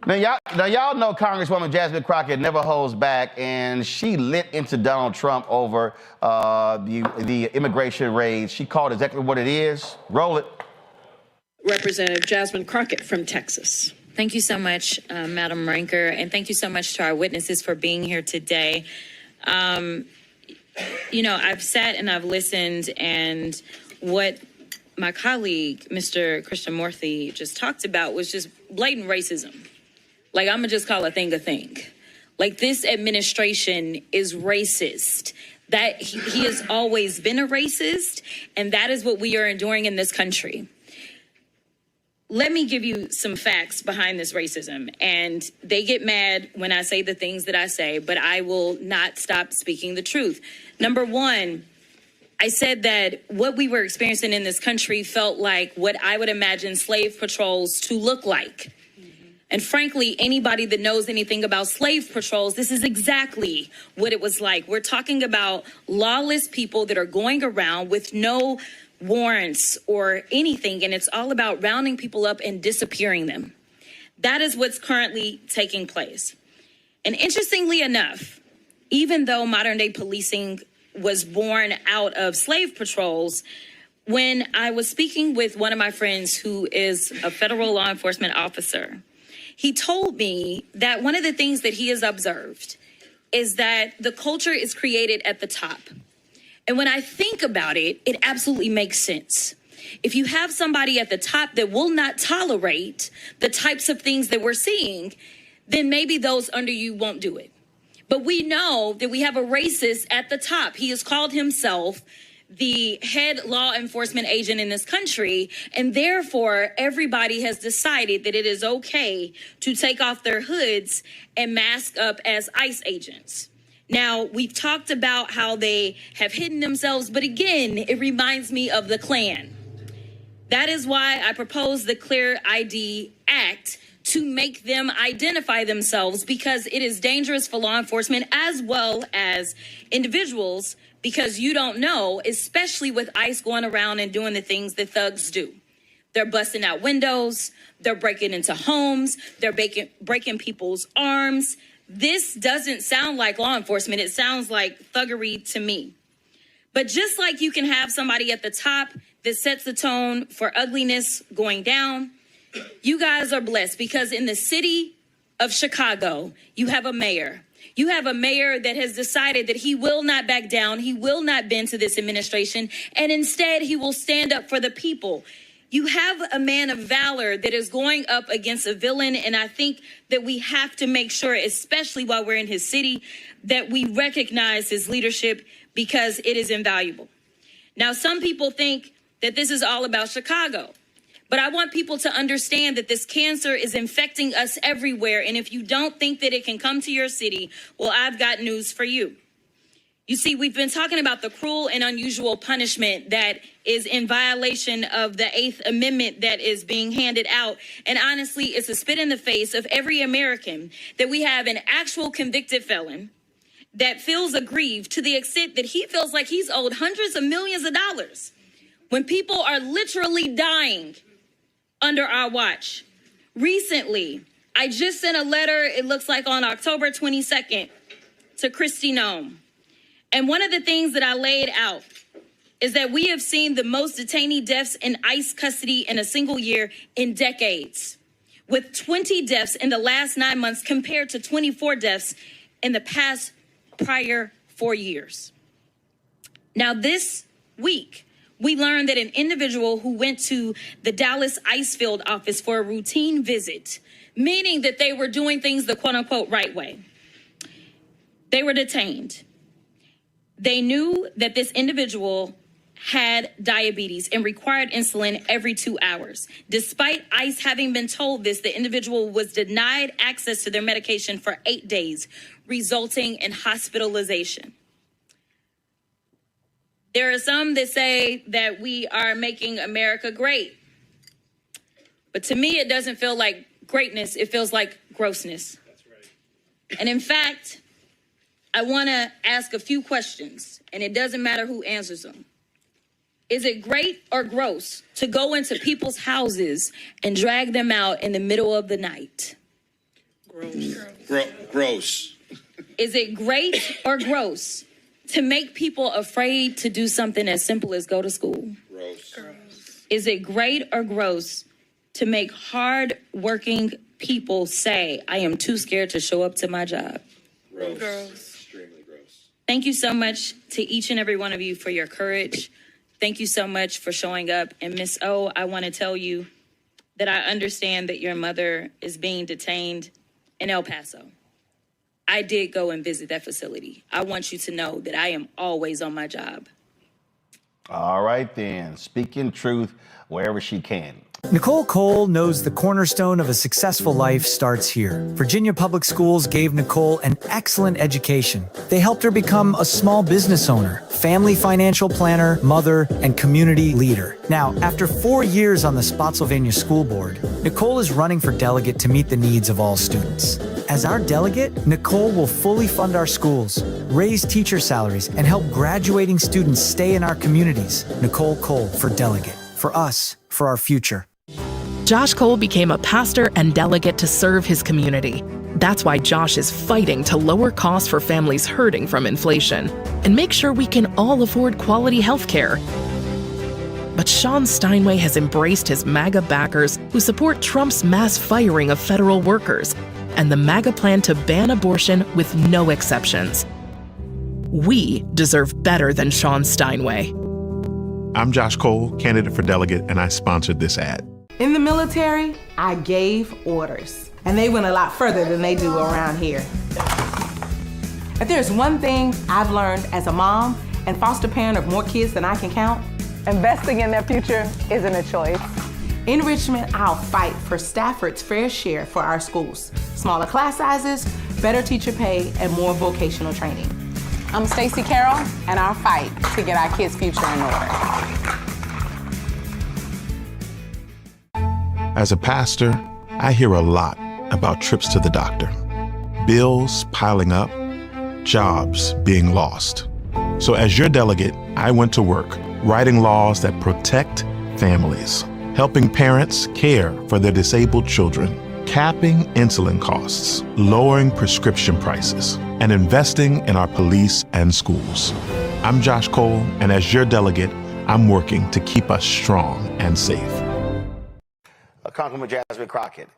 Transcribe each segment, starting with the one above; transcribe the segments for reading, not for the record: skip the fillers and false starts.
Now y'all know Congresswoman Jasmine Crockett never holds back, and she lit into Donald Trump over the immigration raids. She called exactly what it is. Roll it. Representative Jasmine Crockett from Texas. Thank you so much, Madam Ranker, and thank you so much to our witnesses for being here today. You know, I've sat and I've listened, and what my colleague, Mr. Krishnamurthy, just talked about was just blatant racism. Like, I'm gonna just call a thing a thing. Like, this administration is racist. That he has always been a racist, and that is what we are enduring in this country. Let me give you some facts behind this racism. And they get mad when I say the things that I say, but I will not stop speaking the truth. Number one, I said that what we were experiencing in this country felt like what I would imagine slave patrols to look like. And frankly, anybody that knows anything about slave patrols, this is exactly what it was like. We're talking about lawless people that are going around with no warrants or anything, and it's all about rounding people up and disappearing them. That is what's currently taking place. And interestingly enough, even though modern day policing was born out of slave patrols, when I was speaking with one of my friends who is a federal law enforcement officer, he told me that one of the things that he has observed is that the culture is created at the top. And when I think about it, it absolutely makes sense. If you have somebody at the top that will not tolerate the types of things that we're seeing, then maybe those under you won't do it. But we know that we have a racist at the top. He has called himself the head law enforcement agent in this country, and therefore everybody has decided that it is okay to take off their hoods and mask up as ICE agents. Now, we've talked about how they have hidden themselves, but again, it reminds me of the Klan. That is why I proposed the Clear ID Act to make them identify themselves, because it is dangerous for law enforcement as well as individuals, because you don't know, especially with ICE going around and doing the things that thugs do. They're busting out windows, they're breaking into homes, they're breaking people's arms. This doesn't sound like law enforcement. It sounds like thuggery to me. But just like you can have somebody at the top that sets the tone for ugliness going down, you guys are blessed, because in the city of Chicago, you have a mayor. You have a mayor that has decided that he will not back down. He will not bend to this administration, and instead he will stand up for the people. You have a man of valor that is going up against a villain, and I think that we have to make sure, especially while we're in his city, that we recognize his leadership, because it is invaluable. Now, some people think that this is all about Chicago, but I want people to understand that this cancer is infecting us everywhere, and if you don't think that it can come to your city, well, I've got news for you. You see, we've been talking about the cruel and unusual punishment that is in violation of the 8th Amendment that is being handed out. And honestly, it's a spit in the face of every American that we have an actual convicted felon that feels aggrieved to the extent that he feels like he's owed hundreds of millions of dollars when people are literally dying under our watch. Recently, I just sent a letter, it looks like on October 22nd, to Kristi Noem. And one of the things that I laid out is that we have seen the most detainee deaths in ICE custody in a single year in decades, with 20 deaths in the last 9 months compared to 24 deaths in the past prior 4 years. Now, this week, we learned that an individual who went to the Dallas ICE field office for a routine visit, meaning that they were doing things the quote-unquote right way, they were detained. They knew that this individual had diabetes and required insulin every 2 hours. Despite ICE having been told this, the individual was denied access to their medication for 8 days, resulting in hospitalization. There are some that say that we are making America great. But to me, it doesn't feel like greatness. It feels like grossness. That's right. And in fact, I want to ask a few questions, and it doesn't matter who answers them. Is it great or gross to go into people's houses and drag them out in the middle of the night? Gross. Is it great or gross to make people afraid to do something as simple as go to school? Gross. Is it great or gross to make hard-working people say, I am too scared to show up to my job? Gross. Extremely gross. Thank you so much to each and every one of you for your courage. Thank you so much for showing up. And Miss O, I want to tell you that I understand that your mother is being detained in El Paso. I did go and visit that facility. I want you to know that I am always on my job. All right, then. Speaking truth wherever she can. Nicole Cole knows the cornerstone of a successful life starts here. Virginia Public Schools gave Nicole an excellent education. They helped her become a small business owner, family financial planner, mother, and community leader. Now, after 4 years on the Spotsylvania School Board, Nicole is running for delegate to meet the needs of all students. As our delegate, Nicole will fully fund our schools, raise teacher salaries, and help graduating students stay in our communities. Nicole Cole for delegate. For us, for our future. Josh Cole became a pastor and delegate to serve his community. That's why Josh is fighting to lower costs for families hurting from inflation and make sure we can all afford quality health care. But Sean Steinway has embraced his MAGA backers who support Trump's mass firing of federal workers and the MAGA plan to ban abortion with no exceptions. We deserve better than Sean Steinway. I'm Josh Cole, candidate for delegate, and I sponsored this ad. In the military, I gave orders, and they went a lot further than they do around here. If there's one thing I've learned as a mom and foster parent of more kids than I can count, investing in their future isn't a choice. In Richmond, I'll fight for Stafford's fair share for our schools. Smaller class sizes, better teacher pay, and more vocational training. I'm Stacey Carroll, and I'll fight to get our kids' future in order. As a pastor, I hear a lot about trips to the doctor, bills piling up, jobs being lost. So as your delegate, I went to work writing laws that protect families, helping parents care for their disabled children, capping insulin costs, lowering prescription prices, and investing in our police and schools. I'm Josh Cole, and as your delegate, I'm working to keep us strong and safe. Congresswoman Jasmine Crockett,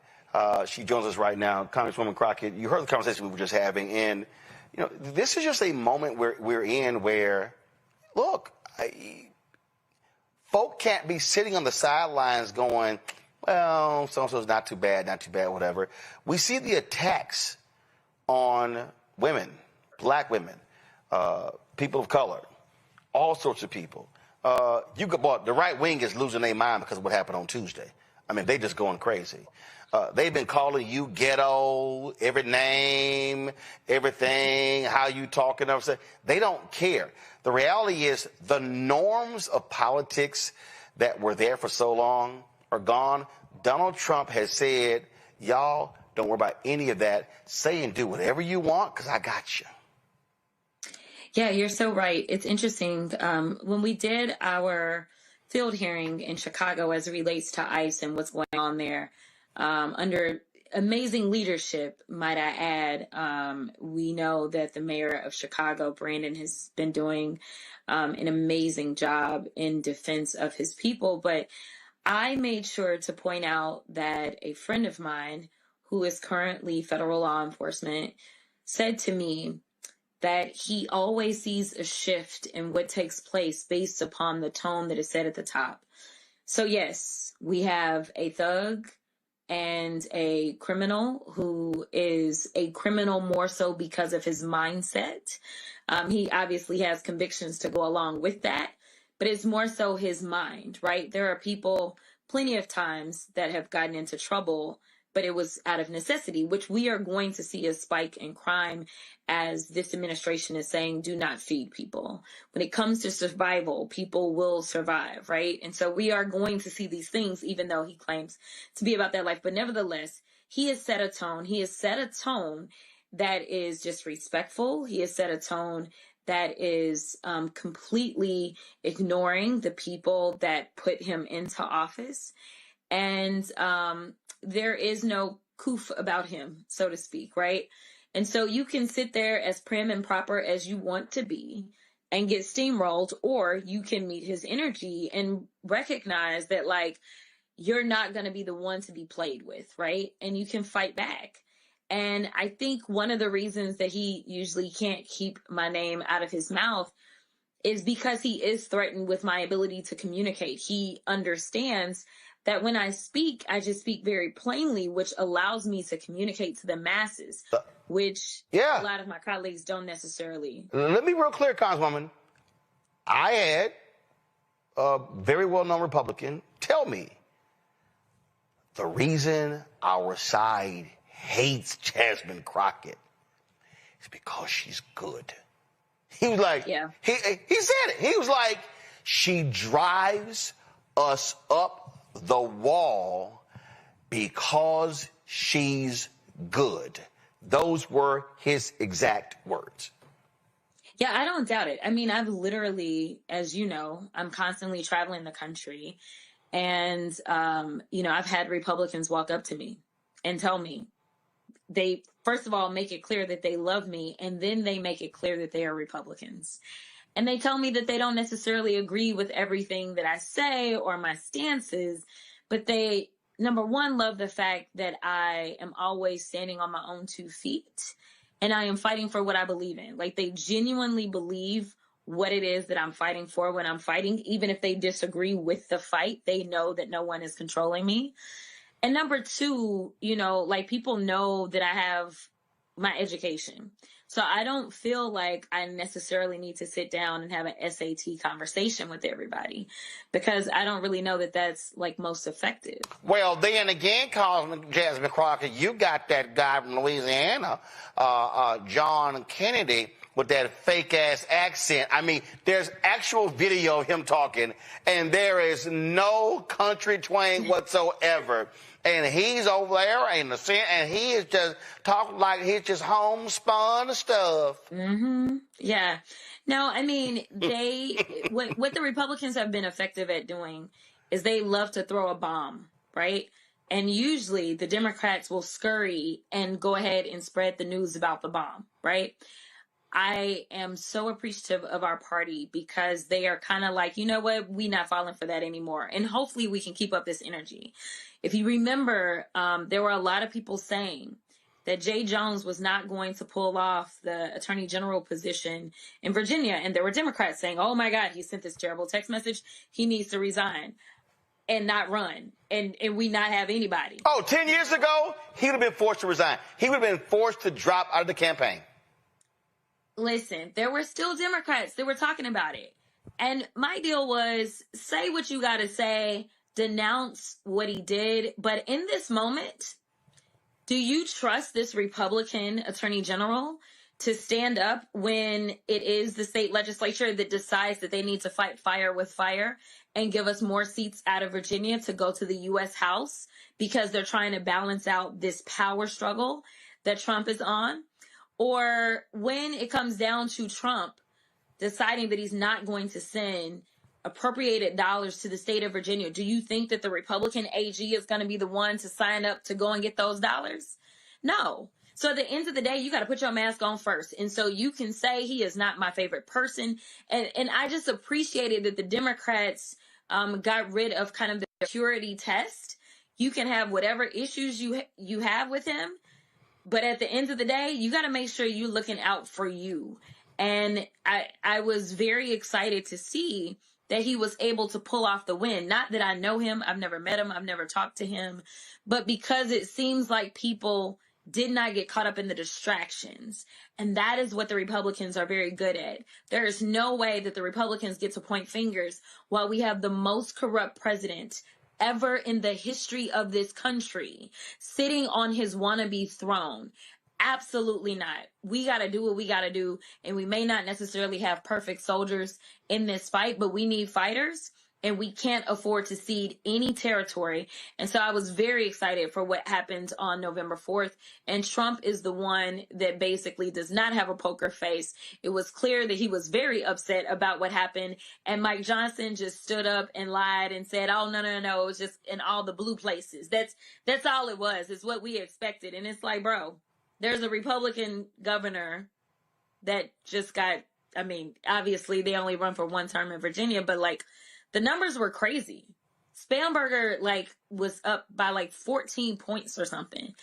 she joins us right now. Congresswoman Crockett, you heard the conversation we were just having, and this is just a moment we're in where, look, folk can't be sitting on the sidelines going, well, so-and-so's not too bad, whatever. We see the attacks on women, black women, people of color, all sorts of people. The right wing is losing their mind because of what happened on Tuesday. I mean, they just going crazy. They've been calling you ghetto, every name, everything, how you talking, everything. They don't care. The reality is the norms of politics that were there for so long are gone. Donald Trump has said, y'all don't worry about any of that. Say and do whatever you want because I got you. Yeah, you're so right. It's interesting. When we did our field hearing in Chicago as it relates to ICE and what's going on there, under amazing leadership, might I add, we know that the mayor of Chicago, Brandon, has been doing an amazing job in defense of his people. But I made sure to point out that a friend of mine who is currently federal law enforcement said to me that he always sees a shift in what takes place based upon the tone that is set at the top. So yes, we have a thug and a criminal who is a criminal more so because of his mindset. He obviously has convictions to go along with that, but it's more so his mind, right? There are people plenty of times that have gotten into trouble, but it was out of necessity, which we are going to see a spike in crime as this administration is saying, do not feed people. When it comes to survival, people will survive, right? And so we are going to see these things, even though he claims to be about that life. But nevertheless, he has set a tone. He has set a tone that is just respectful. He has set a tone that is completely ignoring the people that put him into office. And there is no coof about him, so to speak, right? And so you can sit there as prim and proper as you want to be and get steamrolled, or you can meet his energy and recognize that, like, you're not going to be the one to be played with, right? And you can fight back. And I think one of the reasons that he usually can't keep my name out of his mouth is because he is threatened with my ability to communicate. He understands that when I speak, I just speak very plainly, which allows me to communicate to the masses, which a lot of my colleagues don't necessarily. Let me be real clear, Congresswoman. I had a very well-known Republican tell me the reason our side hates Jasmine Crockett is because she's good. He was like, he said it. He was like, she drives us up the wall because she's good. Those were his exact words. Yeah, I don't doubt it. I mean, I've literally, as you know, I'm constantly traveling the country. And, I've had Republicans walk up to me and tell me, they, first of all, make it clear that they love me, and then they make it clear that they are Republicans. And they tell me that they don't necessarily agree with everything that I say or my stances, but they, number one, love the fact that I am always standing on my own 2 feet, and I am fighting for what I believe in. Like, they genuinely believe what it is that I'm fighting for when I'm fighting. Even if they disagree with the fight, they know that no one is controlling me. And number two, people know that I have my education. So I don't feel like I necessarily need to sit down and have an SAT conversation with everybody, because I don't really know that that's like most effective. Well, then again, Jasmine Crockett, you got that guy from Louisiana, John Kennedy, with that fake ass accent. I mean, there's actual video of him talking, and there is no country twang whatsoever. And he's over there and he is just talking like he's just homespun stuff. Mm-hmm. Yeah. No, I mean, what the Republicans have been effective at doing is they love to throw a bomb, right? And usually the Democrats will scurry and go ahead and spread the news about the bomb, right? I am so appreciative of our party because they are kind of like, you know what, we're not falling for that anymore. And hopefully we can keep up this energy. If you remember, there were a lot of people saying that Jay Jones was not going to pull off the attorney general position in Virginia. And there were Democrats saying, oh my God, he sent this terrible text message. He needs to resign and not run. And we not have anybody. Oh, 10 years ago, he would have been forced to resign. He would have been forced to drop out of the campaign. Listen, there were still Democrats that were talking about it. And my deal was, say what you got to say, denounce what he did. But in this moment, do you trust this Republican attorney general to stand up when it is the state legislature that decides that they need to fight fire with fire and give us more seats out of Virginia to go to the U.S. House because they're trying to balance out this power struggle that Trump is on? Or when it comes down to Trump deciding that he's not going to send appropriated dollars to the state of Virginia, do you think that the Republican AG is going to be the one to sign up to go and get those dollars? No. So at the end of the day, you got to put your mask on first. And so you can say he is not my favorite person. And I just appreciated that the Democrats got rid of kind of the purity test. You can have whatever issues you have with him. But at the end of the day, you got to make sure you're looking out for you. And I was very excited to see that he was able to pull off the win. Not that I know him. I've never met him. I've never talked to him. But because it seems like people did not get caught up in the distractions. And that is what the Republicans are very good at. There is no way that the Republicans get to point fingers while we have the most corrupt president ever in the history of this country sitting on his wannabe throne. Absolutely not. We got to do what we got to do. And we may not necessarily have perfect soldiers in this fight, but we need fighters. and we can't afford to cede any territory. And so I was very excited for what happened on November 4th. And Trump is the one that basically does not have a poker face. It was clear that he was very upset about what happened. And Mike Johnson just stood up and lied and said, oh, no, it was just in all the blue places. That's all it was. It's what we expected. And it's like, bro, there's a Republican governor that just got, I mean, obviously they only run for one term in Virginia, but like, the numbers were crazy. Spamberger was up by 14 points or something.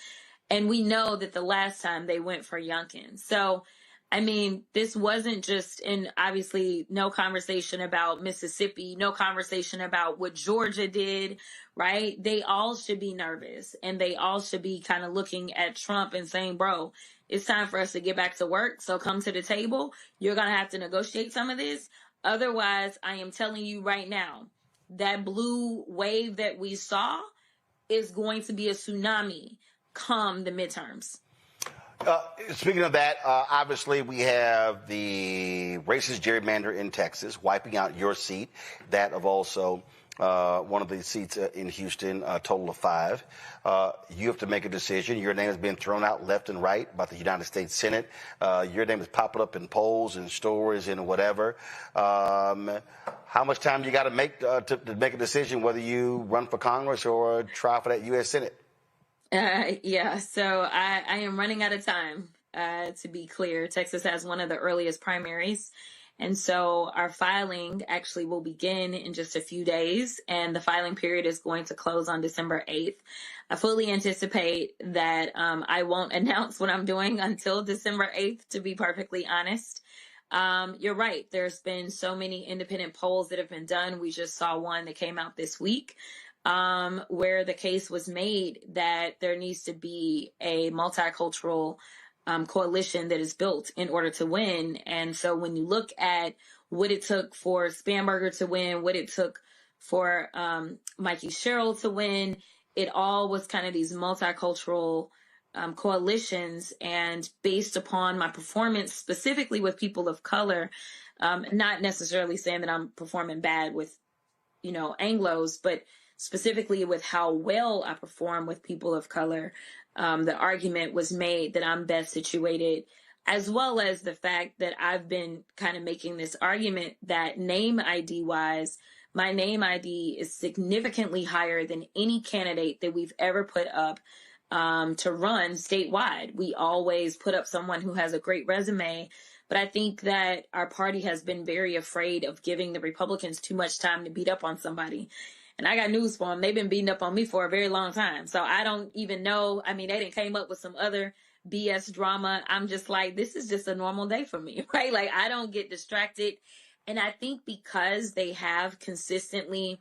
And we know that the last time they went for Youngkin. So, I mean, this wasn't just, and obviously no conversation about Mississippi, no conversation about what Georgia did, right? They all should be nervous, and they all should be kind of looking at Trump and saying, bro, it's time for us to get back to work. So come to the table. You're going to have to negotiate some of this. Otherwise, I am telling you right now, that blue wave that we saw is going to be a tsunami come the midterms. Speaking of that, obviously we have the racist gerrymander in Texas wiping out your seat, that of also one of the seats in Houston, a total of 5. You have to make a decision. Your name has been thrown out left and right by the United States Senate. Your name is popping up in polls and stories and whatever. How much time you got to make to make a decision whether you run for Congress or try for that U.S. Senate? Yeah, so I am running out of time, to be clear. Texas has one of the earliest primaries. And so our filing actually will begin in just a few days, and the filing period is going to close on December 8th. I fully anticipate that I won't announce what I'm doing until December 8th, to be perfectly honest. You're right. There's been so many independent polls that have been done. We just saw one that came out this week, where the case was made that there needs to be a multicultural coalition that is built in order to win. And so when you look at what it took for Spamberger to win, what it took for Mikey Sherrill to win, it all was kind of these multicultural coalitions. And based upon my performance, specifically with people of color, not necessarily saying that I'm performing bad with, Anglos, but specifically with how well I perform with people of color, the argument was made that I'm best situated, as well as the fact that I've been kind of making this argument that name ID wise, my name ID is significantly higher than any candidate that we've ever put up to run statewide. We always put up someone who has a great resume, but I think that our party has been very afraid of giving the Republicans too much time to beat up on somebody. And I got news for them. They've been beating up on me for a very long time. So I don't even know. I mean, they didn't came up with some other BS drama. I'm just like, this is just a normal day for me, right? Like, I don't get distracted. And I think because they have consistently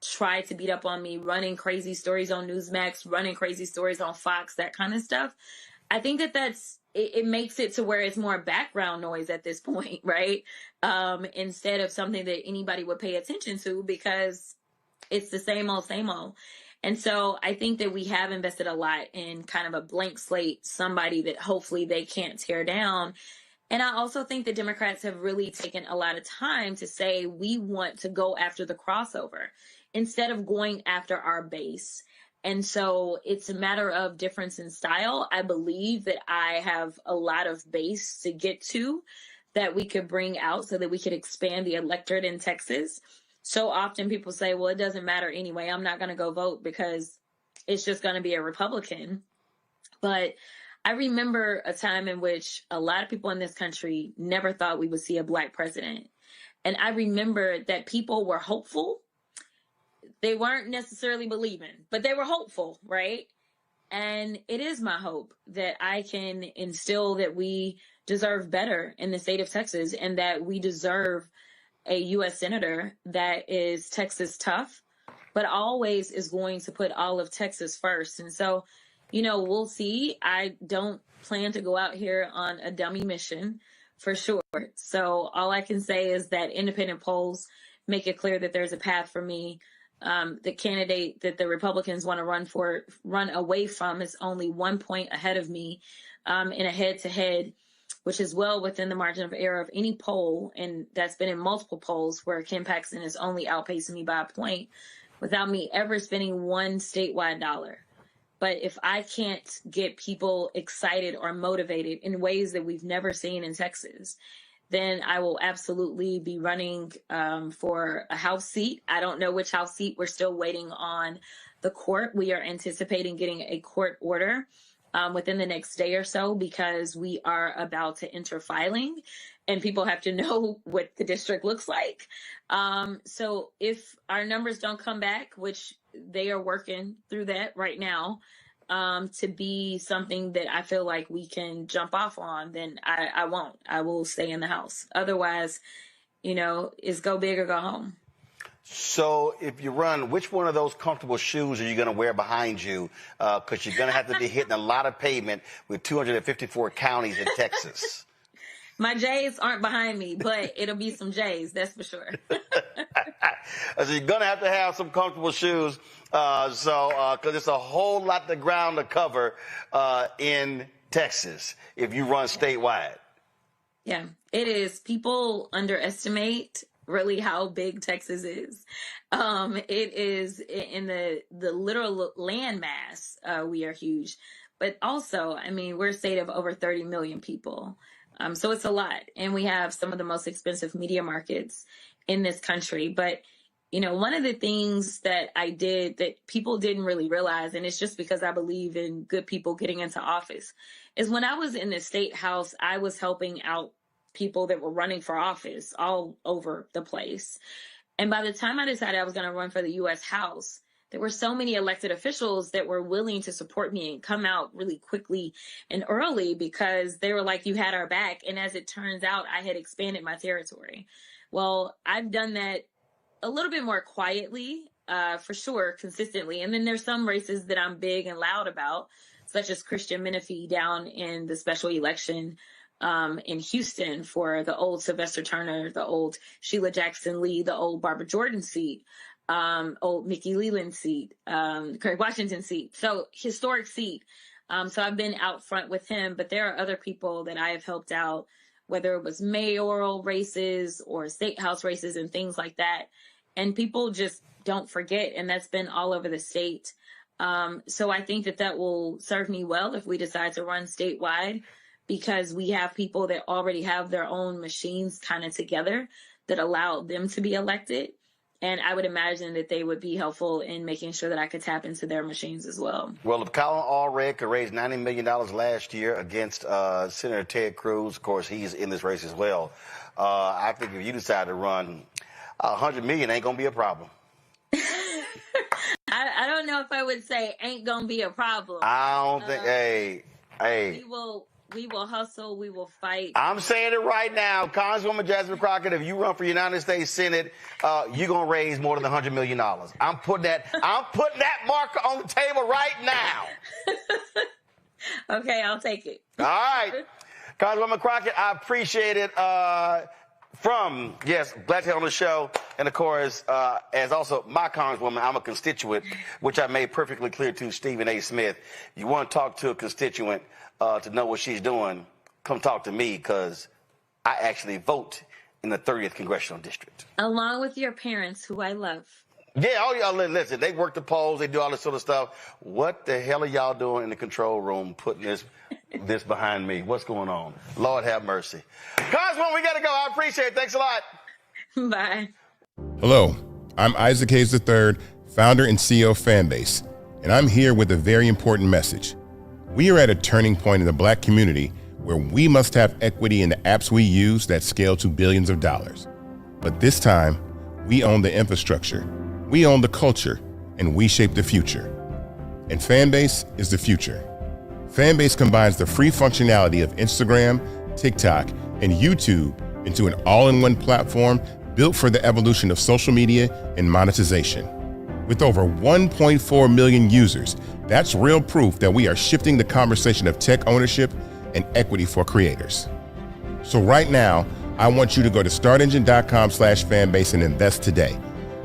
tried to beat up on me, running crazy stories on Newsmax, running crazy stories on Fox, that kind of stuff, I think that it makes it to where it's more background noise at this point, right? Instead of something that anybody would pay attention to, because it's the same old. And so I think that we have invested a lot in kind of a blank slate, somebody that hopefully they can't tear down. And I also think the Democrats have really taken a lot of time to say we want to go after the crossover instead of going after our base. And so it's a matter of difference in style. I believe that I have a lot of base to get to that we could bring out so that we could expand the electorate in Texas. So often people say, well, it doesn't matter anyway. I'm not going to go vote because it's just going to be a Republican. But I remember a time in which a lot of people in this country never thought we would see a Black president. And I remember that people were hopeful. They weren't necessarily believing, but they were hopeful, right? And it is my hope that I can instill that we deserve better in the state of Texas, and that we deserve a U.S. senator that is Texas tough, but always is going to put all of Texas first. And so, we'll see. I don't plan to go out here on a dummy mission for sure. So all I can say is that independent polls make it clear that there's a path for me. The candidate that the Republicans want to run away from is only 1 point ahead of me in a head-to-head. which is well within the margin of error of any poll. And that's been in multiple polls where Ken Paxton is only outpacing me by a point without me ever spending one statewide dollar. But if I can't get people excited or motivated in ways that we've never seen in Texas, then I will absolutely be running for a House seat. I don't know which House seat. We're still waiting on the court. We are anticipating getting a court order within the next day or so, because we are about to enter filing and people have to know what the district looks like. So if our numbers don't come back, which they are working through that right now, to be something that I feel like we can jump off on, then I won't. I will stay in the House. Otherwise, it's go big or go home. So if you run, which one of those comfortable shoes are you going to wear behind you? Because you're going to have to be hitting a lot of pavement with 254 counties in Texas. My J's aren't behind me, but it'll be some J's, that's for sure. So you're going to have some comfortable shoes. Because it's a whole lot of ground to cover in Texas if you run statewide. Yeah, it is. People underestimate really how big Texas is. It is in the literal land mass. We are huge, but also, we're a state of over 30 million people. So it's a lot. And we have some of the most expensive media markets in this country. But, one of the things that I did that people didn't really realize, and it's just because I believe in good people getting into office, is when I was in the state house, I was helping out people that were running for office all over the place. And by the time I decided I was going to run for the U.S. House, there were so many elected officials that were willing to support me and come out really quickly and early, because they were like, you had our back. And as it turns out, I had expanded my territory. Well, I've done that a little bit more quietly, for sure, consistently. And then there's some races that I'm big and loud about, such as Christian Menifee down in the special election in Houston for the old Sylvester Turner, the old Sheila Jackson Lee, the old Barbara Jordan seat, old Mickey Leland seat, Craig Washington seat. So historic seat. So I've been out front with him, but there are other people that I have helped out, whether it was mayoral races or state house races and things like that. And people just don't forget. And that's been all over the state. So I think that will serve me well if we decide to run statewide, because we have people that already have their own machines kind of together that allow them to be elected. And I would imagine that they would be helpful in making sure that I could tap into their machines as well. Well, if Colin Allred could raise $90 million last year against Senator Ted Cruz, of course, he's in this race as well. I think if you decide to run, $100 million ain't going to be a problem. I don't know if I would say ain't going to be a problem. I don't think, hey. We will hustle. We will fight. I'm saying it right now. Congresswoman Jasmine Crockett, if you run for United States Senate, you're going to raise more than $100 million. I'm putting that marker on the table right now. Okay, I'll take it. All right. Congresswoman Crockett, I appreciate it. Glad to have on the show. And, of course, as also my Congresswoman, I'm a constituent, which I made perfectly clear to Stephen A. Smith. You want to talk to a constituent to know what she's doing, come talk to me, because I actually vote in the 30th Congressional District. Along with your parents, who I love. Yeah, all y'all, listen, they work the polls, they do all this sort of stuff. What the hell are y'all doing in the control room putting this behind me? What's going on? Lord have mercy. Congresswoman, we got to go. I appreciate it. Thanks a lot. Bye. Hello, I'm Isaac Hayes III, founder and CEO of Fanbase, and I'm here with a very important message. We are at a turning point in the Black community where we must have equity in the apps we use that scale to billions of dollars. But this time, we own the infrastructure, we own the culture, and we shape the future. And Fanbase is the future. Fanbase combines the free functionality of Instagram, TikTok, and YouTube into an all-in-one platform built for the evolution of social media and monetization. With over 1.4 million users, that's real proof that we are shifting the conversation of tech ownership and equity for creators. So right now, I want you to go to startengine.com/fanbase and invest today.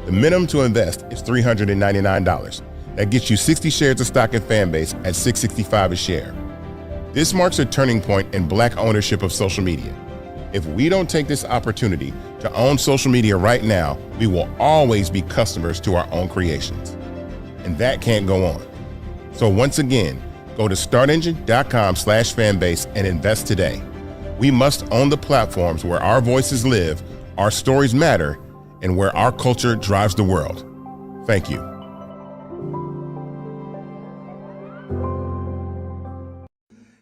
The minimum to invest is $399. That gets you 60 shares of stock in Fanbase at $665 a share. This marks a turning point in Black ownership of social media. If we don't take this opportunity to own social media right now, we will always be customers to our own creations. And that can't go on. So once again, go to startengine.com/fanbase and invest today. We must own the platforms where our voices live, our stories matter, and where our culture drives the world. Thank you.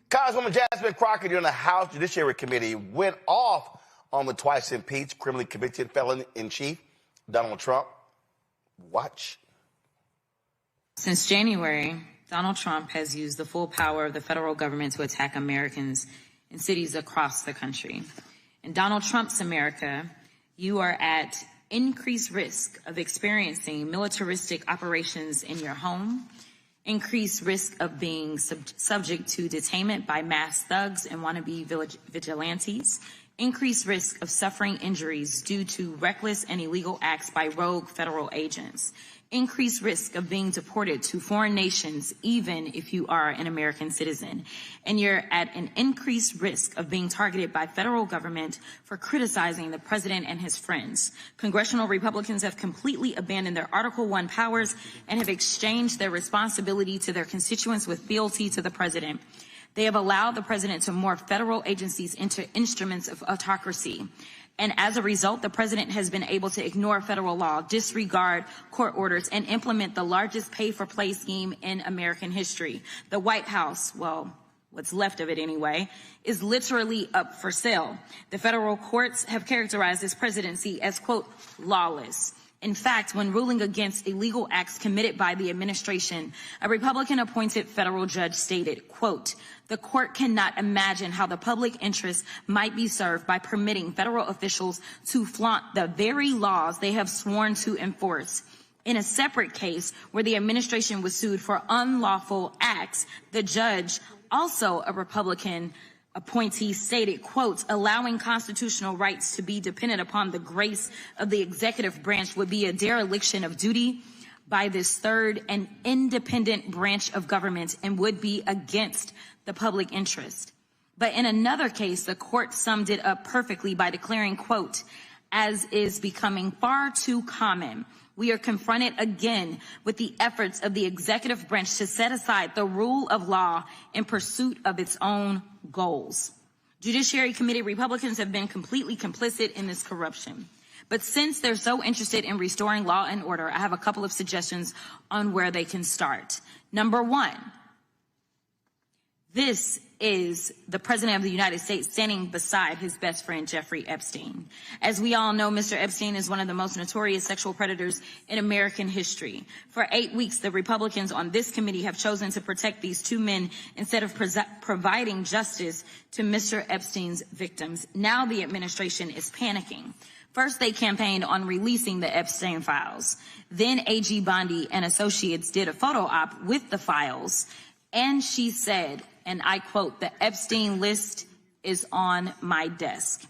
Congresswoman Jasmine Crockett during the House Judiciary Committee went off on the twice impeached, criminally convicted felon-in-chief, Donald Trump. Watch. Since January, Donald Trump has used the full power of the federal government to attack Americans in cities across the country. In Donald Trump's America, you are at increased risk of experiencing militaristic operations in your home, increased risk of being subject to detainment by masked thugs and wannabe vigilantes, increased risk of suffering injuries due to reckless and illegal acts by rogue federal agents, increased risk of being deported to foreign nations even if you are an American citizen, and you're at an increased risk of being targeted by federal government for criticizing the president and his friends. Congressional Republicans have completely abandoned their Article I powers and have exchanged their responsibility to their constituents with fealty to the president. They have allowed the president to morph federal agencies into instruments of autocracy. And as a result, the president has been able to ignore federal law, disregard court orders, and implement the largest pay-for-play scheme in American history. The White House, well, what's left of it anyway, is literally up for sale. The federal courts have characterized this presidency as, quote, lawless. In fact, when ruling against illegal acts committed by the administration, a Republican-appointed federal judge stated, quote, the court cannot imagine how the public interest might be served by permitting federal officials to flaunt the very laws they have sworn to enforce. In a separate case where the administration was sued for unlawful acts, the judge, also a Republican appointee, stated, quote, allowing constitutional rights to be dependent upon the grace of the executive branch would be a dereliction of duty by this third and independent branch of government and would be against the public interest. But in another case, the court summed it up perfectly by declaring, quote, as is becoming far too common, we are confronted again with the efforts of the executive branch to set aside the rule of law in pursuit of its own goals. Judiciary Committee Republicans have been completely complicit in this corruption. But since they're so interested in restoring law and order, I have a couple of suggestions on where they can start. Number one, this is the President of the United States standing beside his best friend, Jeffrey Epstein. As we all know, Mr. Epstein is one of the most notorious sexual predators in American history. For 8 weeks, the Republicans on this committee have chosen to protect these two men instead of providing justice to Mr. Epstein's victims. Now the administration is panicking. First, they campaigned on releasing the Epstein files. Then AG Bondi and associates did a photo op with the files. And she said, and I quote, the Epstein list is on my desk.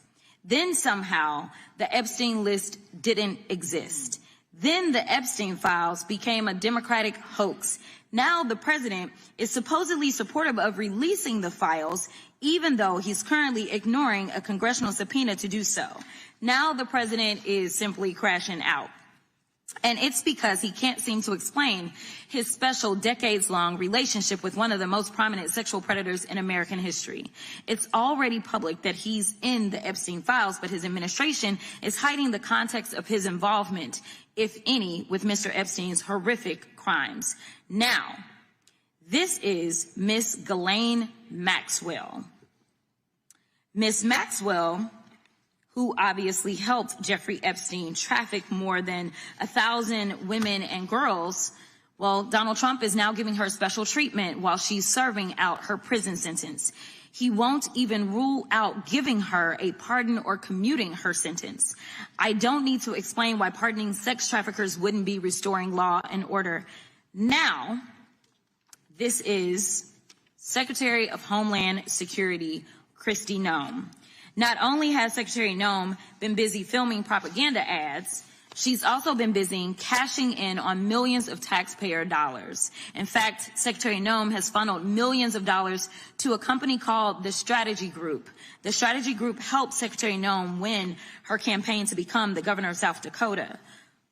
Then somehow the Epstein list didn't exist. Then the Epstein files became a Democratic hoax. Now the president is supposedly supportive of releasing the files, even though he's currently ignoring a congressional subpoena to do so. Now the president is simply crashing out. And it's because he can't seem to explain his special decades-long relationship with one of the most prominent sexual predators in American history. It's already public that he's in the Epstein files, but his administration is hiding the context of his involvement, if any, with Mr. Epstein's horrific crimes. Now, this is Miss Ghislaine Maxwell. Miss Maxwell, who obviously helped Jeffrey Epstein traffic more than 1,000 women and girls, well, Donald Trump is now giving her special treatment while she's serving out her prison sentence. He won't even rule out giving her a pardon or commuting her sentence. I don't need to explain why pardoning sex traffickers wouldn't be restoring law and order. Now, this is Secretary of Homeland Security, Kristi Noem. Not only has Secretary Noem been busy filming propaganda ads, She's also been busy cashing in on millions of taxpayer dollars. In fact, Secretary Noem has funneled millions of dollars to a company called the Strategy Group. The Strategy Group helped Secretary Noem win her campaign to become the governor of South Dakota.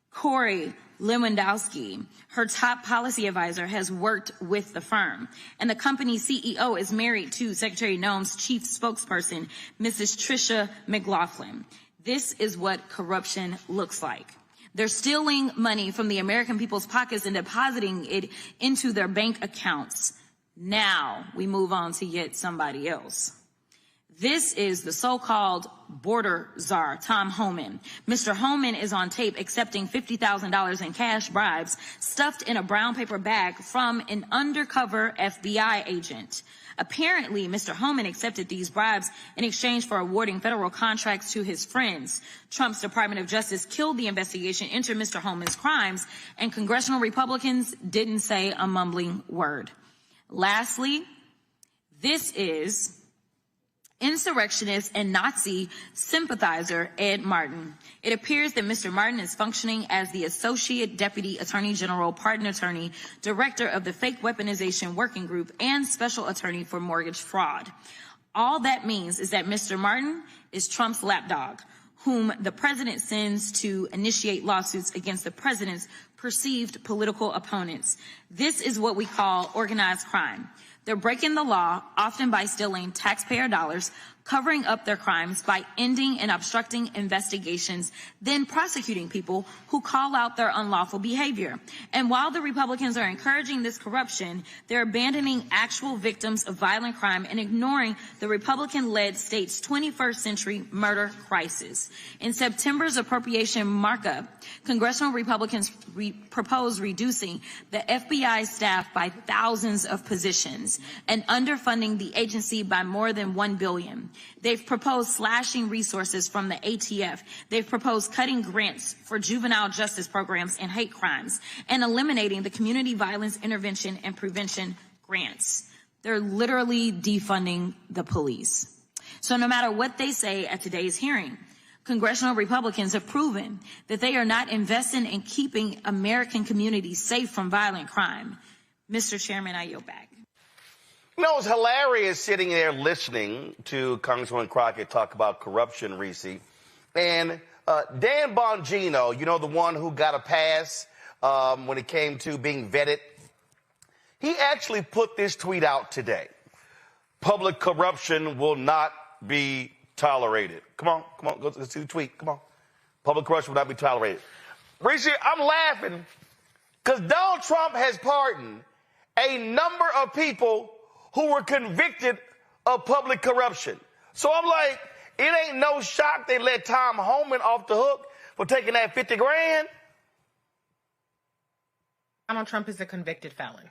Corey Lewandowski, her top policy advisor, has worked with the firm. And the company's CEO is married to Secretary Noem's chief spokesperson, Mrs. Tricia McLaughlin. This is what corruption looks like. They're stealing money from the American people's pockets and depositing it into their bank accounts. Now we move on to yet somebody else. This is the so-called border czar, Tom Homan. Mr. Homan is on tape accepting $50,000 in cash bribes stuffed in a brown paper bag from an undercover FBI agent. Apparently, Mr. Homan accepted these bribes in exchange for awarding federal contracts to his friends. Trump's Department of Justice killed the investigation into Mr. Homan's crimes, and congressional Republicans didn't say a mumbling word. Lastly, this is insurrectionist and Nazi sympathizer Ed Martin. It appears that Mr. Martin is functioning as the Associate Deputy Attorney General, Pardon Attorney, Director of the Fake Weaponization Working Group, and Special Attorney for Mortgage Fraud. All that means is that Mr. Martin is Trump's lapdog, whom the president sends to initiate lawsuits against the president's perceived political opponents. This is what we call organized crime. They're breaking the law, often by stealing taxpayer dollars, covering up their crimes by ending and obstructing investigations, then prosecuting people who call out their unlawful behavior. And while the Republicans are encouraging this corruption, they're abandoning actual victims of violent crime and ignoring the Republican-led state's 21st century murder crisis. In September's appropriation markup, congressional Republicans proposed reducing the FBI staff by thousands of positions and underfunding the agency by more than $1 billion. They've proposed slashing resources from the ATF. They've proposed cutting grants for juvenile justice programs and hate crimes and eliminating the community violence intervention and prevention grants. They're literally defunding the police. So no matter what they say at today's hearing, congressional Republicans have proven that they are not investing in keeping American communities safe from violent crime. Mr. Chairman, I yield back. You know, it's hilarious sitting there listening to Congresswoman Crockett talk about corruption, Reese. And Dan Bongino, you know, the one who got a pass when it came to being vetted, he actually put this tweet out today. Public corruption will not be tolerated. Come on, go see the tweet. Come on. Public corruption will not be tolerated. Reese, I'm laughing because Donald Trump has pardoned a number of people who were convicted of public corruption. So I'm like, it ain't no shock they let Tom Homan off the hook for taking that 50 grand. Donald Trump is a convicted felon.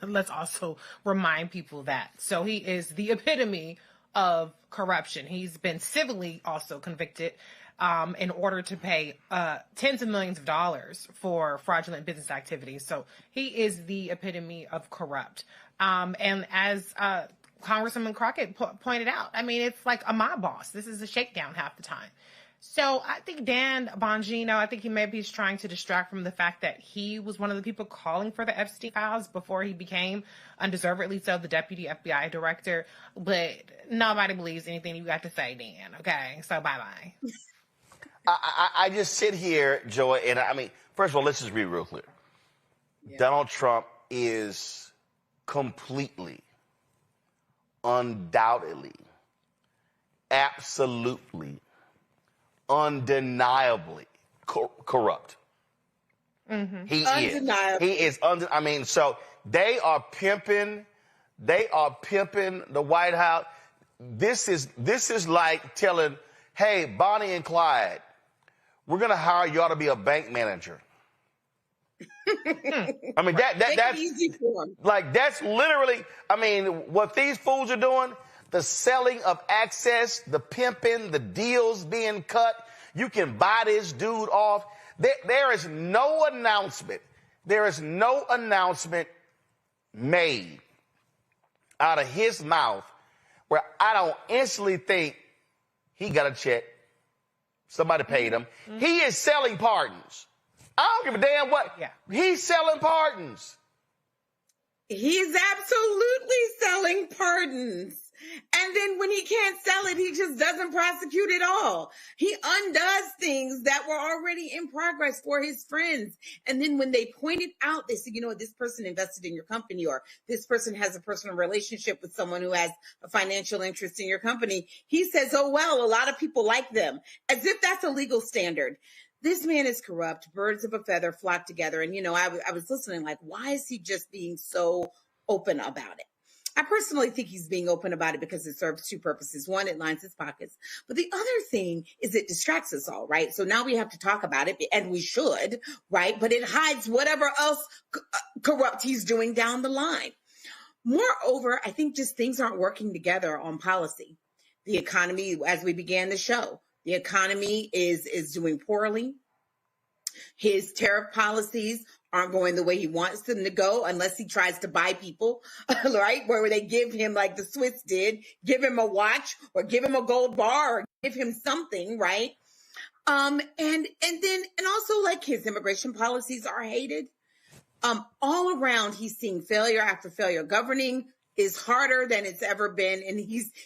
Let's also remind people that. So he is the epitome of corruption. He's been civilly also convicted in order to pay tens of millions of dollars for fraudulent business activities. So he is the epitome of corrupt. And as Congresswoman Crockett pointed out, I mean, it's like a mob boss. This is a shakedown half the time. So I think Dan Bongino, I think he maybe is trying to distract from the fact that he was one of the people calling for the Epstein files before he became, undeservedly so, the deputy FBI director. But nobody believes anything you got to say, Dan. Okay, so bye-bye. I just sit here, Joy, and I mean, first of all, let's just be real clear. Yeah. Donald Trump is completely, undoubtedly, absolutely, undeniably corrupt. Mm-hmm. He is. I mean, so they are pimping the White House. This is like telling, hey, Bonnie and Clyde, we're going to hire y'all to be a bank manager. I mean, that's easy for them. Like, that's literally, I mean, what these fools are doing, the selling of access, the pimping, the deals being cut. You can buy this dude off. There is no announcement. There is no announcement made out of his mouth where I don't instantly think he got a check Somebody paid him. He is selling pardons. I don't give a damn what. Yeah. He's selling pardons. He's absolutely selling pardons. And then when he can't sell it, he just doesn't prosecute at all. He undoes things that were already in progress for his friends. And then when they point it out, they say, you know, this person invested in your company, or this person has a personal relationship with someone who has a financial interest in your company. He says, oh, well, a lot of people like them, as if that's a legal standard. This man is corrupt. Birds of a feather flock together. And, you know, I was listening like, why is he just being so open about it? I personally think he's being open about it because it serves two purposes. One, it lines his pockets. But the other thing is it distracts us all, right? So now we have to talk about it, and we should, right? But it hides whatever else corrupt he's doing down the line. Moreover, I think just things aren't working together on policy. The economy, as we began the show, the economy is doing poorly. His tariff policies aren't going the way he wants them to go unless he tries to buy people, right? Where they give him, like the Swiss did, give him a watch or give him a gold bar or give him something, right? And also like his immigration policies are hated. All around, he's seeing failure after failure. Governing is harder than it's ever been. And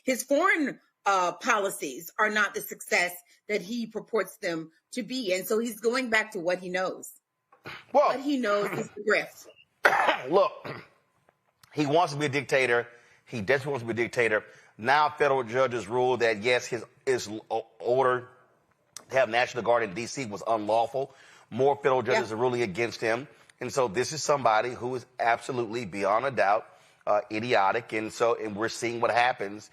his foreign policies are not the success that he purports them to be. And so he's going back to what he knows. Well, what he knows is the grift. Look, he wants to be a dictator. He desperately wants to be a dictator. Now federal judges ruled that, yes, his order to have National Guard in D.C. was unlawful. More federal judges are ruling against him. And so this is somebody who is absolutely, beyond a doubt, idiotic. And we're seeing what happens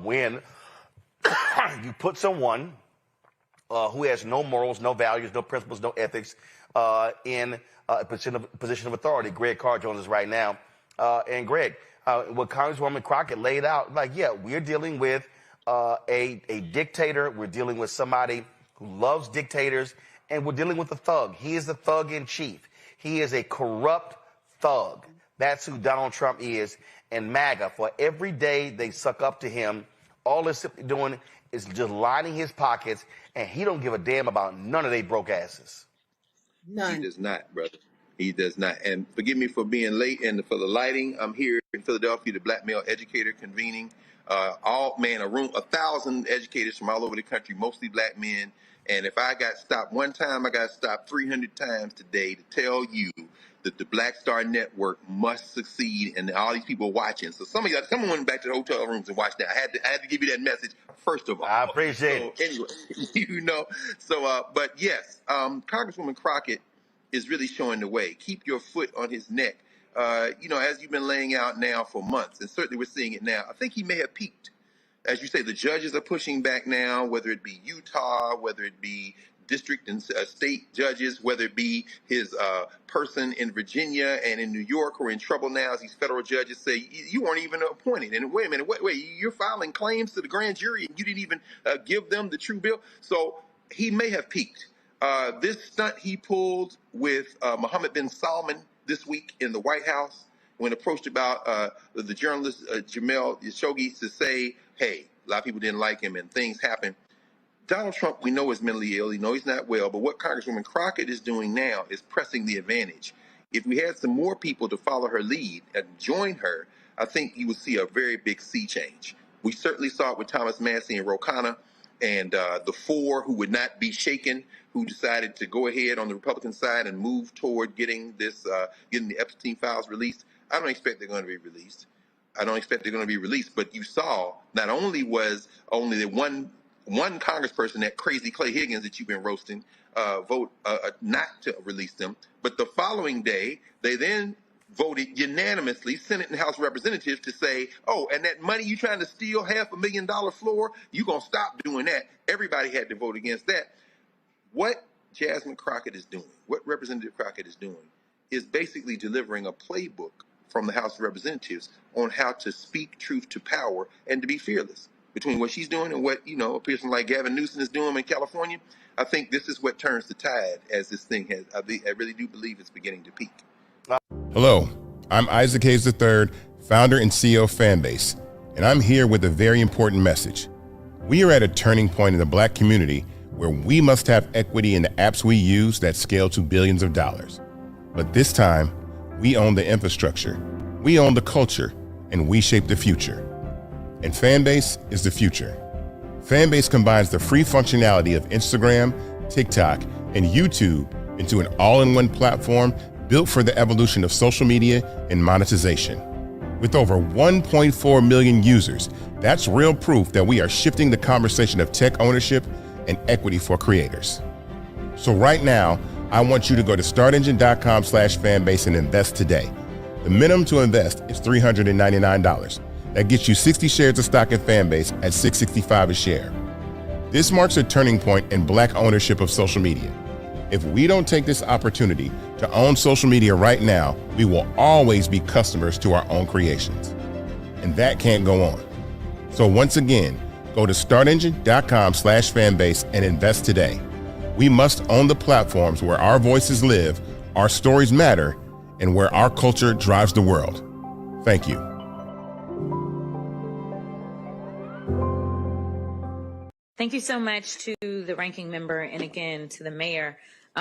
when you put someone who has no morals, no values, no principles, no ethics in a position of authority. Greg Carr joins us right now. And Greg, what Congresswoman Crockett laid out, like, yeah, we're dealing with a dictator. We're dealing with somebody who loves dictators, and we're dealing with a thug. He is the thug in chief. He is a corrupt thug. That's who Donald Trump is. And MAGA, for every day they suck up to him, all they're simply doing is just lining his pockets, and he don't give a damn about none of they broke asses. None. He does not, brother. He does not. And forgive me for being late and for the lighting. I'm here in Philadelphia, the Black Male Educator convening. A room, 1,000 educators from all over the country, mostly black men. And if I got stopped one time, I got stopped 300 times today to tell you that the Black Star Network must succeed, and all these people watching. So some of y'all, someone went back to the hotel rooms and watched that. I had to give you that message first of all. I appreciate it. Anyway, you know. So, but yes, Congresswoman Crockett is really showing the way. Keep your foot on his neck. You know, as you've been laying out now for months, and certainly we're seeing it now. I think he may have peaked. As you say, the judges are pushing back now, whether it be Utah, whether it be district and state judges, whether it be his person in Virginia and in New York who are in trouble now as these federal judges say, you weren't even appointed. And wait a minute, wait, you're filing claims to the grand jury and you didn't even give them the true bill. So he may have peaked. This stunt he pulled with Mohammed bin Salman this week in the White House, when approached about the journalist Jamal Khashoggi to say, hey, a lot of people didn't like him and things happened. Donald Trump, we know, is mentally ill. We know he's not well. But what Congresswoman Crockett is doing now is pressing the advantage. If we had some more people to follow her lead and join her, I think you would see a very big sea change. We certainly saw it with Thomas Massey and Ro Khanna and the four who would not be shaken, who decided to go ahead on the Republican side and move toward getting getting the Epstein files released. I don't expect they're going to be released. But you saw not only was only the one congressperson, that crazy Clay Higgins that you've been roasting, vote not to release them, but the following day they then voted unanimously, Senate and House representatives, to say, oh, and that money you trying to steal, $500,000 floor, you gonna stop doing that. Everybody had to vote against that. What Jasmine Crockett is doing, what Representative Crockett is doing, is basically delivering a playbook from the House of Representatives on how to speak truth to power and to be fearless. Between what she's doing and what, a person like Gavin Newsom is doing in California, I think this is what turns the tide as this thing has. I really do believe it's beginning to peak. Hello, I'm Isaac Hayes III, founder and CEO of Fanbase, and I'm here with a very important message. We are at a turning point in the Black community where we must have equity in the apps we use that scale to billions of dollars. But this time, we own the infrastructure, we own the culture, and we shape the future. And Fanbase is the future. Fanbase combines the free functionality of Instagram, TikTok, and YouTube into an all-in-one platform built for the evolution of social media and monetization. With over 1.4 million users, that's real proof that we are shifting the conversation of tech ownership and equity for creators. So right now, I want you to go to startengine.com/fanbase and invest today. The minimum to invest is $399. That gets you 60 shares of stock in Fanbase at $665 a share. This marks a turning point in Black ownership of social media. If we don't take this opportunity to own social media right now, we will always be customers to our own creations. And that can't go on. So once again, go to startengine.com/fanbase and invest today. We must own the platforms where our voices live, our stories matter, and where our culture drives the world. Thank you. Thank you so much to the ranking member and again to the mayor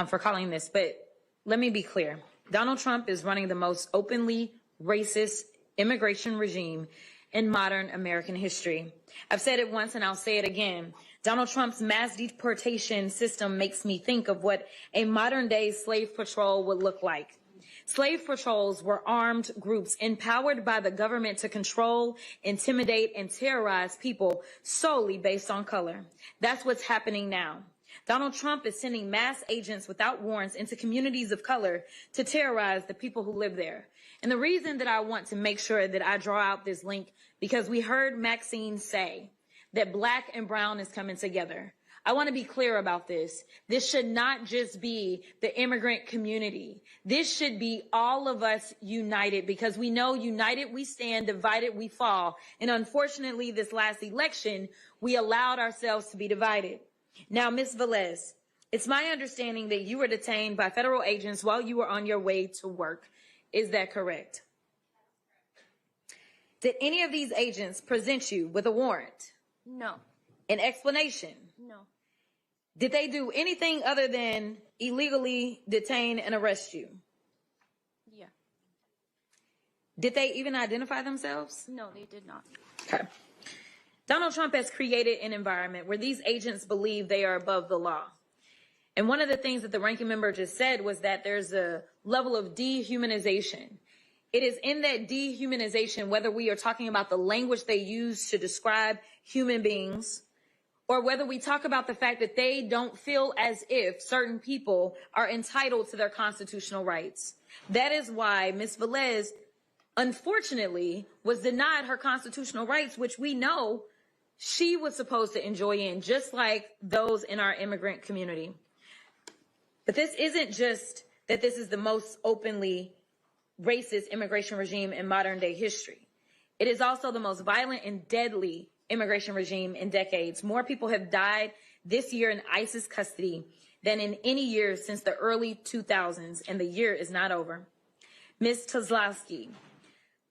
for calling this. But let me be clear. Donald Trump is running the most openly racist immigration regime in modern American history. I've said it once and I'll say it again. Donald Trump's mass deportation system makes me think of what a modern day slave patrol would look like. Slave patrols were armed groups empowered by the government to control, intimidate, and terrorize people solely based on color. That's what's happening now. Donald Trump is sending mass agents without warrants into communities of color to terrorize the people who live there. And the reason that I want to make sure that I draw out this link, because we heard Maxine say that Black and brown is coming together. I want to be clear about this. This should not just be the immigrant community. This should be all of us united, because we know united we stand, divided we fall. And unfortunately, this last election, we allowed ourselves to be divided. Now, Ms. Velez, it's my understanding that you were detained by federal agents while you were on your way to work. Is that correct? Did any of these agents present you with a warrant? No. An explanation? No. Did they do anything other than illegally detain and arrest you? Yeah. Did they even identify themselves? No, they did not. Okay. Donald Trump has created an environment where these agents believe they are above the law. And one of the things that the ranking member just said was that there's a level of dehumanization. It is in that dehumanization, whether we are talking about the language they use to describe human beings, or whether we talk about the fact that they don't feel as if certain people are entitled to their constitutional rights. That is why Ms. Velez, unfortunately, was denied her constitutional rights, which we know she was supposed to enjoy in, just like those in our immigrant community. But this isn't just that this is the most openly racist immigration regime in modern day history. It is also the most violent and deadly immigration regime in decades. More people have died this year in ISIS custody than in any year since the early 2000s, and the year is not over. Ms. Kozlowski,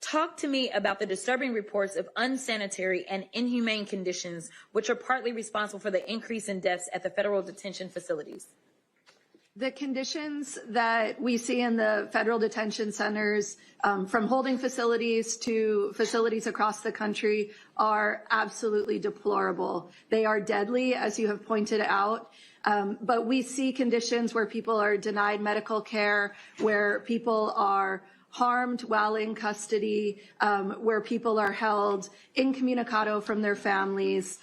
talk to me about the disturbing reports of unsanitary and inhumane conditions, which are partly responsible for the increase in deaths at the federal detention facilities. The conditions that we see in the federal detention centers, from holding facilities to facilities across the country, are absolutely deplorable. They are deadly, as you have pointed out. But we see conditions where people are denied medical care, where people are harmed while in custody, where people are held incommunicado from their families.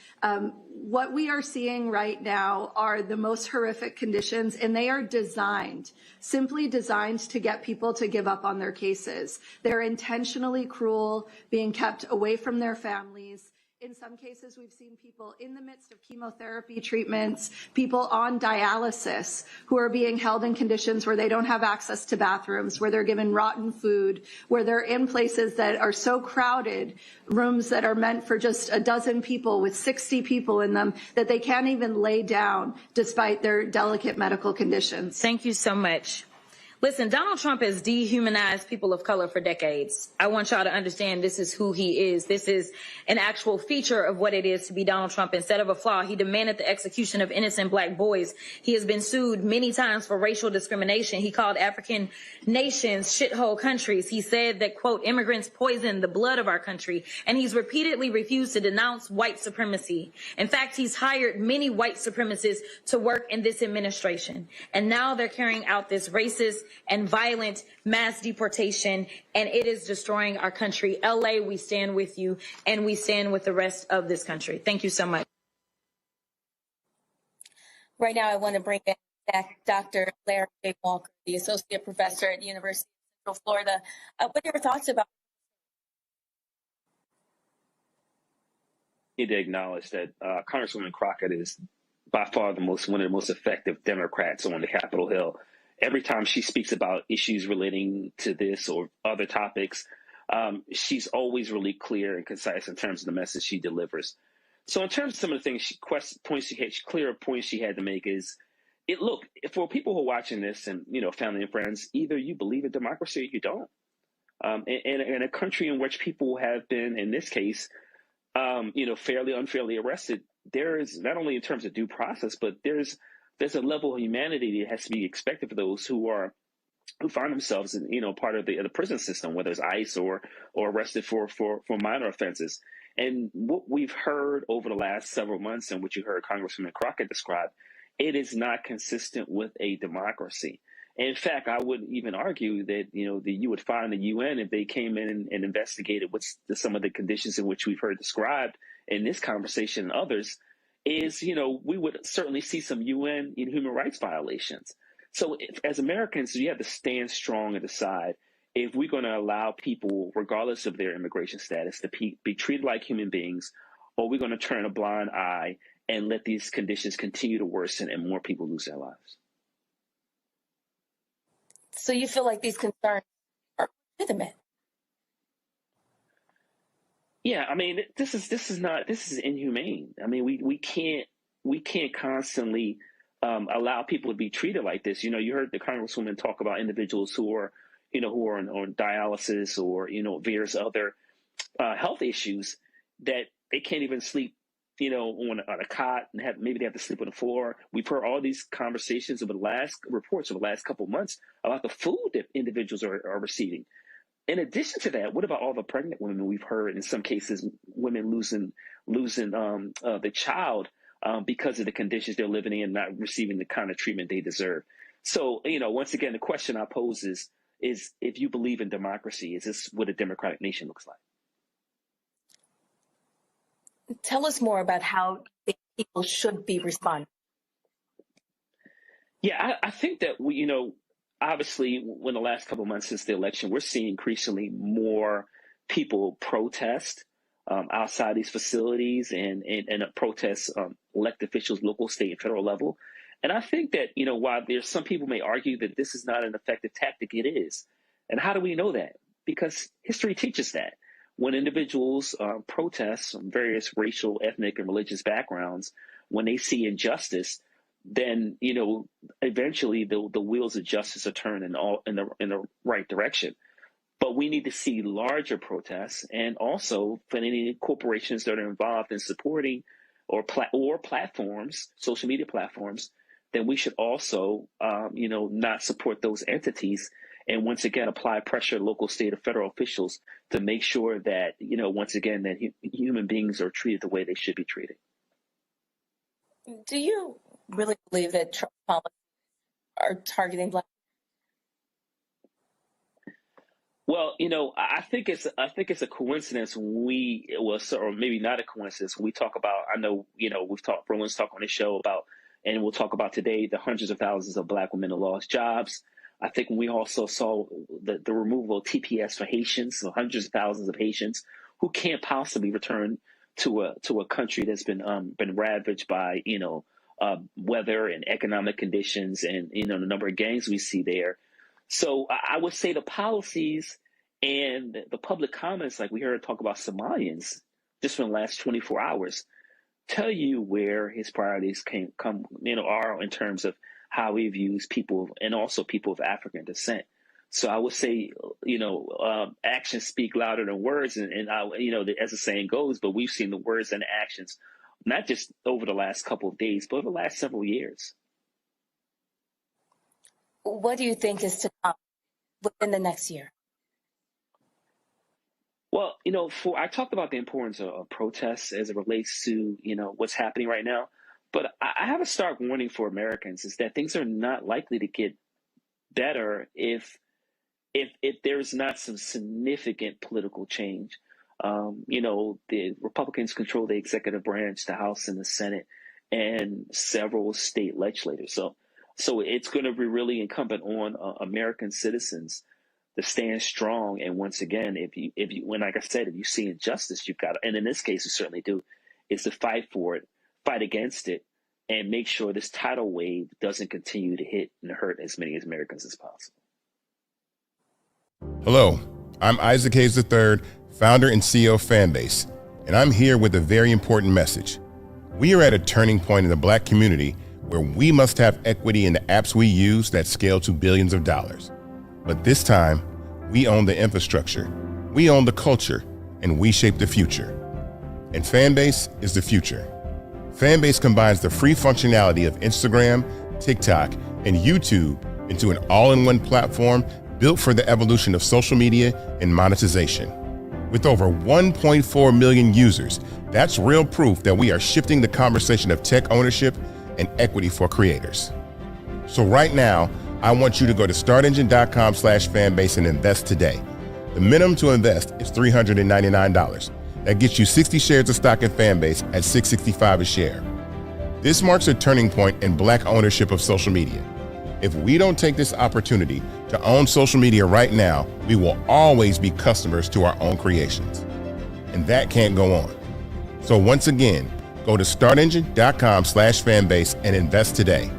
What we are seeing right now are the most horrific conditions, and they are simply designed to get people to give up on their cases. They're intentionally cruel, being kept away from their families. In some cases, we've seen people in the midst of chemotherapy treatments, people on dialysis who are being held in conditions where they don't have access to bathrooms, where they're given rotten food, where they're in places that are so crowded, rooms that are meant for just a dozen people with 60 people in them, that they can't even lay down despite their delicate medical conditions. Thank you so much. Listen, Donald Trump has dehumanized people of color for decades. I want y'all to understand this is who he is. This is an actual feature of what it is to be Donald Trump. Instead of a flaw, he demanded the execution of innocent black boys. He has been sued many times for racial discrimination. He called African nations shithole countries. He said that, quote, immigrants poison the blood of our country. And he's repeatedly refused to denounce white supremacy. In fact, he's hired many white supremacists to work in this administration. And now they're carrying out this racist and violent mass deportation, and it is destroying our country. LA, we stand with you, and we stand with the rest of this country. Thank you so much. Right now, I want to bring back Dr. Larry J. Walker, the associate professor at the University of Central Florida. What are your thoughts about? Need to acknowledge that Congresswoman Crockett is by far one of the most effective Democrats on the Capitol Hill. Every time she speaks about issues relating to this or other topics, she's always really clear and concise in terms of the message she delivers. So in terms of some of the things clear points she had to make is, look, for people who are watching this and, family and friends, either you believe in democracy or you don't. In a country in which people have been, in this case, fairly, unfairly arrested, there is not only in terms of due process, but there's a level of humanity that has to be expected for those who find themselves in, part of the prison system, whether it's ICE or arrested for minor offenses. And what we've heard over the last several months and what you heard Congresswoman Crockett describe, it is not consistent with a democracy. In fact, I would even argue that, that you would find the UN, if they came in and investigated some of the conditions in which we've heard described in this conversation and others, is, we would certainly see some UN human rights violations. So as Americans, you have to stand strong and decide if we're going to allow people, regardless of their immigration status, to be treated like human beings, or we're going to turn a blind eye and let these conditions continue to worsen and more people lose their lives. So you feel like these concerns are legitimate? Yeah, I mean, this is inhumane. I mean, we can't constantly allow people to be treated like this. You heard the Congresswoman talk about individuals who are on dialysis or various other health issues that they can't even sleep, on a cot, and maybe they have to sleep on the floor. We've heard all these conversations over the last couple of months about the food that individuals are receiving. In addition to that, what about all the pregnant women we've heard, in some cases, women losing the child because of the conditions they're living in and not receiving the kind of treatment they deserve. So, once again, the question I pose is if you believe in democracy, is this what a democratic nation looks like? Tell us more about how people should be responding. Yeah, I think that obviously, in the last couple of months since the election, we're seeing increasingly more people protest outside these facilities and protest elected officials, local, state, and federal level. And I think that, while there's some people may argue that this is not an effective tactic, it is. And how do we know that? Because history teaches that. When individuals protest from various racial, ethnic, and religious backgrounds, when they see injustice, then eventually the wheels of justice are turned in the right direction. But we need to see larger protests, and also for any corporations that are involved in supporting or platforms, social media platforms, then we should also not support those entities. And once again, apply pressure to local, state, or federal officials to make sure that once again that human beings are treated the way they should be treated. Do you really believe that Trump policies are targeting Black? Well, I think it's a coincidence or maybe not a coincidence. When we talk about, I know, Roland's talk on this show about, and we'll talk about today, the hundreds of thousands of Black women who lost jobs. I think when we also saw the removal of TPS for Haitians, so hundreds of thousands of Haitians who can't possibly return to a country that's been ravaged by weather and economic conditions and the number of gangs we see there. So I would say the policies and the public comments, like we heard talk about Somalians just in the last 24 hours, tell you where his priorities are in terms of how he views people and also people of African descent. So I would say, actions speak louder than words. And as the saying goes, but we've seen the words and actions, not just over the last couple of days, but over the last several years. What do you think is to come within the next year? Well, I talked about the importance of protests as it relates to, what's happening right now. But I have a stark warning for Americans is that things are not likely to get better if there's not some significant political change. The Republicans control the executive branch, the House and the Senate, and several state legislators. So it's going to be really incumbent on American citizens to stand strong. And once again, if you, like I said, if you see injustice, you've got to, and in this case, you certainly do, is to fight for it, fight against it, and make sure this tidal wave doesn't continue to hit and hurt as many Americans as possible. Hello, I'm Isaac Hayes III, founder and CEO of Fanbase, and I'm here with a very important message. We are at a turning point in the Black community where we must have equity in the apps we use that scale to billions of dollars. But this time, we own the infrastructure, we own the culture, and we shape the future. And Fanbase is the future. Fanbase combines the free functionality of Instagram, TikTok, and YouTube into an all-in-one platform built for the evolution of social media and monetization. With over 1.4 million users, that's real proof that we are shifting the conversation of tech ownership and equity for creators. So right now, I want you to go to startengine.com/fanbase and invest today. The minimum to invest is $399. That gets you 60 shares of stock in Fanbase at $665 a share. This marks a turning point in Black ownership of social media. If we don't take this opportunity to own social media right now, we will always be customers to our own creations. And that can't go on. So once again, go to startengine.com/fanbase and invest today.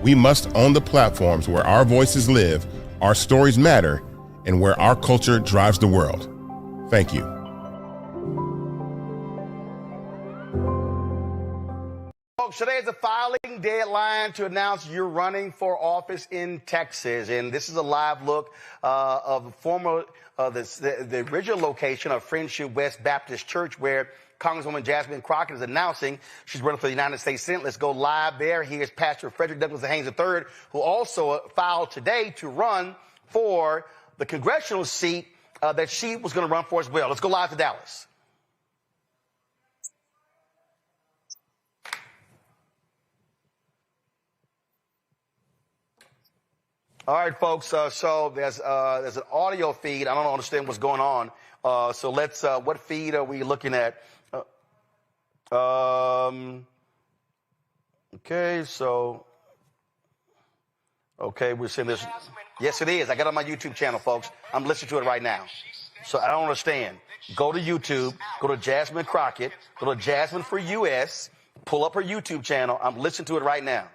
We must own the platforms where our voices live, our stories matter, and where our culture drives the world. Thank you. Folks, today is the filing deadline to announce you're running for office in Texas. And this is a live look of the former, the original location of Friendship West Baptist Church, where Congresswoman Jasmine Crockett is announcing she's running for the United States Senate. Let's go live there. Here's Pastor Frederick Douglass Haynes III, who also filed today to run for the congressional seat that she was going to run for as well. Let's go live to Dallas. All right, folks. So there's an audio feed. I don't understand what's going on. So let's. What feed are we looking at? Okay. So. Okay, we're seeing this. Yes, it is. I got it on my YouTube channel, folks. I'm listening to it right now. So I don't understand. Go to YouTube. Go to Jasmine Crockett. Go to Jasmine for US. Pull up her YouTube channel. I'm listening to it right now.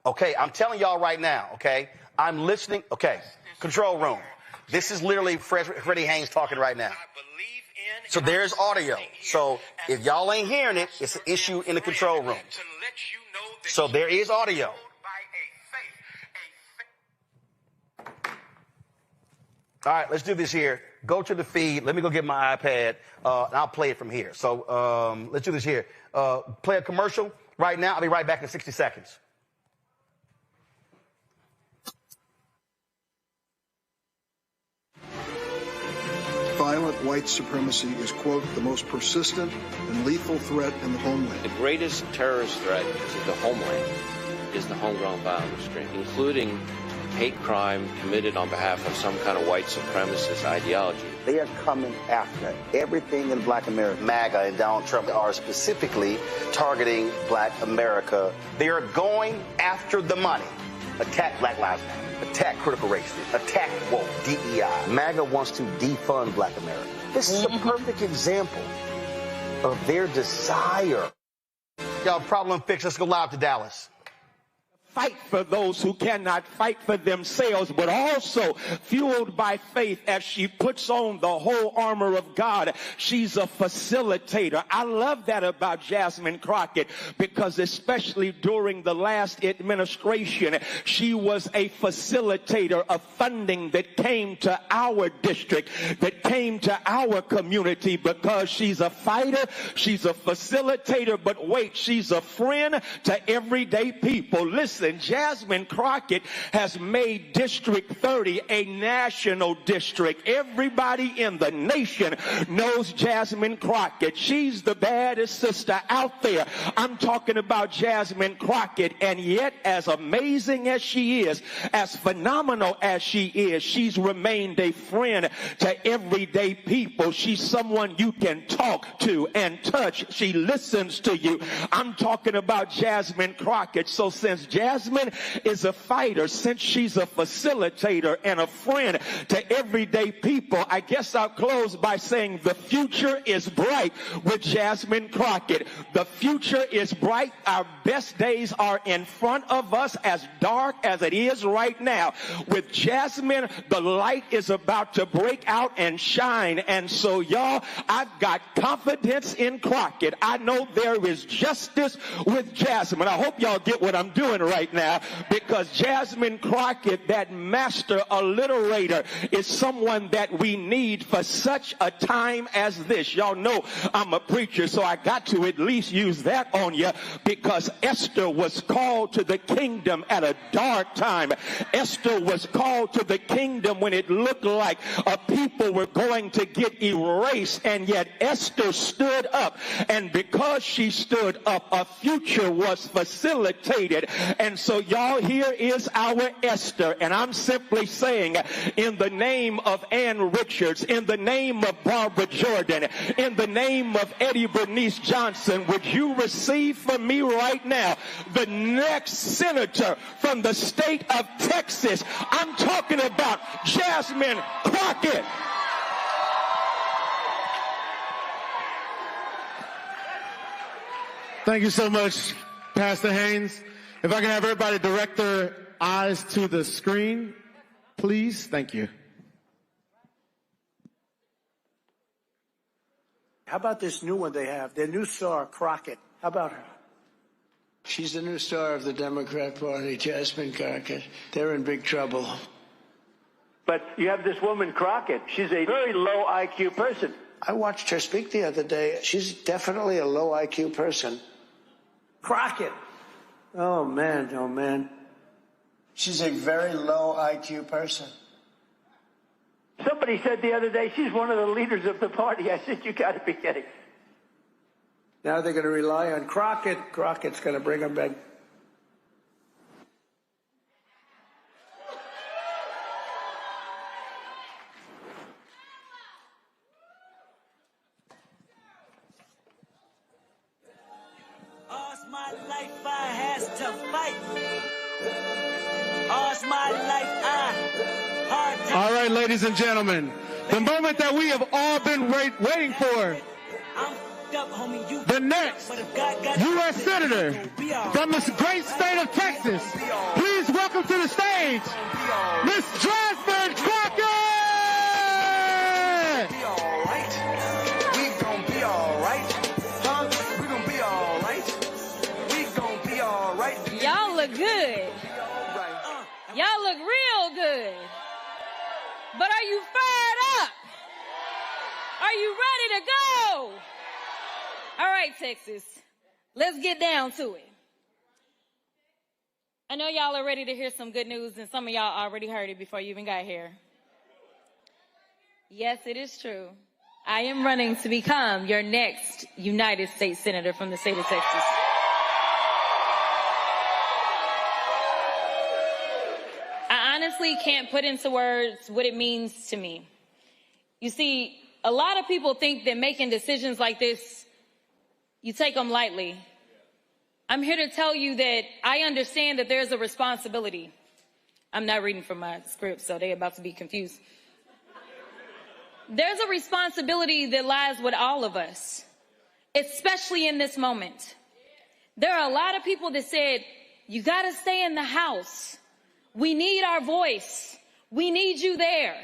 Okay, I'm telling y'all right now. Okay. I'm listening. Okay, control room. This is literally Freddie Haynes talking right now. So there's audio. So if y'all ain't hearing it, it's an issue in the control room. So there is audio. All right, let's do this here. Go to the feed. Let me go get my iPad, and I'll play it from here. So let's do this here. Play a commercial right now. I'll be right back in 60 seconds. Violent white supremacy is, quote, the most persistent and lethal threat in the homeland. The greatest terrorist threat to the homeland is the homegrown violent restraint, including hate crime committed on behalf of some kind of white supremacist ideology. They are coming after everything in Black America. MAGA and Donald Trump are specifically targeting Black America. They are going after the money. Attack Black Lives Matter. Attack critical race theory. Attack woke, DEI. MAGA wants to defund Black America. This is a perfect example of their desire. Y'all, problem fixed. Let's go live to Dallas. fight for those who cannot fight for themselves, but also fueled by faith as she puts on the whole armor of God. She's a facilitator. I love that about Jasmine Crockett, because especially during the last administration, she was a facilitator of funding that came to our district, that came to our community, because she's a fighter, she's a facilitator, but wait, she's a friend to everyday people. Listen, Jasmine Crockett has made District 30 a national district. Everybody in the nation knows Jasmine Crockett. She's the baddest sister out there. I'm talking about Jasmine Crockett, and yet as amazing as she is, as phenomenal as she is, she's remained a friend to everyday people. She's someone you can talk to and touch. She listens to you. I'm talking about Jasmine Crockett. So since Jasmine is a fighter, since she's a facilitator and a friend to everyday people, I guess I'll close by saying the future is bright with Jasmine Crockett. The future is bright. Our best days are in front of us, as dark as it is right now. With Jasmine, the light is about to break out and shine. And so, y'all, I've got confidence in Crockett. I know there is justice with Jasmine. I hope y'all get what I'm doing right now, because Jasmine Crockett, that master alliterator, is someone that we need for such a time as this. Y'all know I'm a preacher, so I got to at least use that on you, because Esther was called to the kingdom at a dark time. Esther was called to the kingdom when it looked like a people were going to get erased, and yet Esther stood up, and because she stood up, a future was facilitated. And so, y'all, here is our Esther, and I'm simply saying, in the name of Ann Richards, in the name of Barbara Jordan, in the name of Eddie Bernice Johnson, would you receive from me right now the next senator from the state of Texas? I'm talking about Jasmine Crockett. Thank you so much, Pastor Haynes. If I can have everybody direct their eyes to the screen, please. Thank you. How about this new one they have? Their new star, Crockett. How about her? She's the new star of the Democrat Party, Jasmine Crockett. They're in big trouble. But you have this woman, Crockett. She's a very low IQ person. I watched her speak the other day. She's definitely a low IQ person. Crockett. Oh, man, oh, man. She's a very low IQ person. Somebody said the other day she's one of the leaders of the party. I said, you got to be kidding. Now they're going to rely on Crockett. Crockett's going to bring them back. All's my life I has to fight. All's my life hard time. All right, ladies and gentlemen, the moment that we have all been waiting for. The next U.S. Senator from the great state of Texas. Please welcome to the stage, Miss Jasmine Crockett! We all right. We gon' be all right. Huh? We gon' be all right. We gon' be all right. Y'all look good. Y'all look real good. But are you fired up? Are you ready to go? All right, Texas, let's get down to it. I know y'all are ready to hear some good news, and some of y'all already heard it before you even got here. Yes, it is true. I am running to become your next United States Senator from the state of Texas. I honestly can't put into words what it means to me. You see, a lot of people think that making decisions like this, you take them lightly. I'm here to tell you that I understand that there's a responsibility. I'm not reading from my script, so they're about to be confused. There's a responsibility that lies with all of us, especially in this moment. There are a lot of people that said, you got to stay in the House. We need our voice. We need you there.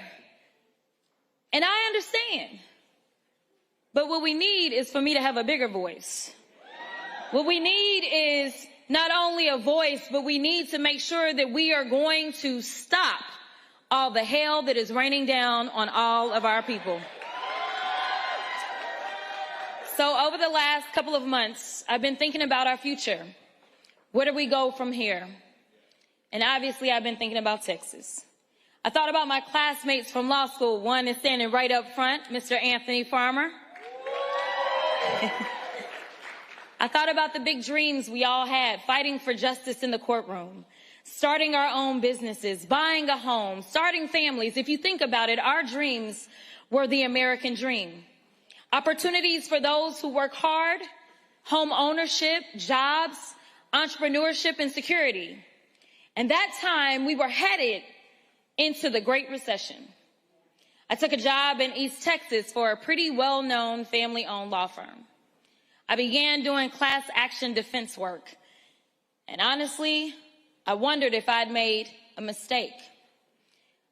And I understand. But what we need is for me to have a bigger voice. What we need is not only a voice, but we need to make sure that we are going to stop all the hell that is raining down on all of our people. So over the last couple of months, I've been thinking about our future. Where do we go from here? And obviously, I've been thinking about Texas. I thought about my classmates from law school. One is standing right up front, Mr. Anthony Farmer. I thought about the big dreams we all had, fighting for justice in the courtroom, starting our own businesses, buying a home, starting families. If you think about it, our dreams were the American dream. Opportunities for those who work hard, home ownership, jobs, entrepreneurship, and security. And that time, we were headed into the Great Recession. I took a job in East Texas for a pretty well-known family-owned law firm. I began doing class action defense work. And honestly, I wondered if I'd made a mistake.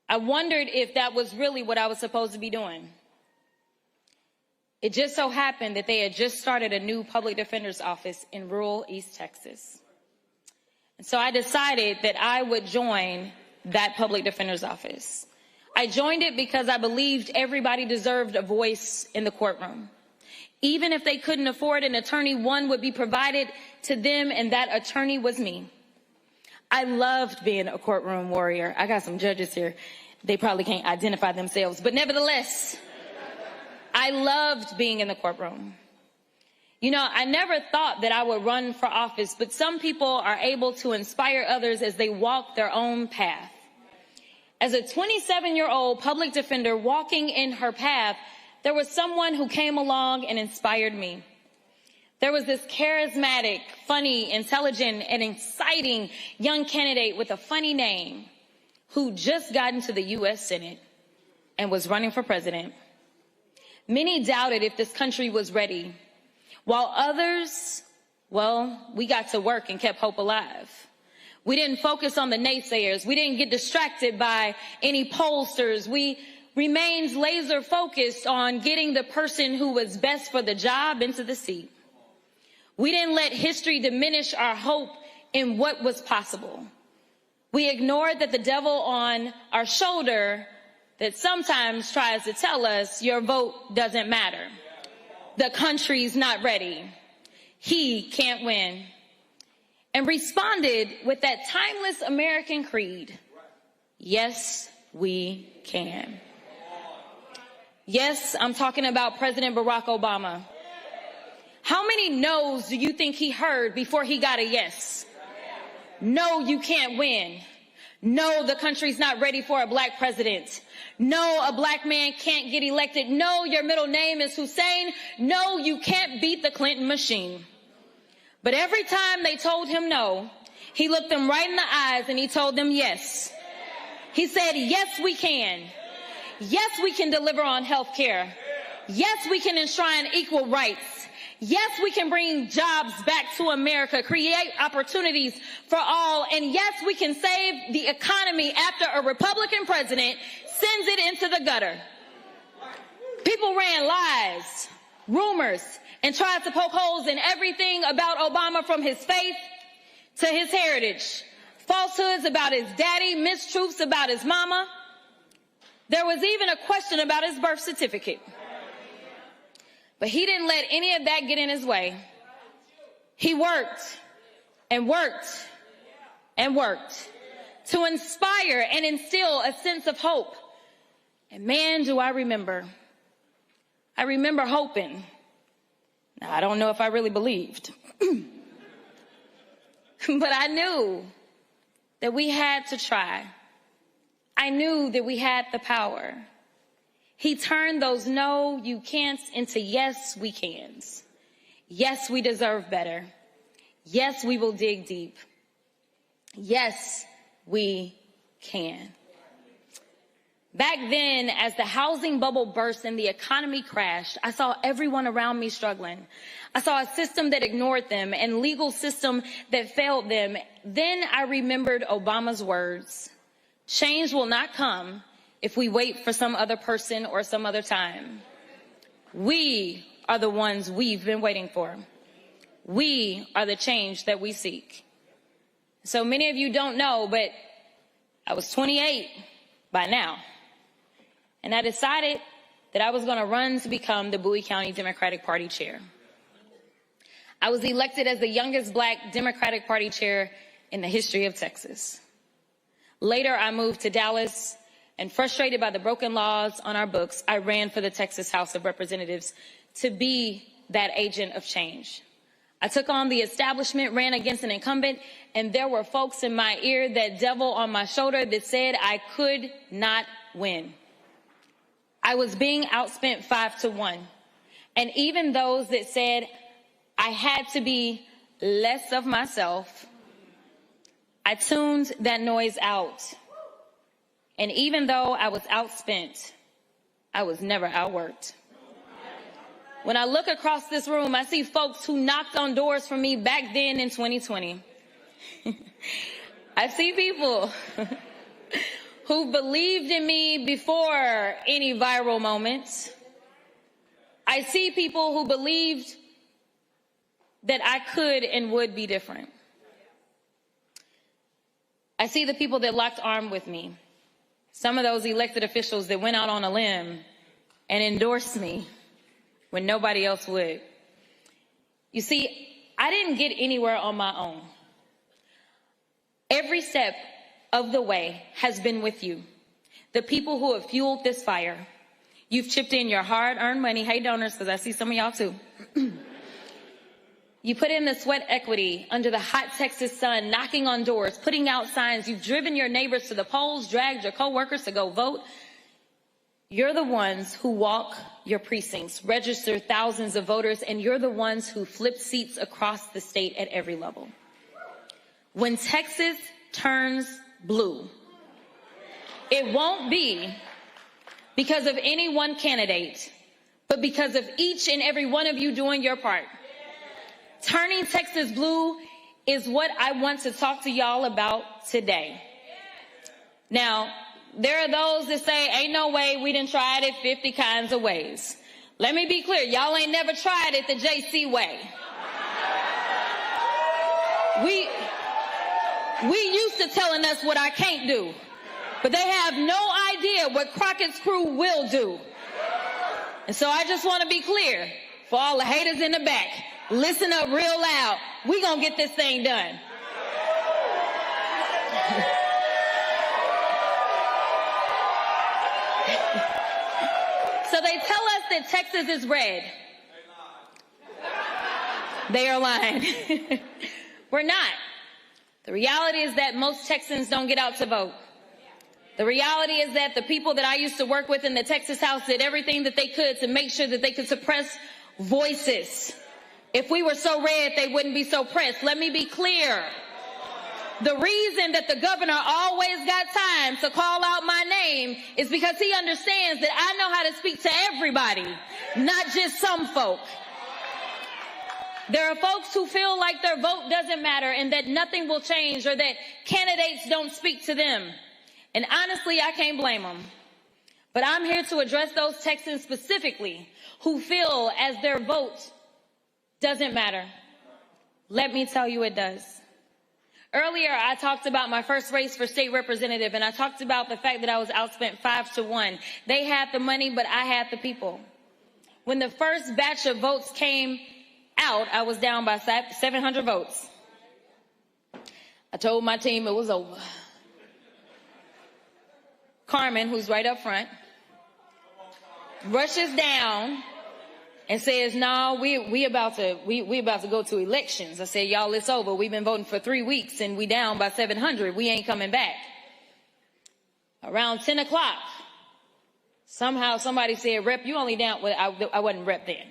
I wondered if that was really what I was supposed to be doing. It just so happened that they had just started a new public defender's office in rural East Texas. And so I decided that I would join that public defender's office. I joined it because I believed everybody deserved a voice in the courtroom. Even if they couldn't afford an attorney, one would be provided to them, and that attorney was me. I loved being a courtroom warrior. I got some judges here. They probably can't identify themselves, but nevertheless, I loved being in the courtroom. You know, I never thought that I would run for office, but some people are able to inspire others as they walk their own path. As a 27-year-old public defender walking in her path, there was someone who came along and inspired me. There was this charismatic, funny, intelligent, and exciting young candidate with a funny name who just got into the U.S. Senate and was running for president. Many doubted if this country was ready, while others, well, we got to work and kept hope alive. We didn't focus on the naysayers. We didn't get distracted by any pollsters. We remained laser focused on getting the person who was best for the job into the seat. We didn't let history diminish our hope in what was possible. We ignored that the devil on our shoulder that sometimes tries to tell us your vote doesn't matter. The country's not ready. He can't win. And responded with that timeless American creed. Yes, we can. Yes, I'm talking about President Barack Obama. How many no's do you think he heard before he got a yes? No, you can't win. No, the country's not ready for a black president. No, a black man can't get elected. No, your middle name is Hussein. No, you can't beat the Clinton machine. But every time they told him no, he looked them right in the eyes and he told them yes. He said, yes, we can. Yes, we can deliver on health care. Yes, we can enshrine equal rights. Yes, we can bring jobs back to America, create opportunities for all. And yes, we can save the economy after a Republican president sends it into the gutter. People ran lies, rumors, and tried to poke holes in everything about Obama, from his faith to his heritage. Falsehoods about his daddy, mistruths about his mama. There was even a question about his birth certificate. But he didn't let any of that get in his way. He worked and worked and worked to inspire and instill a sense of hope. And man, do I remember. I remember hoping. Now, I don't know if I really believed. But I knew that we had to try. I knew that we had the power. He turned those no, you can'ts into yes, we cans. Yes, we deserve better. Yes, we will dig deep. Yes, we can. Back then, as the housing bubble burst and the economy crashed, I saw everyone around me struggling. I saw a system that ignored them and legal system that failed them. Then I remembered Obama's words, change will not come if we wait for some other person or some other time. We are the ones we've been waiting for. We are the change that we seek. So many of you don't know, but I was 28 by now. And I decided that I was going to run to become the Bowie County Democratic Party chair. I was elected as the youngest Black Democratic Party chair in the history of Texas. Later, I moved to Dallas, and frustrated by the broken laws on our books, I ran for the Texas House of Representatives to be that agent of change. I took on the establishment, ran against an incumbent, and there were folks in my ear, that devil on my shoulder, that said I could not win. I was being outspent 5-1. And even those that said I had to be less of myself, I tuned that noise out. And even though I was outspent, I was never outworked. When I look across this room, I see folks who knocked on doors for me back then in 2020. I see people who believed in me before any viral moments. I see people who believed that I could and would be different. I see the people that locked arms with me. Some of those elected officials that went out on a limb and endorsed me when nobody else would. You see, I didn't get anywhere on my own. Every step of the way has been with you. The people who have fueled this fire. You've chipped in your hard-earned money. Hey, donors, because I see some of y'all too. You put in the sweat equity under the hot Texas sun, knocking on doors, putting out signs. You've driven your neighbors to the polls, dragged your coworkers to go vote. You're the ones who walk your precincts, register thousands of voters, and you're the ones who flip seats across the state at every level. When Texas turns blue, it won't be because of any one candidate, but because of each and every one of you doing your part. Turning Texas blue is what I want to talk to y'all about today. Now, there are those that say, ain't no way, we done tried it 50 kinds of ways. Let me be clear, y'all ain't never tried it the JC way. We used to telling us what I can't do, but they have no idea what Crockett's crew will do. And so I just want to be clear, for all the haters in the back, listen up real loud. We gonna get this thing done. So they tell us that Texas is red. They are lying. We're not. The reality is that most Texans don't get out to vote. The reality is that the people that I used to work with in the Texas House did everything that they could to make sure that they could suppress voices. If we were so red, they wouldn't be so pressed. Let me be clear. The reason that the governor always got time to call out my name is because he understands that I know how to speak to everybody, not just some folk. There are folks who feel like their vote doesn't matter and that nothing will change or that candidates don't speak to them. And honestly, I can't blame them. But I'm here to address those Texans specifically who feel as their vote doesn't matter. Let me tell you it does. Earlier, I talked about my first race for state representative, and I talked about the fact that I was outspent 5-1. They had the money, but I had the people. When the first batch of votes came out, I was down by 700 votes. I told my team it was over. Carmen, who's right up front, rushes down and says, no, we about to go to elections. I said, y'all, it's over. We've been voting for 3 weeks and we down by 700. We ain't coming back. Around 10 o'clock, somehow somebody said, Rep, you only down, well, I wasn't Rep then.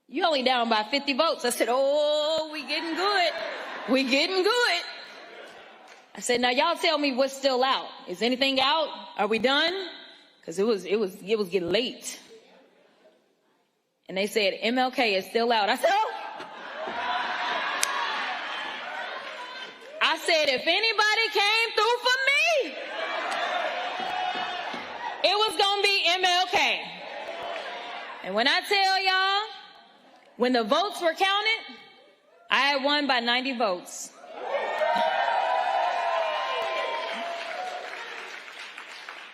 You only down by 50 votes. I said, oh, we getting good. We getting good. I said, now y'all tell me what's still out. Is anything out? Are we done? because it was getting late. And they said, MLK is still out. I said, oh. I said, if anybody came through for me, it was going to be MLK. And when I tell y'all, when the votes were counted, I had won by 90 votes.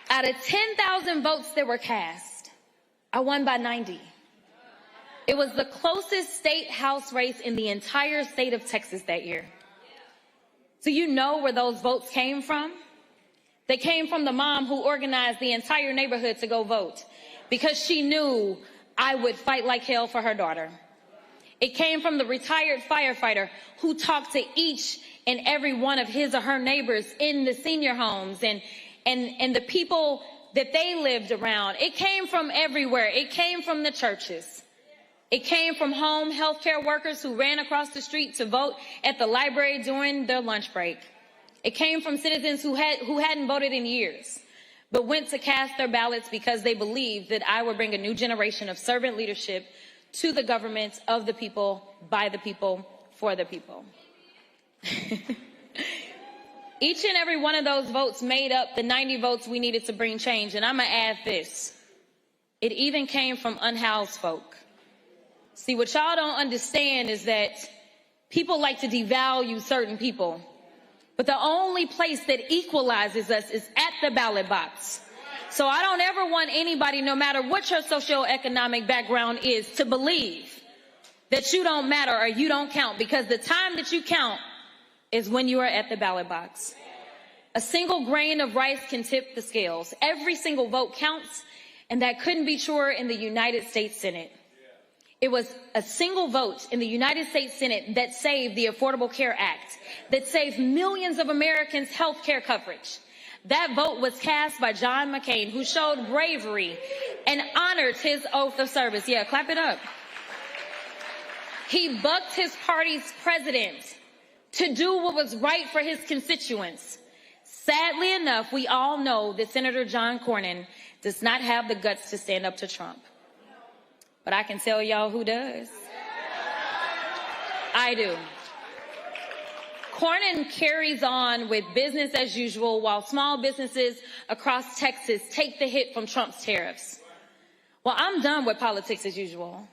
Out of 10,000 votes that were cast, I won by 90. It was the closest state house race in the entire state of Texas that year. So you know where those votes came from? They came from the mom who organized the entire neighborhood to go vote because she knew I would fight like hell for her daughter. It came from the retired firefighter who talked to each and every one of his or her neighbors in the senior homes and the people that they lived around. It came from everywhere. It came from the churches. It came from home healthcare workers who ran across the street to vote at the library during their lunch break. It came from citizens who hadn't voted in years, but went to cast their ballots because they believed that I would bring a new generation of servant leadership to the government of the people, by the people, for the people. Each and every one of those votes made up the 90 votes we needed to bring change. And I'm going to add this. It even came from unhoused folk. See, what y'all don't understand is that people like to devalue certain people. But the only place that equalizes us is at the ballot box. So I don't ever want anybody, no matter what your socioeconomic background is, to believe that you don't matter or you don't count, because the time that you count is when you are at the ballot box. A single grain of rice can tip the scales. Every single vote counts, and that couldn't be truer in the United States Senate. It was a single vote in the United States Senate that saved the Affordable Care Act, that saved millions of Americans' health care coverage. That vote was cast by John McCain, who showed bravery and honored his oath of service. Yeah, clap it up. He bucked his party's president to do what was right for his constituents. Sadly enough, we all know that Senator John Cornyn does not have the guts to stand up to Trump. But I can tell y'all who does. I do. Cornyn carries on with business as usual while small businesses across Texas take the hit from Trump's tariffs. Well, I'm done with politics as usual.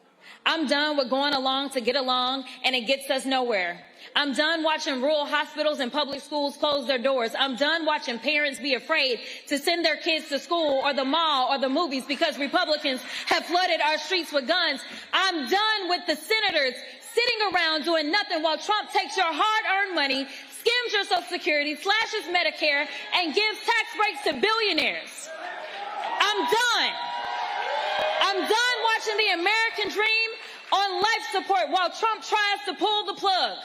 I'm done with going along to get along, and it gets us nowhere. I'm done watching rural hospitals and public schools close their doors. I'm done watching parents be afraid to send their kids to school or the mall or the movies because Republicans have flooded our streets with guns. I'm done with the senators sitting around doing nothing while Trump takes your hard-earned money, skims your Social Security, slashes Medicare, and gives tax breaks to billionaires. I'm done. I'm done watching the American dream on life support while Trump tries to pull the plug.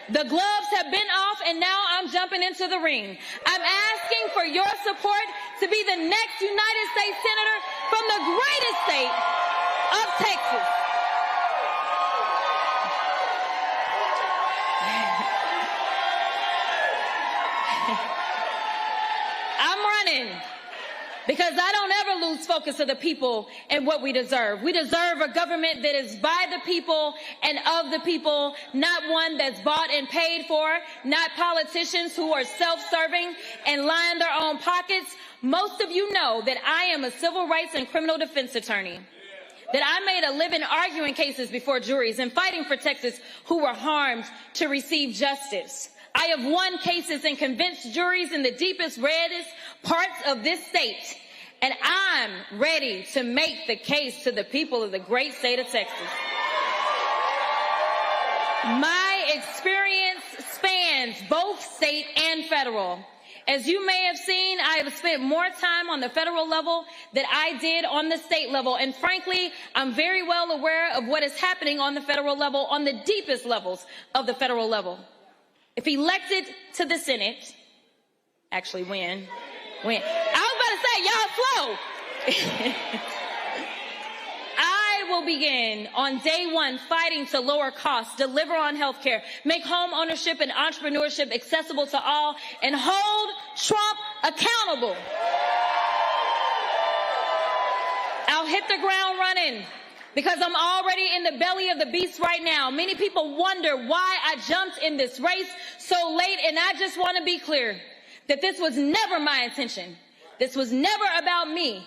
The gloves have been off, and now I'm jumping into the ring. I'm asking for your support to be the next United States Senator from the greatest state of Texas. I'm running because I don't ever lose focus of the people and what we deserve. We deserve a government that is by the people and of the people, not one that's bought and paid for, not politicians who are self-serving and line their own pockets. Most of you know that I am a civil rights and criminal defense attorney, that I made a living arguing cases before juries and fighting for Texas who were harmed to receive justice. I have won cases and convinced juries in the deepest, reddest parts of this state. And I'm ready to make the case to the people of the great state of Texas. My experience spans both state and federal. As you may have seen, I have spent more time on the federal level than I did on the state level. And frankly, I'm very well aware of what is happening on the federal level, on the deepest levels of the federal level. If elected to the Senate, actually when, I was about to say, y'all slow. I will begin on day one fighting to lower costs, deliver on health care, make home ownership and entrepreneurship accessible to all, and hold Trump accountable. I'll hit the ground running because I'm already in the belly of the beast right now. Many people wonder why I jumped in this race so late, and I just want to be clear that this was never my intention. This was never about me.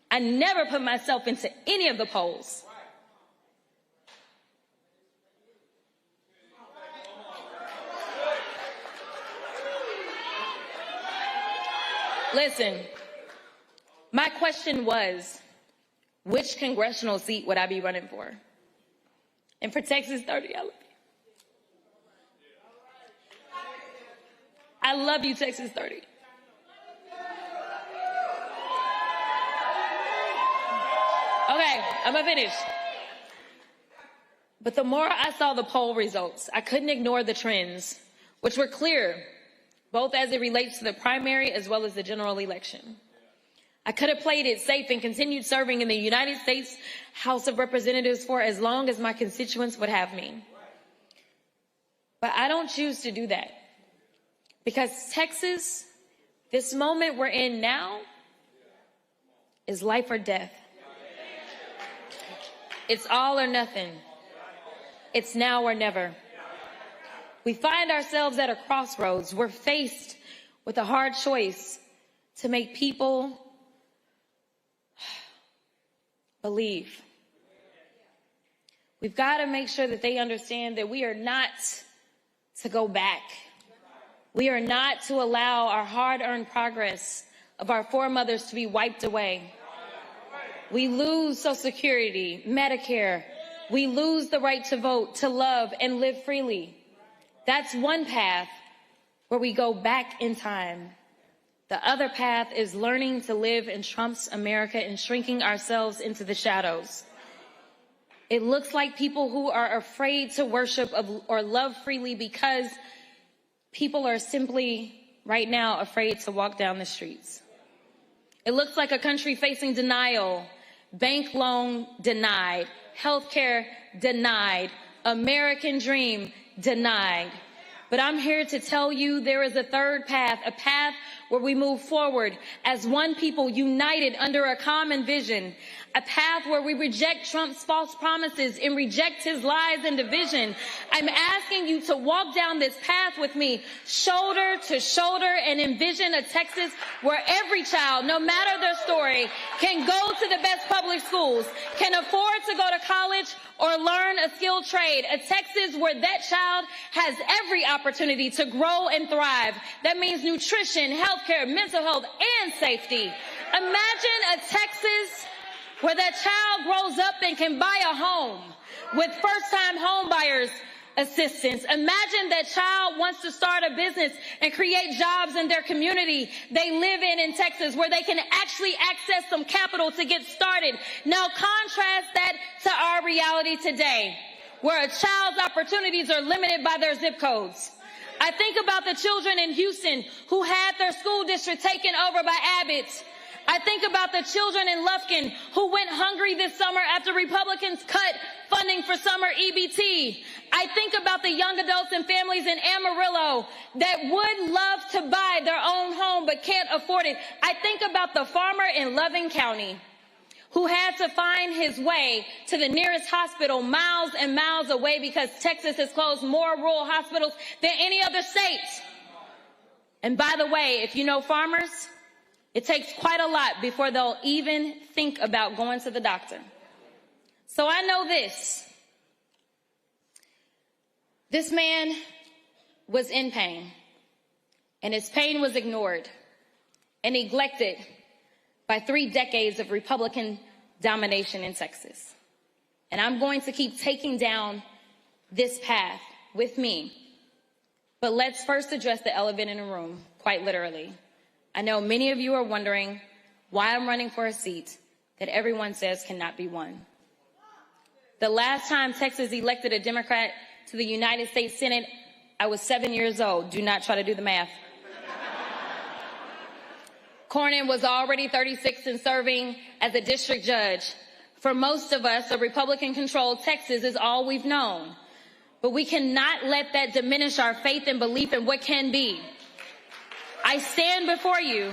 I never put myself into any of the polls. Listen, my question was, which congressional seat would I be running for? And for Texas 30, I love you, Texas 30. Okay, I'm gonna finish. But the more I saw the poll results, I couldn't ignore the trends, which were clear, both as it relates to the primary as well as the general election. I could have played it safe and continued serving in the United States House of Representatives for as long as my constituents would have me. But I don't choose to do that. Because Texas, this moment we're in now, is life or death. It's all or nothing. It's now or never. We find ourselves at a crossroads. We're faced with a hard choice to make people believe. We've got to make sure that they understand that we are not to go back. We are not to allow our hard-earned progress of our foremothers to be wiped away. We lose Social Security, Medicare. We lose the right to vote, to love, and live freely. That's one path where we go back in time. The other path is learning to live in Trump's America and shrinking ourselves into the shadows. It looks like people who are afraid to worship or love freely because people are simply, right now, afraid to walk down the streets. It looks like a country facing denial, bank loan denied, healthcare denied, American dream denied. But I'm here to tell you there is a third path, a path where we move forward as one people united under a common vision, a path where we reject Trump's false promises and reject his lies and division. I'm asking you to walk down this path with me, shoulder to shoulder, and envision a Texas where every child, no matter their story, can go to the best public schools, can afford to go to college or learn a skilled trade, a Texas where that child has every opportunity to grow and thrive. That means nutrition, healthcare, mental health, and safety. Imagine a Texas where that child grows up and can buy a home with first-time home buyers assistance. Imagine that child wants to start a business and create jobs in their community they live in Texas, where they can actually access some capital to get started. Now contrast that to our reality today, where a child's opportunities are limited by their zip codes. I think about the children in Houston who had their school district taken over by Abbott. I think about the children in Lufkin who went hungry this summer after Republicans cut funding for summer EBT. I think about the young adults and families in Amarillo that would love to buy their own home but can't afford it. I think about the farmer in Loving County who had to find his way to the nearest hospital miles and miles away because Texas has closed more rural hospitals than any other state. And by the way, if you know farmers, it takes quite a lot before they'll even think about going to the doctor. So I know this. This man was in pain, and his pain was ignored and neglected by 3 decades of Republican domination in Texas. And I'm going to keep taking down this path with me. But let's first address the elephant in the room, quite literally. I know many of you are wondering why I'm running for a seat that everyone says cannot be won. The last time Texas elected a Democrat to the United States Senate, I was 7 years old. Do not try to do the math. Cornyn was already 36 and serving as a district judge. For most of us, a Republican-controlled Texas is all we've known. But we cannot let that diminish our faith and belief in what can be. I stand before you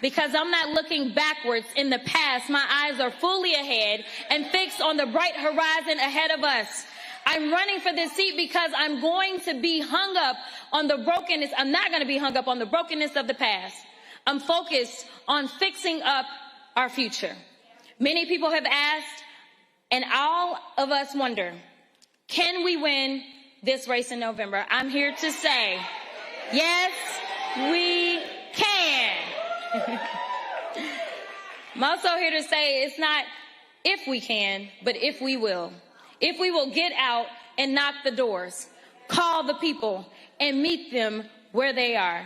Because I'm not looking backwards in the past. My eyes are fully ahead and fixed on the bright horizon ahead of us. I'm running for this seat because I'm going to be hung up on the brokenness. I'm not going to be hung up on the brokenness of the past. I'm focused on fixing up our future. Many people have asked, and all of us wonder, can we win this race in November? I'm here to say, yes, we can. I'm also here to say it's not if we can, but if we will. If we will get out and knock the doors, call the people, and meet them where they are.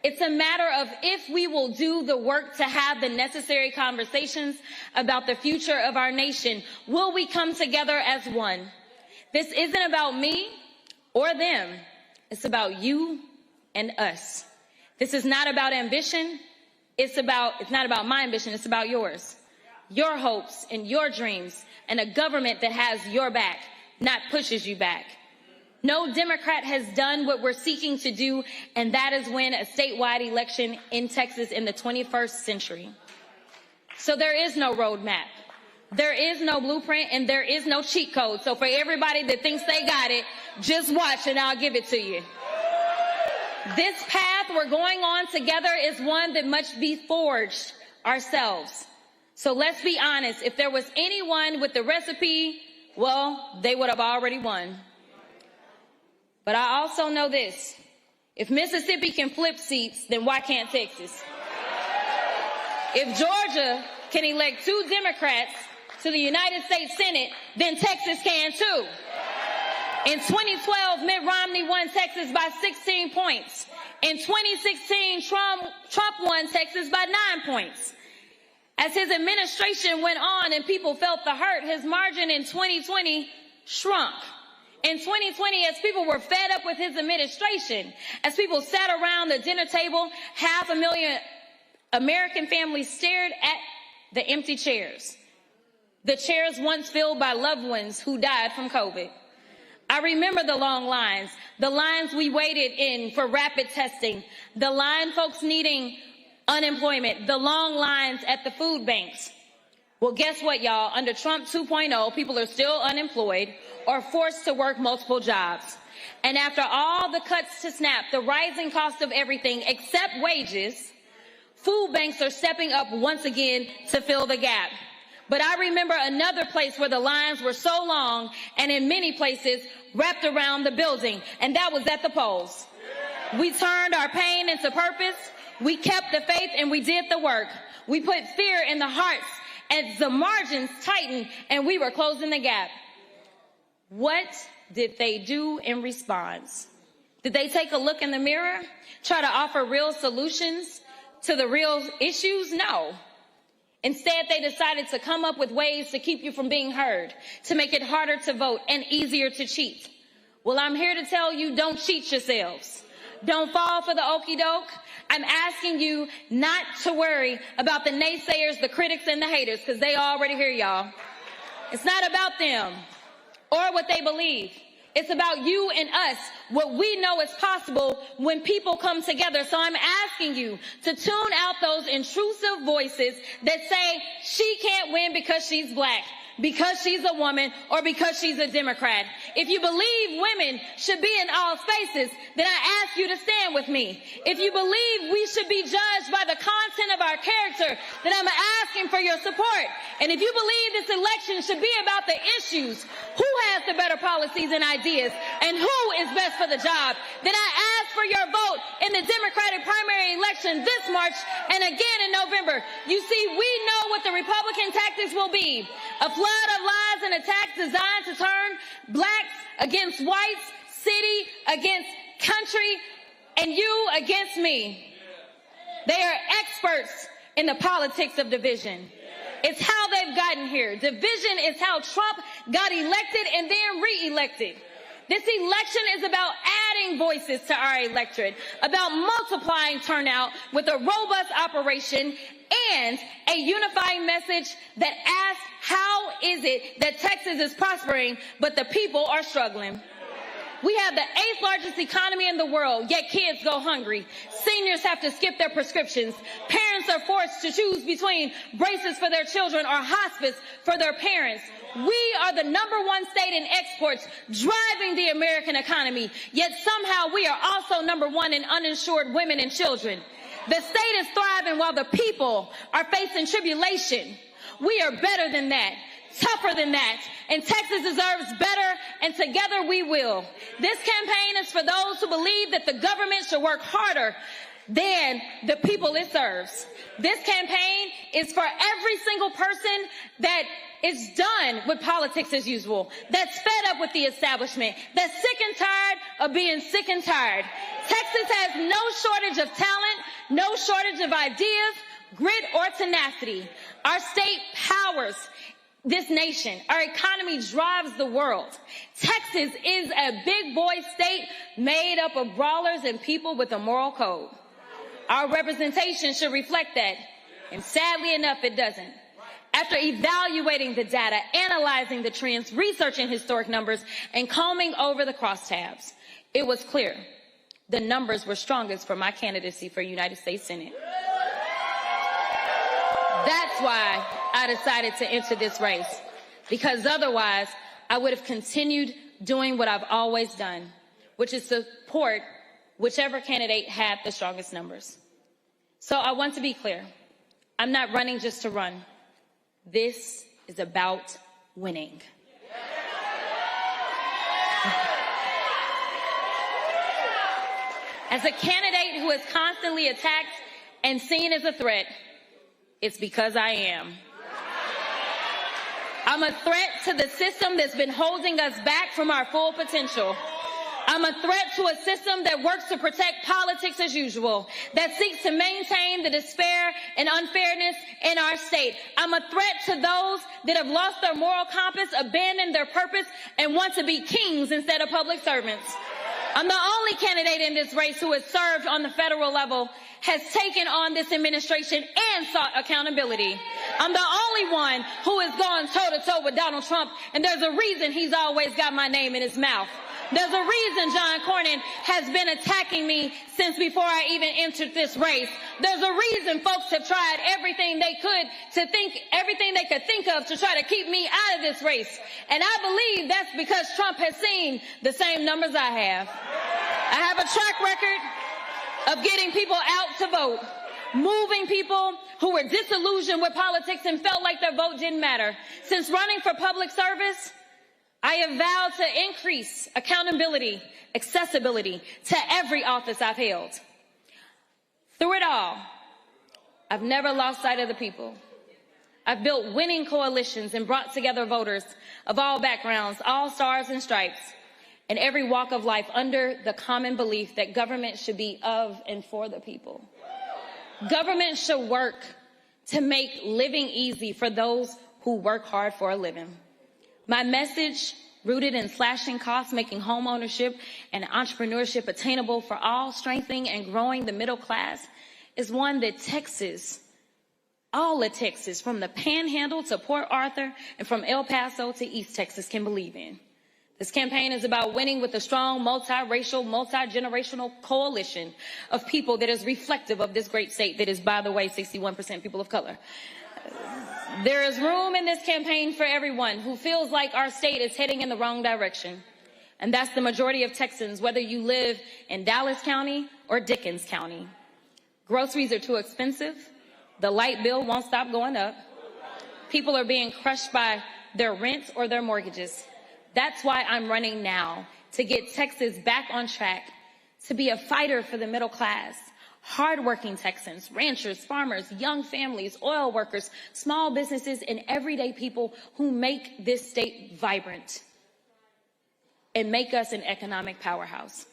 It's a matter of if we will do the work to have the necessary conversations about the future of our nation. Will we come together as one? This isn't about me or them. It's about you and us. This is not about ambition. It's not about my ambition. It's about yours. Your hopes and your dreams, and a government that has your back, not pushes you back. No Democrat has done what we're seeking to do, and that is win a statewide election in Texas in the 21st century. So there is no roadmap. There is no blueprint, and there is no cheat code. So for everybody that thinks they got it, just watch and I'll give it to you. This path we're going on together is one that must be forged ourselves. So let's be honest, if there was anyone with the recipe, well, they would have already won. But I also know this, if Mississippi can flip seats, then why can't Texas? If Georgia can elect 2 Democrats to the United States Senate, then Texas can too. In 2012, Mitt Romney won Texas by 16 points. In 2016, Trump won Texas by 9 points. As his administration went on and people felt the hurt, his margin in 2020 shrunk. In 2020, as people were fed up with his administration, as people sat around the dinner table, 500,000 American families stared at the empty chairs. The chairs once filled by loved ones who died from COVID. I remember the long lines, the lines we waited in for rapid testing, the line folks needing unemployment, the long lines at the food banks. Well, guess what, y'all? Under Trump 2.0, people are still unemployed or forced to work multiple jobs. And after all the cuts to SNAP, the rising cost of everything except wages, food banks are stepping up once again to fill the gap. But I remember another place where the lines were so long and in many places wrapped around the building, and that was at the polls. We turned our pain into purpose. We kept the faith and we did the work. We put fear in the hearts as the margins tightened and we were closing the gap. What did they do in response? Did they take a look in the mirror? Try to offer real solutions to the real issues? No. Instead, they decided to come up with ways to keep you from being heard, to make it harder to vote and easier to cheat. Well, I'm here to tell you, don't cheat yourselves. Don't fall for the okie doke. I'm asking you not to worry about the naysayers, the critics, and the haters, because they already here, y'all. It's not about them or what they believe. It's about you and us, what we know is possible when people come together. So I'm asking you to tune out those intrusive voices that say she can't win because she's black, because she's a woman, or because she's a Democrat. If you believe women should be in all spaces, then I ask you to stand with me. If you believe we should be judged by the content of our character, then I'm asking for your support. And if you believe this election should be about the issues, who has the better policies and ideas, and who is best for the job, then I ask for your vote in the Democratic primary election this March and again in November. You see, we know what the Republican tactics will be. A flood of lies and attacks designed to turn blacks against whites, city against country, and you against me. They are experts in the politics of division. It's how they've gotten here. Division is how Trump got elected and then re-elected. This election is about adding voices to our electorate, about multiplying turnout with a robust operation and a unifying message that asks, how is it that Texas is prospering, but the people are struggling? We have the 8th largest economy in the world, yet kids go hungry. Seniors have to skip their prescriptions. Parents parents are forced to choose between braces for their children or hospice for their parents. We are the #1 state in exports, driving the American economy, yet somehow we are also #1 in uninsured women and children. The state is thriving while the people are facing tribulation. We are better than that, tougher than that, and Texas deserves better, and together we will. This campaign is for those who believe that the government should work harder than the people it serves. This campaign is for every single person that is done with politics as usual, that's fed up with the establishment, that's sick and tired of being sick and tired. Texas has no shortage of talent, no shortage of ideas, grit, or tenacity. Our state powers this nation. Our economy drives the world. Texas is a big boy state made up of brawlers and people with a moral code. Our representation should reflect that, and sadly enough, it doesn't. After evaluating the data, analyzing the trends, researching historic numbers, and combing over the crosstabs, it was clear the numbers were strongest for my candidacy for United States Senate. That's why I decided to enter this race, because otherwise I would have continued doing what I've always done, which is support whichever candidate had the strongest numbers. So I want to be clear. I'm not running just to run. This is about winning. As a candidate who is constantly attacked and seen as a threat, it's because I am. I'm a threat to the system that's been holding us back from our full potential. I'm a threat to a system that works to protect politics as usual, that seeks to maintain the despair and unfairness in our state. I'm a threat to those that have lost their moral compass, abandoned their purpose, and want to be kings instead of public servants. I'm the only candidate in this race who has served on the federal level, has taken on this administration, and sought accountability. I'm the only one who has gone toe-to-toe with Donald Trump, and there's a reason he's always got my name in his mouth. There's a reason John Cornyn has been attacking me since before I even entered this race. There's a reason folks have tried everything they could think of to try to keep me out of this race. And I believe that's because Trump has seen the same numbers I have. I have a track record of getting people out to vote, moving people who were disillusioned with politics and felt like their vote didn't matter. Since running for public service, I have vowed to increase accountability, accessibility to every office I've held. Through it all, I've never lost sight of the people. I've built winning coalitions and brought together voters of all backgrounds, all stars and stripes, and every walk of life under the common belief that government should be of and for the people. Government should work to make living easy for those who work hard for a living. My message, rooted in slashing costs, making home ownership and entrepreneurship attainable for all, strengthening and growing the middle class, is one that Texas, all of Texas, from the Panhandle to Port Arthur and from El Paso to East Texas, can believe in. This campaign is about winning with a strong, multiracial, multi-generational coalition of people that is reflective of this great state that is, by the way, 61% people of color. There is room in this campaign for everyone who feels like our state is heading in the wrong direction. And that's the majority of Texans, whether you live in Dallas County or Dickens County. Groceries are too expensive. The light bill won't stop going up. People are being crushed by their rent or their mortgages. That's why I'm running now, to get Texas back on track, to be a fighter for the middle class. Hardworking Texans, ranchers, farmers, young families, oil workers, small businesses, and everyday people who make this state vibrant and make us an economic powerhouse.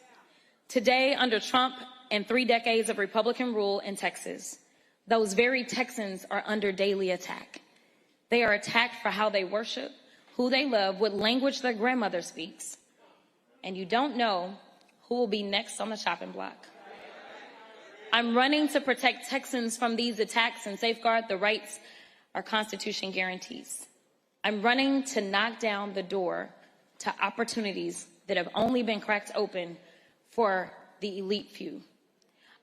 Today, under Trump and 3 decades of Republican rule in Texas, those very Texans are under daily attack. They are attacked for how they worship, who they love, what language their grandmother speaks. And you don't know who will be next on the chopping block. I'm running to protect Texans from these attacks and safeguard the rights our Constitution guarantees. I'm running to knock down the door to opportunities that have only been cracked open for the elite few.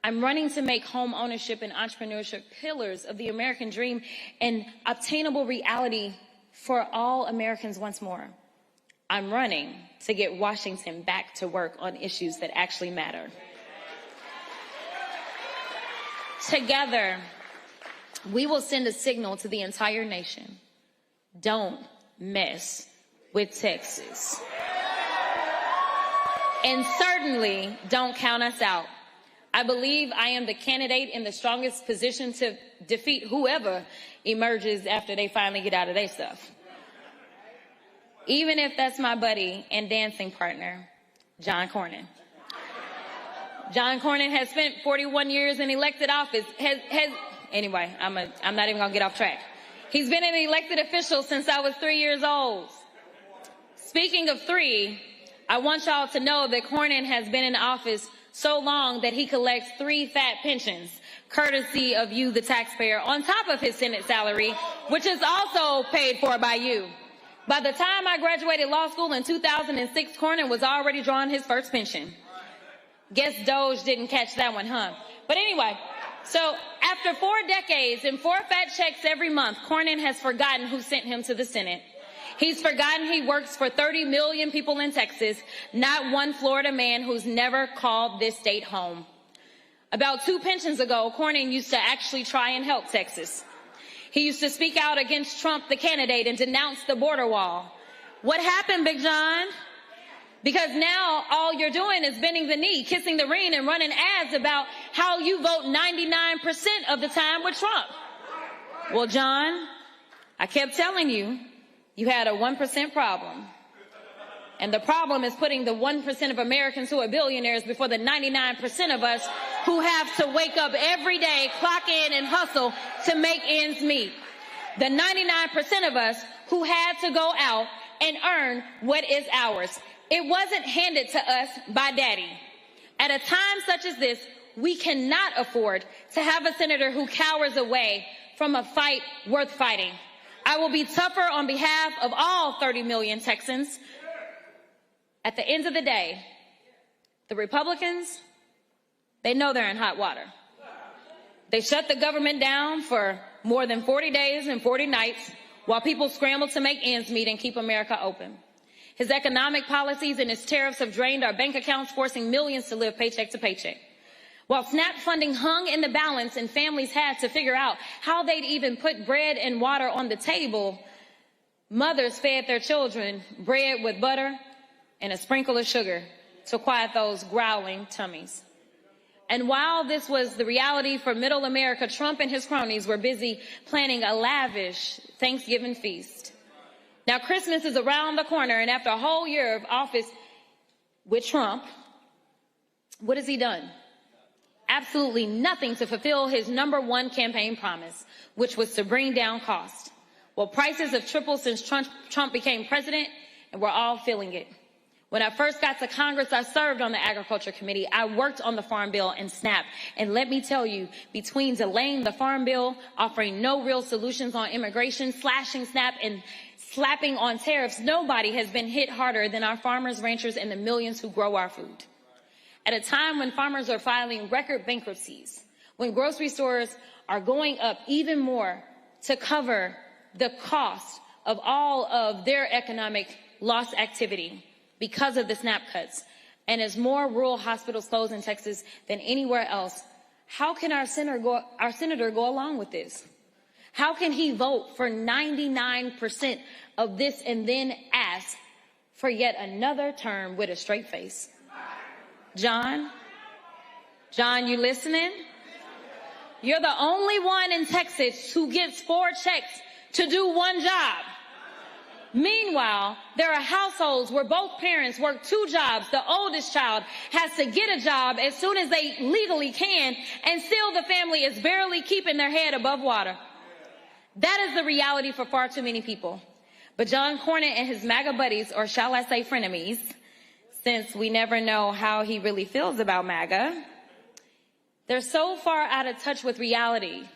I'm running to make home ownership and entrepreneurship pillars of the American dream an obtainable reality for all Americans once more. I'm running to get Washington back to work on issues that actually matter. Together, we will send a signal to the entire nation. Don't mess with Texas. And certainly don't count us out. I believe I am the candidate in the strongest position to defeat whoever emerges after they finally get out of their stuff. Even if that's my buddy and dancing partner, John Cornyn. John Cornyn has spent 41 years in elected office. Anyway, I'm not even gonna get off track. He's been an elected official since I was 3 years old. Speaking of 3, I want y'all to know that Cornyn has been in office so long that he collects 3 fat pensions, courtesy of you, the taxpayer, on top of his Senate salary, which is also paid for by you. By the time I graduated law school in 2006, Cornyn was already drawing his first pension. Guess Doge didn't catch that one, huh? But anyway, so after 4 decades and 4 fat checks every month, Cornyn has forgotten who sent him to the Senate. He's forgotten he works for 30 million people in Texas, not one Florida man who's never called this state home. About 2 pensions ago, Cornyn used to actually try and help Texas. He used to speak out against Trump, the candidate, and denounce the border wall. What happened, Big John? Because now all you're doing is bending the knee, kissing the ring, and running ads about how you vote 99% of the time with Trump. Well, John, I kept telling you, you had a 1% problem. And the problem is putting the 1% of Americans who are billionaires before the 99% of us who have to wake up every day, clock in, and hustle to make ends meet. The 99% of us who had to go out and earn what is ours. It wasn't handed to us by Daddy. At a time such as this, we cannot afford to have a senator who cowers away from a fight worth fighting. I will be tougher on behalf of all 30 million Texans. At the end of the day, the Republicans, they know they're in hot water. They shut the government down for more than 40 days and 40 nights while people scramble to make ends meet and keep America open. His economic policies and his tariffs have drained our bank accounts, forcing millions to live paycheck to paycheck. While SNAP funding hung in the balance and families had to figure out how they'd even put bread and water on the table, mothers fed their children bread with butter and a sprinkle of sugar to quiet those growling tummies. And while this was the reality for middle America, Trump and his cronies were busy planning a lavish Thanksgiving feast. Now, Christmas is around the corner, and after a whole year of office with Trump, what has he done? Absolutely nothing to fulfill his #1 campaign promise, which was to bring down costs. Well, prices have tripled since Trump became president, and we're all feeling it. When I first got to Congress, I served on the Agriculture Committee. I worked on the Farm Bill and SNAP. And let me tell you, between delaying the Farm Bill, offering no real solutions on immigration, slashing SNAP, and slapping on tariffs, nobody has been hit harder than our farmers, ranchers, and the millions who grow our food. At a time when farmers are filing record bankruptcies, when grocery stores are going up even more to cover the cost of all of their economic loss activity because of the SNAP cuts, and as more rural hospitals close in Texas than anywhere else, how can our senator go along with this? How can he vote for 99% of this and then ask for yet another term with a straight face? John, you listening? You're the only one in Texas who gets 4 checks to do 1 job. Meanwhile, there are households where both parents work 2 jobs. The oldest child has to get a job as soon as they legally can, and still the family is barely keeping their head above water. That is the reality for far too many people. But John Cornyn and his MAGA buddies, or shall I say frenemies, since we never know how he really feels about MAGA, they're so far out of touch with reality.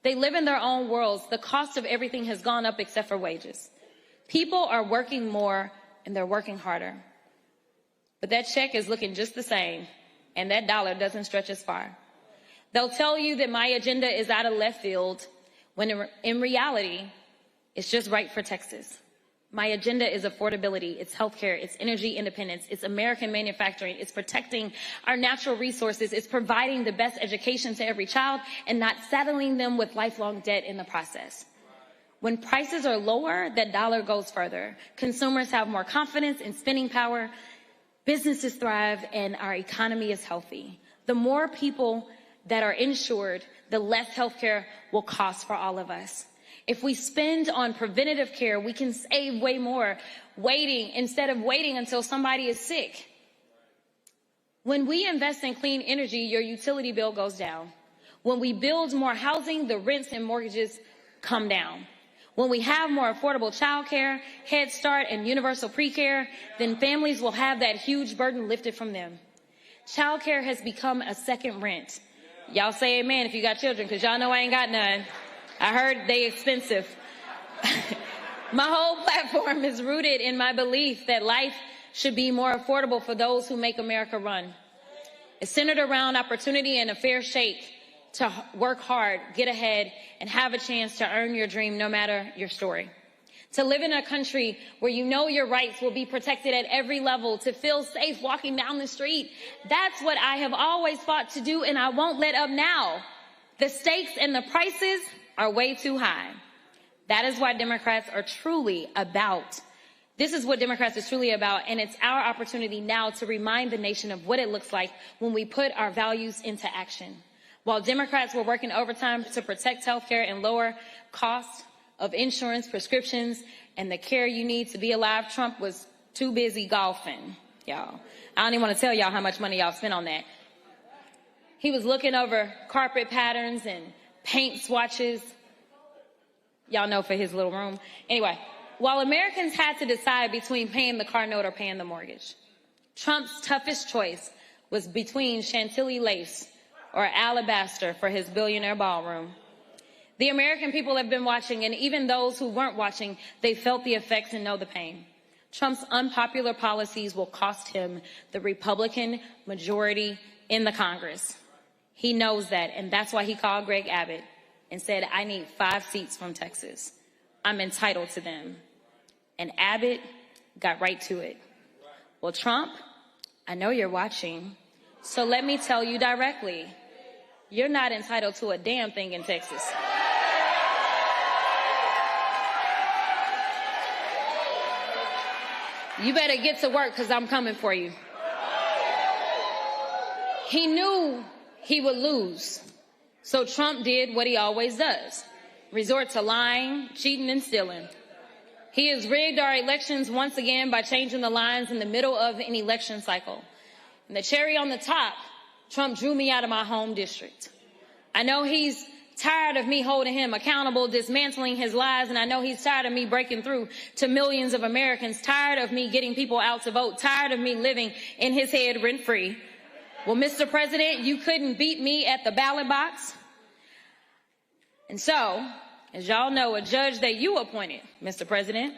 They live in their own worlds. The cost of everything has gone up except for wages. People are working more and they're working harder. But that check is looking just the same, and that dollar doesn't stretch as far. They'll tell you that my agenda is out of left field, when in reality, it's just right for Texas. My agenda is affordability, it's healthcare, it's energy independence, it's American manufacturing, it's protecting our natural resources, it's providing the best education to every child and not saddling them with lifelong debt in the process. When prices are lower, that dollar goes further. Consumers have more confidence in spending power, businesses thrive, and our economy is healthy. The more people that are insured, the less healthcare will cost for all of us. If we spend on preventative care, we can save way more instead of waiting until somebody is sick. When we invest in clean energy, your utility bill goes down. When we build more housing, the rents and mortgages come down. When we have more affordable child care, Head Start, and universal pre-care, then families will have that huge burden lifted from them. Child care has become a second rent. Y'all say amen if you got children, because y'all know I ain't got none. I heard they expensive. My whole platform is rooted in my belief that life should be more affordable for those who make America run. It's centered around opportunity and a fair shake to work hard, get ahead, and have a chance to earn your dream no matter your story. To live in a country where you know your rights will be protected at every level, to feel safe walking down the street. That's what I have always fought to do, and I won't let up now. The stakes and the prices are way too high. That is why Democrats are truly about. This is what Democrats are truly about, and it's our opportunity now to remind the nation of what it looks like when we put our values into action. While Democrats were working overtime to protect health care and lower costs of insurance, prescriptions, and the care you need to be alive, Trump was too busy golfing, y'all. I don't even want to tell y'all how much money y'all spent on that. He was looking over carpet patterns and paint swatches, y'all know, for his little room. Anyway, while Americans had to decide between paying the car note or paying the mortgage, Trump's toughest choice was between Chantilly lace or alabaster for his billionaire ballroom. The American people have been watching, and even those who weren't watching, they felt the effects and know the pain. Trump's unpopular policies will cost him the Republican majority in the Congress. He knows that, and that's why he called Greg Abbott and said, I need 5 seats from Texas. I'm entitled to them. And Abbott got right to it. Well, Trump, I know you're watching, so let me tell you directly, you're not entitled to a damn thing in Texas. You better get to work, because I'm coming for you. He knew he would lose. So Trump did what he always does, resort to lying, cheating, and stealing. He has rigged our elections once again by changing the lines in the middle of an election cycle. And the cherry on the top, Trump drew me out of my home district. I know he's tired of me holding him accountable, dismantling his lies, and I know he's tired of me breaking through to millions of Americans, tired of me getting people out to vote, tired of me living in his head rent-free. Well, Mr. President, you couldn't beat me at the ballot box. And so, as y'all know, a judge that you appointed, Mr. President,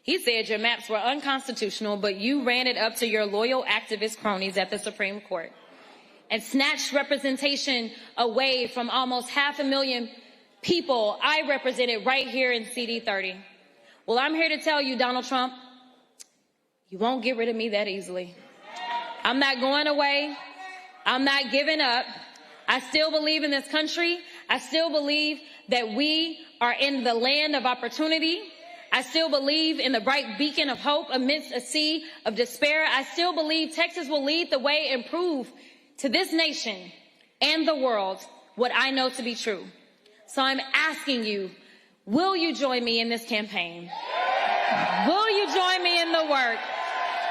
he said your maps were unconstitutional, but you ran it up to your loyal activist cronies at the Supreme Court and snatched representation away from almost 500,000 people I represented right here in CD 30. Well, I'm here to tell you, Donald Trump, you won't get rid of me that easily. I'm not going away. I'm not giving up. I still believe in this country. I still believe that we are in the land of opportunity. I still believe in the bright beacon of hope amidst a sea of despair. I still believe Texas will lead the way and prove to this nation and the world what I know to be true. So I'm asking you, will you join me in this campaign? Will you join me in the work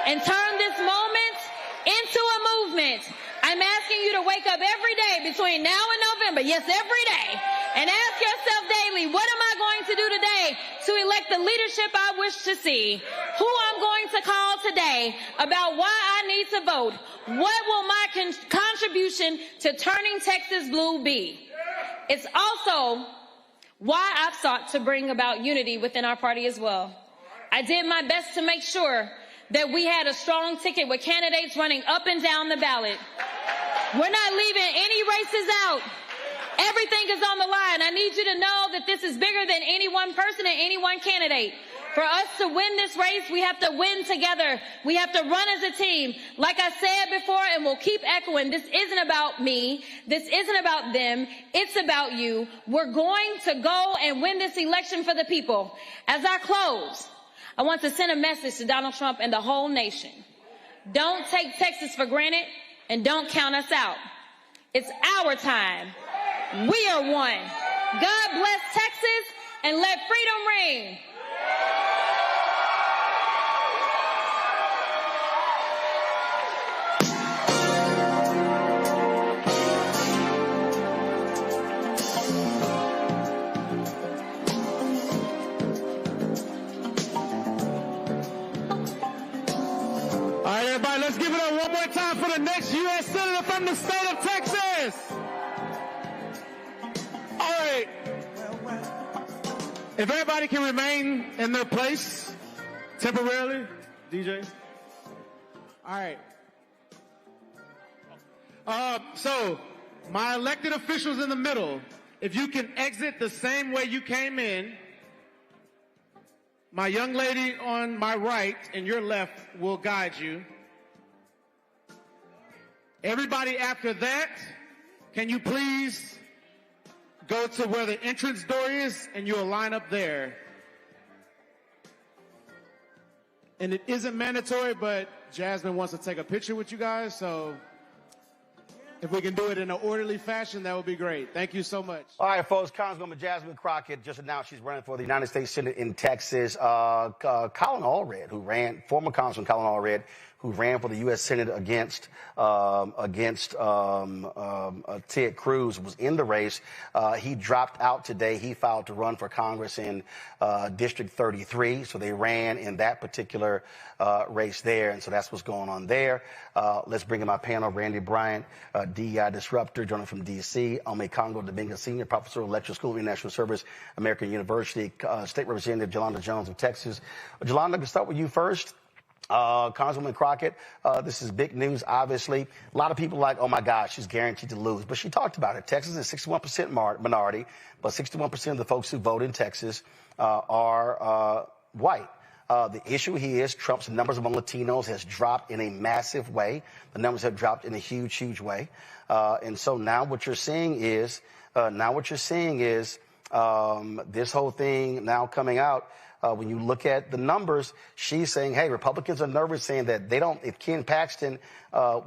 and turn this moment into a movement? I'm asking you to wake up every day between now and November, yes, every day, and ask yourself daily, what am I going to do today to elect the leadership I wish to see? Who I'm going to call today about why I need to vote? What will my contribution to turning Texas blue be? It's also why I've sought to bring about unity within our party as well. I did my best to make sure that we had a strong ticket with candidates running up and down the ballot. We're not leaving any races out. Everything is on the line. I need you to know that this is bigger than any one person and any one candidate. For us to win this race, we have to win together. We have to run as a team. Like I said before, and we'll keep echoing, this isn't about me. This isn't about them. It's about you. We're going to go and win this election for the people. As I close, I want to send a message to Donald Trump and the whole nation. Don't take Texas for granted and don't count us out. It's our time. We are one. God bless Texas and let freedom ring. All right, everybody, let's give it up one more time for the next U.S. Senator from the state of Texas. All right. If everybody can remain in their place temporarily, DJ. All right. So, my elected officials in the middle, if you can exit the same way you came in, my young lady on my right and your left will guide you. Everybody after that, can you please go to where the entrance door is and you'll line up there. And it isn't mandatory, but Jasmine wants to take a picture with you guys, so if we can do it in an orderly fashion, that would be great. Thank you so much. All right, folks, Congresswoman Jasmine Crockett just announced she's running for the United States Senate in Texas. Colin Allred, former Congressman Colin Allred, who ran for the U.S. Senate against Ted Cruz, was in the race. He dropped out today. He filed to run for Congress in District 33, so they ran in that particular race there, and so that's what's going on there. Let's bring in my panel, Randy Bryant, DEI disruptor, joining from D.C., Ome Congo Dominguez, Senior Professor of Electoral School of International Service, American University, State Representative Jolanda Jones of Texas. Jolanda, I'm going to start with you first. Congresswoman Crockett, this is big news, obviously. A lot of people are like, oh my gosh, she's guaranteed to lose. But she talked about it. Texas is 61% minority, but 61% of the folks who vote in Texas are white. The issue here is Trump's numbers among Latinos has dropped in a massive way. The numbers have dropped in a huge, huge way. And so now what you're seeing is, this whole thing now coming out. When you look at the numbers, she's saying, hey, Republicans are nervous, saying that if Ken Paxton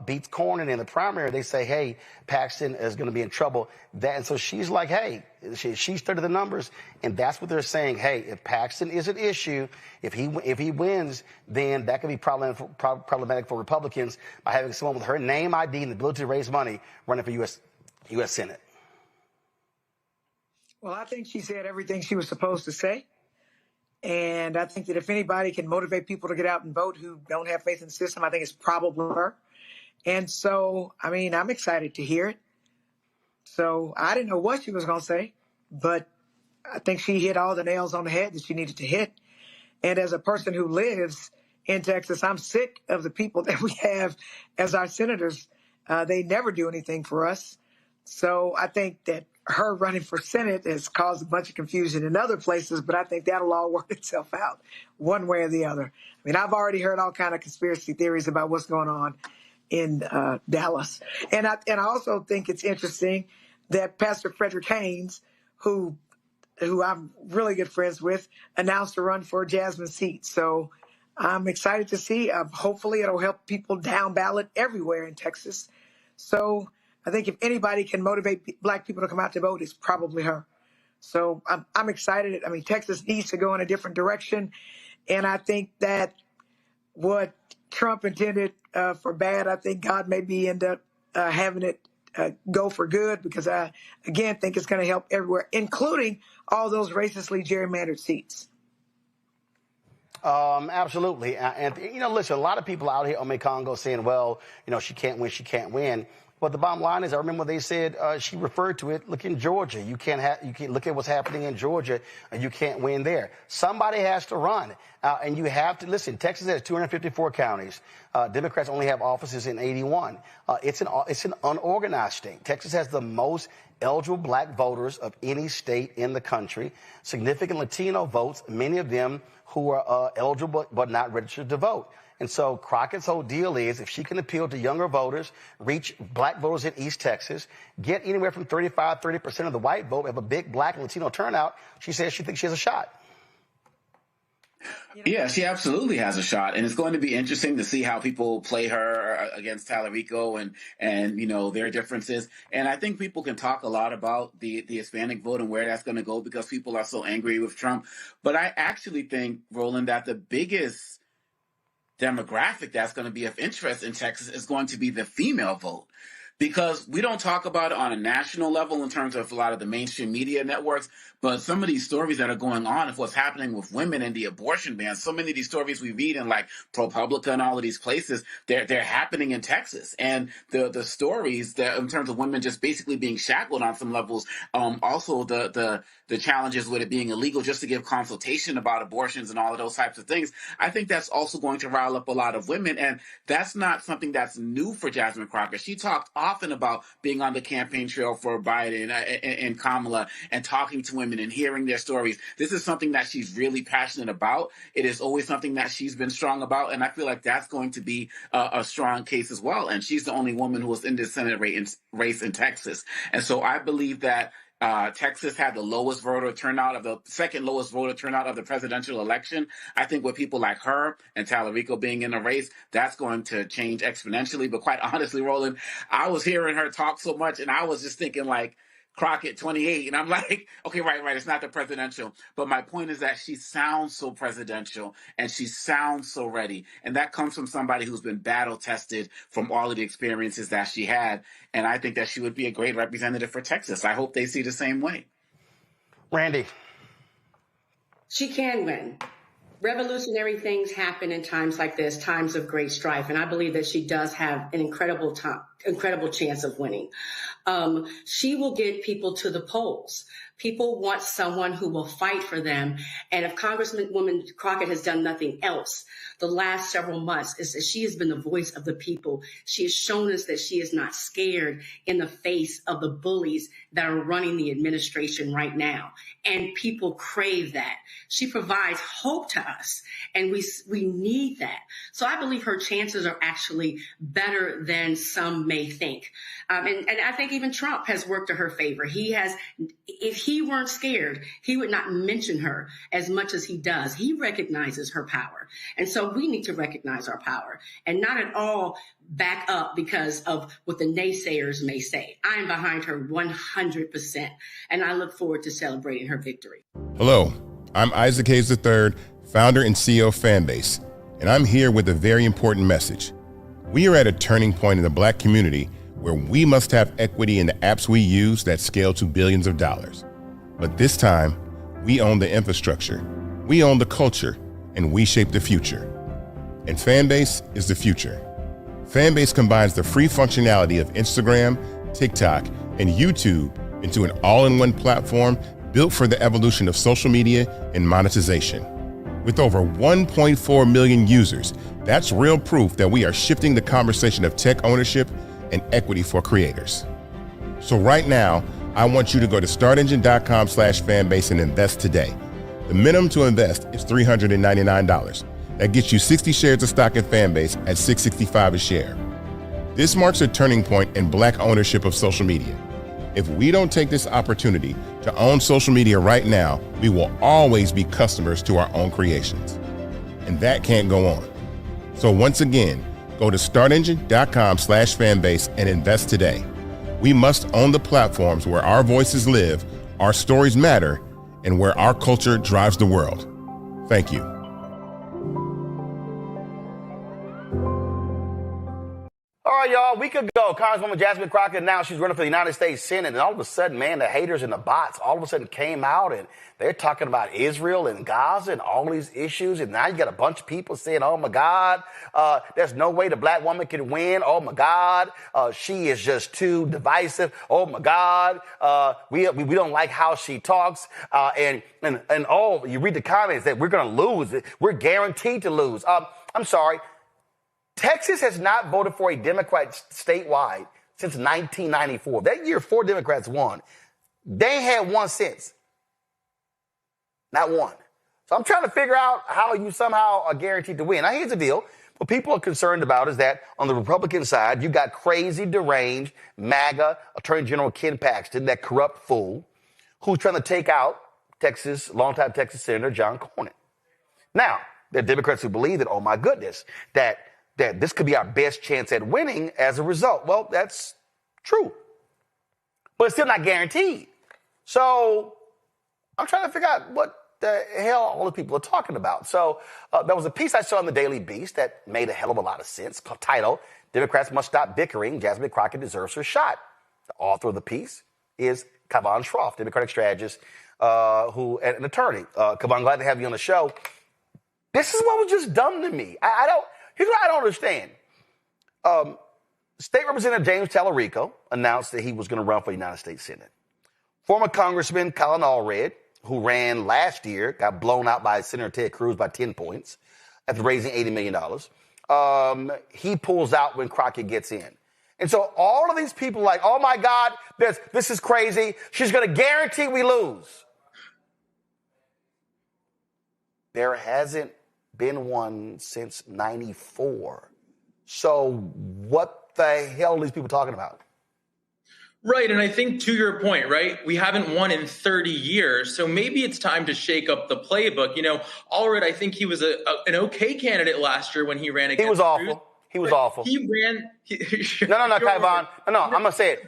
beats Cornyn in the primary, they say, hey, Paxton is going to be in trouble. And so she's like, hey, she studied the numbers, and that's what they're saying. Hey, if Paxton is an issue, if he wins, then that could be problematic for Republicans by having someone with her name ID and the ability to raise money running for U.S. Senate. Well, I think she said everything she was supposed to say. And I think that if anybody can motivate people to get out and vote who don't have faith in the system, I think it's probably her. And so, I mean, I'm excited to hear it. So I didn't know what she was going to say, but I think she hit all the nails on the head that she needed to hit. And as a person who lives in Texas, I'm sick of the people that we have as our senators. They never do anything for us. So I think that her running for Senate has caused a bunch of confusion in other places, but I think that'll all work itself out one way or the other. I mean, I've already heard all kind of conspiracy theories about what's going on in Dallas. And I also think it's interesting that Pastor Frederick Haynes, who I'm really good friends with, announced a run for Jasmine's seat. So I'm excited to see. Hopefully it'll help people down ballot everywhere in Texas. So I think if anybody can motivate Black people to come out to vote, it's probably her. So I'm excited. I mean, Texas needs to go in a different direction. And I think that what Trump intended for bad, I think God maybe end up having it go for good, because I, again, think it's going to help everywhere, including all those racistly gerrymandered seats. Absolutely. And, listen, a lot of people out here on Congo saying, well, she can't win. But the bottom line is, I remember they said, she referred to it, look in Georgia. You can't look at what's happening in Georgia and you can't win there. Somebody has to run. And you have to, listen, Texas has 254 counties. Democrats only have offices in 81. It's an unorganized state. Texas has the most eligible black voters of any state in the country. Significant Latino votes, many of them who are eligible but not registered to vote. And so Crockett's whole deal is, if she can appeal to younger voters, reach black voters in East Texas, get anywhere from 30% of the white vote, have a big black and Latino turnout, she says she thinks she has a shot. Yeah, she absolutely has a shot, and it's going to be interesting to see how people play her against Tallarico and you know, their differences. And I think people can talk a lot about the Hispanic vote and where that's going to go because people are so angry with Trump. But I actually think, Roland, that the biggest demographic that's going to be of interest in Texas is going to be the female vote. Because we don't talk about it on a national level in terms of a lot of the mainstream media networks, but some of these stories that are going on of what's happening with women and the abortion ban, so many of these stories we read in like ProPublica and all of these places, they're happening in Texas. And the stories that in terms of women just basically being shackled on some levels, also the challenges with it being illegal just to give consultation about abortions and all of those types of things, I think that's also going to rile up a lot of women. And that's not something that's new for Jasmine Crockett. She talked often about being on the campaign trail for Biden and Kamala and talking to women and hearing their stories. This is something that she's really passionate about. It is always something that she's been strong about. And I feel like that's going to be a strong case as well. And she's the only woman who was in this Senate race in Texas. And so I believe that Texas had the lowest voter turnout the second lowest voter turnout of the presidential election. I think with people like her and Tallarico being in the race, that's going to change exponentially. But quite honestly, Roland, I was hearing her talk so much and I was just thinking like, Crockett 28, and I'm like, okay, right, it's not the presidential. But my point is that she sounds so presidential and she sounds so ready. And that comes from somebody who's been battle tested from all of the experiences that she had. And I think that she would be a great representative for Texas. I hope they see the same way. Randy. She can win. Revolutionary things happen in times like this, times of great strife. And I believe that she does have an incredible chance of winning. She will get people to the polls. People want someone who will fight for them. And if Congresswoman Crockett has done nothing else the last several months, is that she has been the voice of the people. She has shown us that she is not scared in the face of the bullies that are running the administration right now. And people crave that. She provides hope to us, and we need that. So I believe her chances are actually better than some may think. And I think even Trump has worked to her favor. If he weren't scared, he would not mention her as much as he does. He recognizes her power. And so we need to recognize our power and not at all back up because of what the naysayers may say. I am behind her 100%, and I look forward to celebrating her victory. Hello, I'm Isaac Hayes III, founder and CEO of Fanbase, and I'm here with a very important message. We are at a turning point in the Black community where we must have equity in the apps we use that scale to billions of dollars. But this time, we own the infrastructure, we own the culture, and we shape the future. And Fanbase is the future. Fanbase combines the free functionality of Instagram, TikTok, and YouTube into an all-in-one platform built for the evolution of social media and monetization. With over 1.4 million users, that's real proof that we are shifting the conversation of tech ownership and equity for creators. So right now, I want you to go to startengine.com/fanbase and invest today. The minimum to invest is $399. That gets you 60 shares of stock in Fanbase at $665 a share. This marks a turning point in Black ownership of social media. If we don't take this opportunity to own social media right now, we will always be customers to our own creations. And that can't go on. So once again, go to startengine.com/fanbase and invest today. We must own the platforms where our voices live, our stories matter, and where our culture drives the world. Thank you. All right, y'all. A week ago, Congresswoman Jasmine Crockett announced she's running for the United States Senate, and all of a sudden, man, the haters and the bots all of a sudden came out, and they're talking about Israel and Gaza and all these issues, and now you got a bunch of people saying, oh, my God, there's no way the black woman can win. Oh, my God, she is just too divisive. Oh, my God, we don't like how she talks. And you read the comments that we're going to lose. We're guaranteed to lose. I'm sorry. Texas has not voted for a Democrat statewide since 1994. That year, 4 Democrats won. They ain't had one since. Not one. So I'm trying to figure out how you somehow are guaranteed to win. Now, here's the deal. What people are concerned about is that on the Republican side, you got crazy, deranged, MAGA Attorney General Ken Paxton, that corrupt fool, who's trying to take out longtime Texas Senator John Cornyn. Now, there are Democrats who believe that, oh, my goodness, that this could be our best chance at winning as a result. Well, that's true. But it's still not guaranteed. So I'm trying to figure out what the hell all the people are talking about. So there was a piece I saw in the Daily Beast that made a hell of a lot of sense, titled, Democrats Must Stop Bickering, Jasmine Crockett Deserves Her Shot. The author of the piece is Kavan Schroff, Democratic strategist, and an attorney. Kavan, glad to have you on the show. This is what was just dumb to me. Here's what I don't understand. State Representative James Tallarico announced that he was going to run for the United States Senate. Former Congressman Colin Allred, who ran last year, got blown out by Senator Ted Cruz by 10 points after raising $80 million. He pulls out when Crockett gets in. And so all of these people are like, oh, my God, this is crazy. She's going to guarantee we lose. There hasn't been one since 94. So what the hell are these people talking about? Right, and I think to your point, right, we haven't won in 30 years, so maybe it's time to shake up the playbook. You know, Allred, I think he was an okay candidate last year when he ran against He was awful. He was awful. He ran. No, Kaivan. No, I'm gonna say it.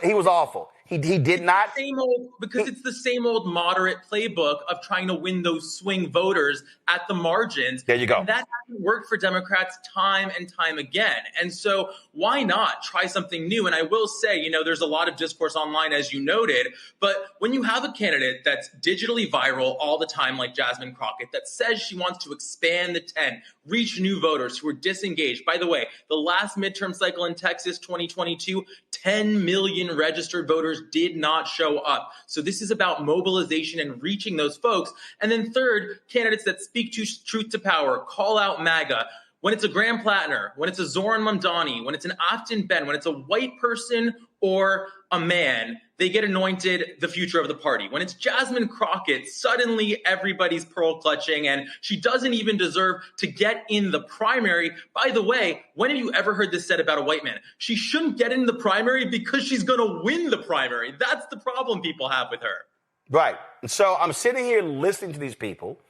He was awful. He did not. It's the same old moderate playbook of trying to win those swing voters at the margins. There you go. And that hasn't worked for Democrats time and time again. And so why not try something new? And I will say, you know, there's a lot of discourse online, as you noted, but when you have a candidate that's digitally viral all the time, like Jasmine Crockett, that says she wants to expand the tent, reach new voters who are disengaged. By the way, the last midterm cycle in Texas, 2022, 10 million registered voters did not show up. So this is about mobilization and reaching those folks. And then third, candidates that speak truth to power, call out MAGA. When it's a Graham Plattner, when it's a Zoran Mamdani, when it's an Afton Ben, when it's a white person or a man, they get anointed the future of the party. When it's Jasmine Crockett, suddenly everybody's pearl clutching, and she doesn't even deserve to get in the primary. By the way, when have you ever heard this said about a white man? She shouldn't get in the primary because she's going to win the primary. That's the problem people have with her. Right. And so I'm sitting here listening to these people,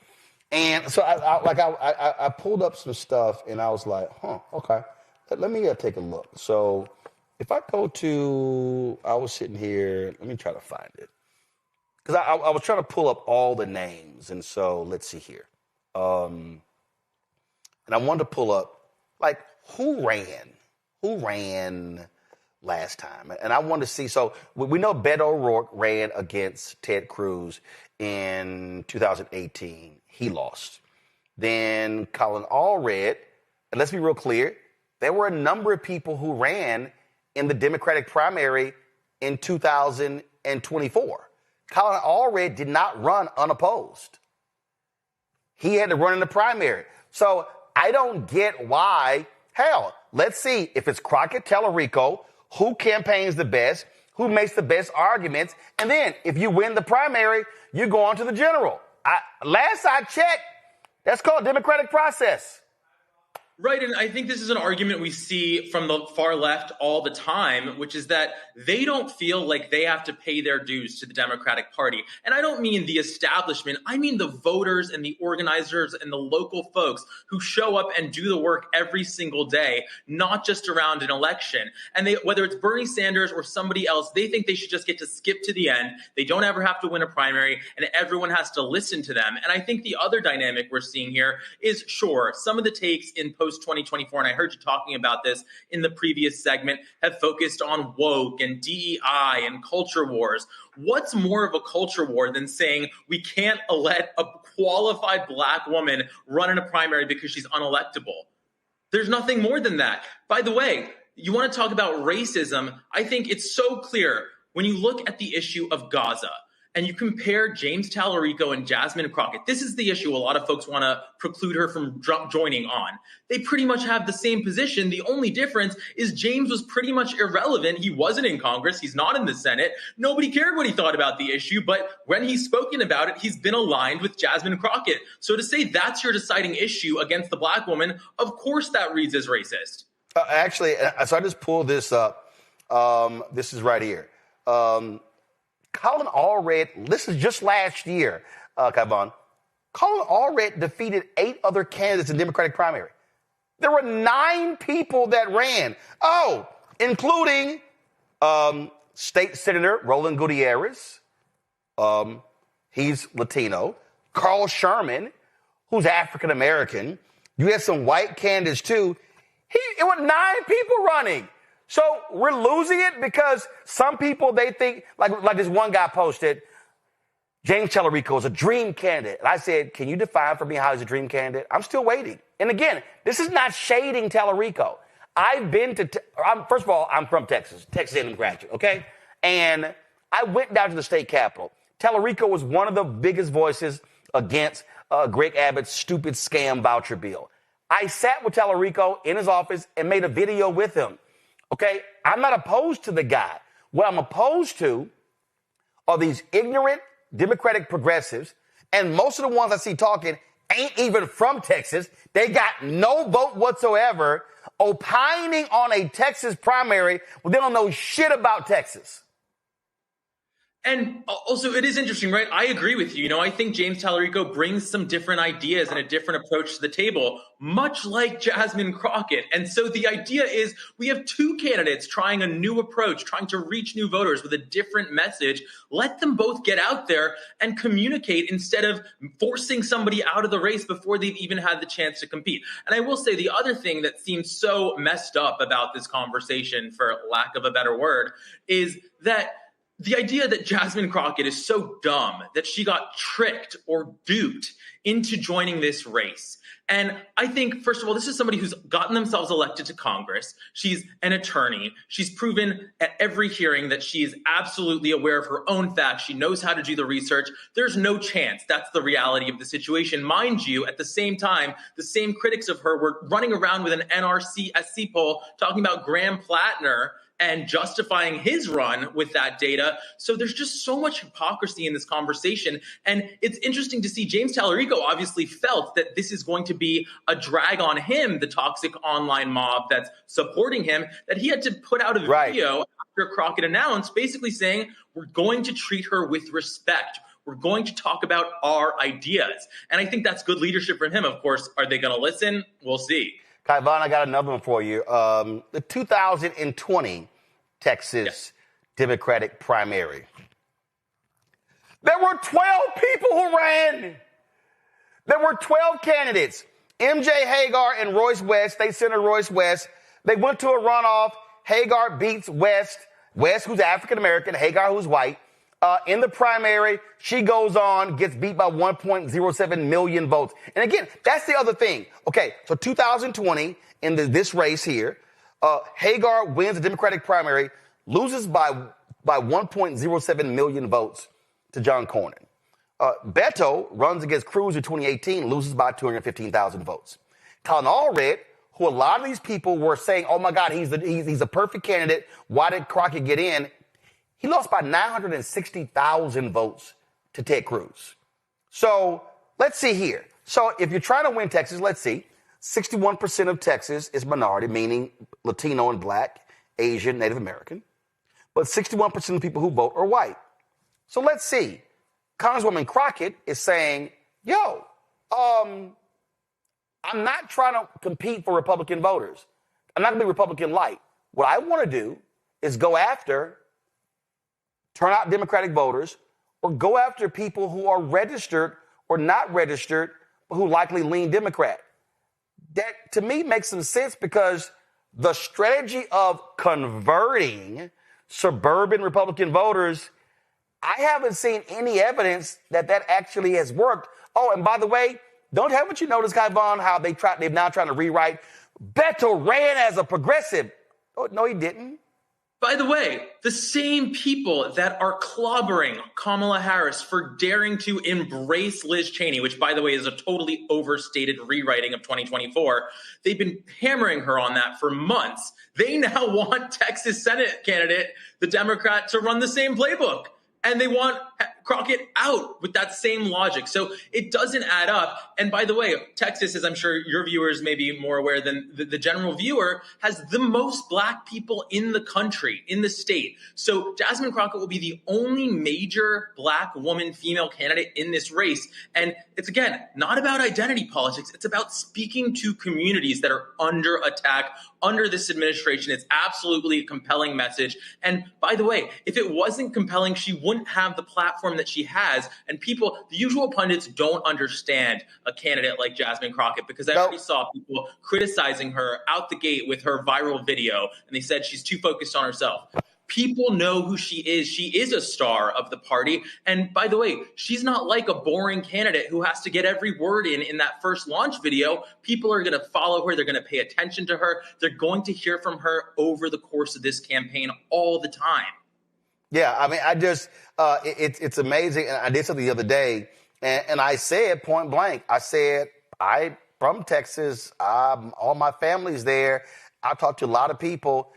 and so I pulled up some stuff, and I was like, okay, let me take a look. So if I go to, I was sitting here, let me try to find it. Because I was trying to pull up all the names. And so let's see here. And I wanted to pull up, like, who ran last time? And I wanted to see, so we know Beto O'Rourke ran against Ted Cruz in 2018. He lost. Then Colin Allred, and let's be real clear, there were a number of people who ran in the Democratic primary in 2024. Colin Allred did not run unopposed. He had to run in the primary. So I don't get why. Hell, let's see if it's Crockett Tallarico, who campaigns the best, who makes the best arguments, and then if you win the primary, you go on to the general. Last I checked, that's called democratic process. Right, and I think this is an argument we see from the far left all the time, which is that they don't feel like they have to pay their dues to the Democratic Party. And I don't mean the establishment, I mean the voters and the organizers and the local folks who show up and do the work every single day, not just around an election. And whether it's Bernie Sanders or somebody else, they think they should just get to skip to the end. They don't ever have to win a primary, and everyone has to listen to them. And I think the other dynamic we're seeing here is, sure, some of the takes in post post-2024, and I heard you talking about this in the previous segment, have focused on woke and DEI and culture wars. What's more of a culture war than saying we can't let a qualified Black woman run in a primary because she's unelectable? There's nothing more than that. By the way, you want to talk about racism? I think it's so clear when you look at the issue of Gaza and you compare James Tallarico and Jasmine Crockett. This is the issue a lot of folks want to preclude her from joining on. They pretty much have the same position. The only difference is James was pretty much irrelevant. He wasn't in Congress. He's not in the Senate. Nobody cared what he thought about the issue. But when he's spoken about it, he's been aligned with Jasmine Crockett. So to say that's your deciding issue against the Black woman, of course that reads as racist. Actually, so I just pulled this up. This is right here. Colin Allred, this is just last year, Kavon. Colin Allred defeated 8 other candidates in the Democratic primary. There were 9 people that ran. Oh, including State Senator Roland Gutierrez. He's Latino. Carl Sherman, who's African American. You had some white candidates too. It was 9 people running. So we're losing it because some people, they think, like this one guy posted, James Tallarico is a dream candidate. And I said, can you define for me how he's a dream candidate? I'm still waiting. And again, this is not shading Tallarico. I've been to, first of all, I'm from Texas A&M graduate, okay? And I went down to the state capitol. Tallarico was one of the biggest voices against Greg Abbott's stupid scam voucher bill. I sat with Tallarico in his office and made a video with him. Okay, I'm not opposed to the guy. What I'm opposed to are these ignorant Democratic progressives, and most of the ones I see talking ain't even from Texas. They got no vote whatsoever, opining on a Texas primary when they don't know shit about Texas. And also, it is interesting, right? I agree with you. You know, I think James Tallarico brings some different ideas and a different approach to the table, much like Jasmine Crockett. And so the idea is we have 2 candidates trying a new approach, trying to reach new voters with a different message. Let them both get out there and communicate instead of forcing somebody out of the race before they've even had the chance to compete. And I will say the other thing that seems so messed up about this conversation, for lack of a better word, is that the idea that Jasmine Crockett is so dumb that she got tricked or duped into joining this race. And I think, first of all, this is somebody who's gotten themselves elected to Congress. She's an attorney. She's proven at every hearing that she is absolutely aware of her own facts. She knows how to do the research. There's no chance that's the reality of the situation. Mind you, at the same time, the same critics of her were running around with an NRC SC poll talking about Graham Plattner and justifying his run with that data. So there's just so much hypocrisy in this conversation. And it's interesting to see James Tallarico obviously felt that this is going to be a drag on him, the toxic online mob that's supporting him, that he had to put out a video after Crockett announced, basically saying, we're going to treat her with respect. We're going to talk about our ideas. And I think that's good leadership from him. Of course, are they going to listen? We'll see. Kaivan, I got another one for you. The 2020 Texas Democratic primary. There were 12 people who ran. There were 12 candidates. MJ Hagar and Royce West, State Senator Royce West, they went to a runoff. Hagar beats West, who's African-American, Hagar, who's white. In the primary, she goes on, gets beat by 1.07 million votes. And again, that's the other thing. Okay, so 2020, in this race here, Hagar wins the Democratic primary, loses by 1.07 million votes to John Cornyn. Beto runs against Cruz in 2018, loses by 215,000 votes. Colin Allred, who a lot of these people were saying, oh my God, he's a perfect candidate. Why did Crockett get in? He lost by 960,000 votes to Ted Cruz. So let's see here. So if you're trying to win Texas, let's see. 61% of Texas is minority, meaning Latino and Black, Asian, Native American. But 61% of the people who vote are white. So let's see. Congresswoman Crockett is saying, yo, I'm not trying to compete for Republican voters. I'm not going to be Republican light. What I want to do is go after turnout Democratic voters, or go after people who are registered or not registered, but who likely lean Democrat. that to me makes some sense because the strategy of converting suburban Republican voters, I haven't seen any evidence that actually has worked. Oh, and by the way, haven't you noticed, Kai Vaughn, how they've now trying to rewrite Beto ran as a progressive? Oh, no, he didn't. By the way, the same people that are clobbering Kamala Harris for daring to embrace Liz Cheney, which, by the way, is a totally overstated rewriting of 2024, they've been hammering her on that for months. They now want Texas Senate candidate, the Democrat, to run the same playbook. And they want Crockett out with that same logic. So it doesn't add up. And by the way, Texas, as I'm sure your viewers may be more aware than the general viewer, has the most black people in the country, in the state. So Jasmine Crockett will be the only major black woman female candidate in this race. And it's, again, not about identity politics. It's about speaking to communities that are under attack under this administration. It's absolutely a compelling message. And by the way, if it wasn't compelling, she wouldn't have the platform that she has. And people, the usual pundits, don't understand a candidate like Jasmine Crockett, because I already saw people criticizing her out the gate with her viral video, and they said she's too focused on herself. People know who she is. She is a star of the party. And by the way, she's not like a boring candidate who has to get every word in that first launch video. People are going to follow her. They're going to pay attention to her. They're going to hear from her over the course of this campaign all the time. Yeah, I mean, it's amazing. And I did something the other day, and I said point blank, I'm from Texas. All my family's there. I talked to a lot of people.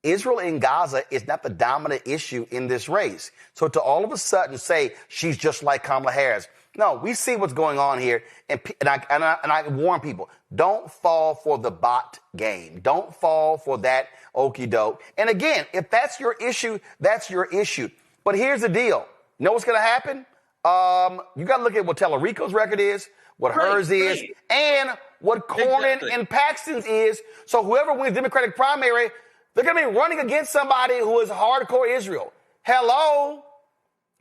Israel in Gaza is not the dominant issue in this race. So to all of a sudden say she's just like Kamala Harris. No, we see what's going on here. And I warn people, don't fall for the bot game. Don't fall for that okie doke. And again, if that's your issue, that's your issue. But here's the deal. You know what's going to happen? You got to look at what Tallarico's record is, what hers is, and what Cornyn and Paxton's is. So whoever wins Democratic primary, they're going to be running against somebody who is hardcore Israel. Hello?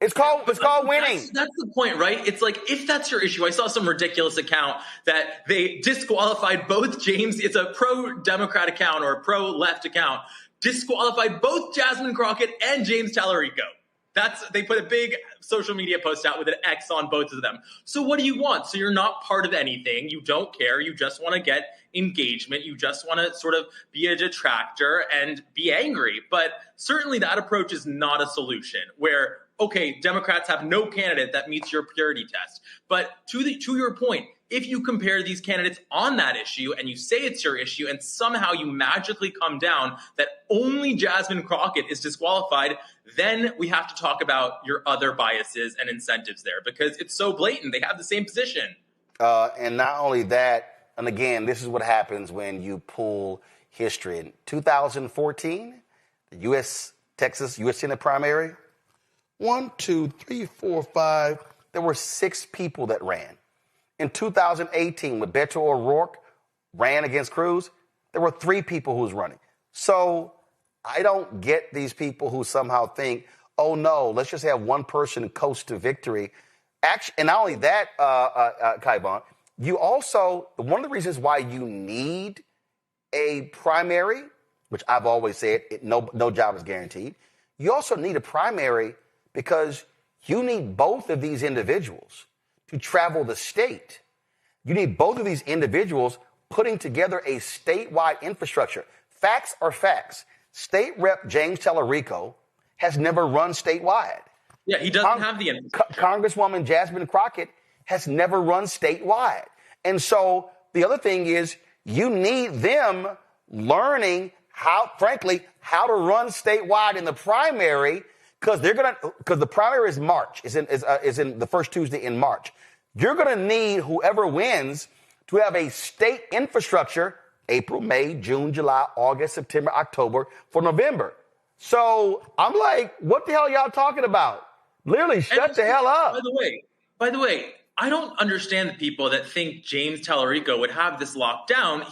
It's called winning. That's the point, right? It's like, if that's your issue, I saw some ridiculous account that they disqualified both James. It's a pro-Democrat account or a pro-left account. Disqualified both Jasmine Crockett and James Tallarico. They put a big social media post out with an X on both of them. So what do you want? So you're not part of anything. You don't care. You just want to get engagement. You just want to sort of be a detractor and be angry. But certainly that approach is not a solution where, okay, Democrats have no candidate that meets your purity test. But to your point, if you compare these candidates on that issue and you say it's your issue and somehow you magically come down that only Jasmine Crockett is disqualified, then we have to talk about your other biases and incentives there, because it's so blatant. They have the same position. And not only that, and again, this is what happens when you pull history. In 2014, the U.S. Senate primary, 1, 2, 3, 4, 5, there were 6 people that ran. In 2018, when Beto O'Rourke ran against Cruz, there were 3 people who was running. So I don't get these people who somehow think, oh, no, let's just have one person coast to victory. Actually, and not only that, Kai Vaughn, you also, one of the reasons why you need a primary, which I've always said, no job is guaranteed. You also need a primary because you need both of these individuals to travel the state. You need both of these individuals putting together a statewide infrastructure. Facts are facts. State Rep James Tallarico has never run statewide. Yeah, he doesn't have the infrastructure. Congresswoman Jasmine Crockett has never run statewide. And so the other thing is you need them learning how to run statewide in the primary, because the primary is March, is in the first Tuesday in March. You're going to need whoever wins to have a state infrastructure April, May, June, July, August, September, October for November. So I'm like, what the hell are y'all talking about? Literally, shut the hell up. By the way, I don't understand the people that think James Tallarico would have this locked down.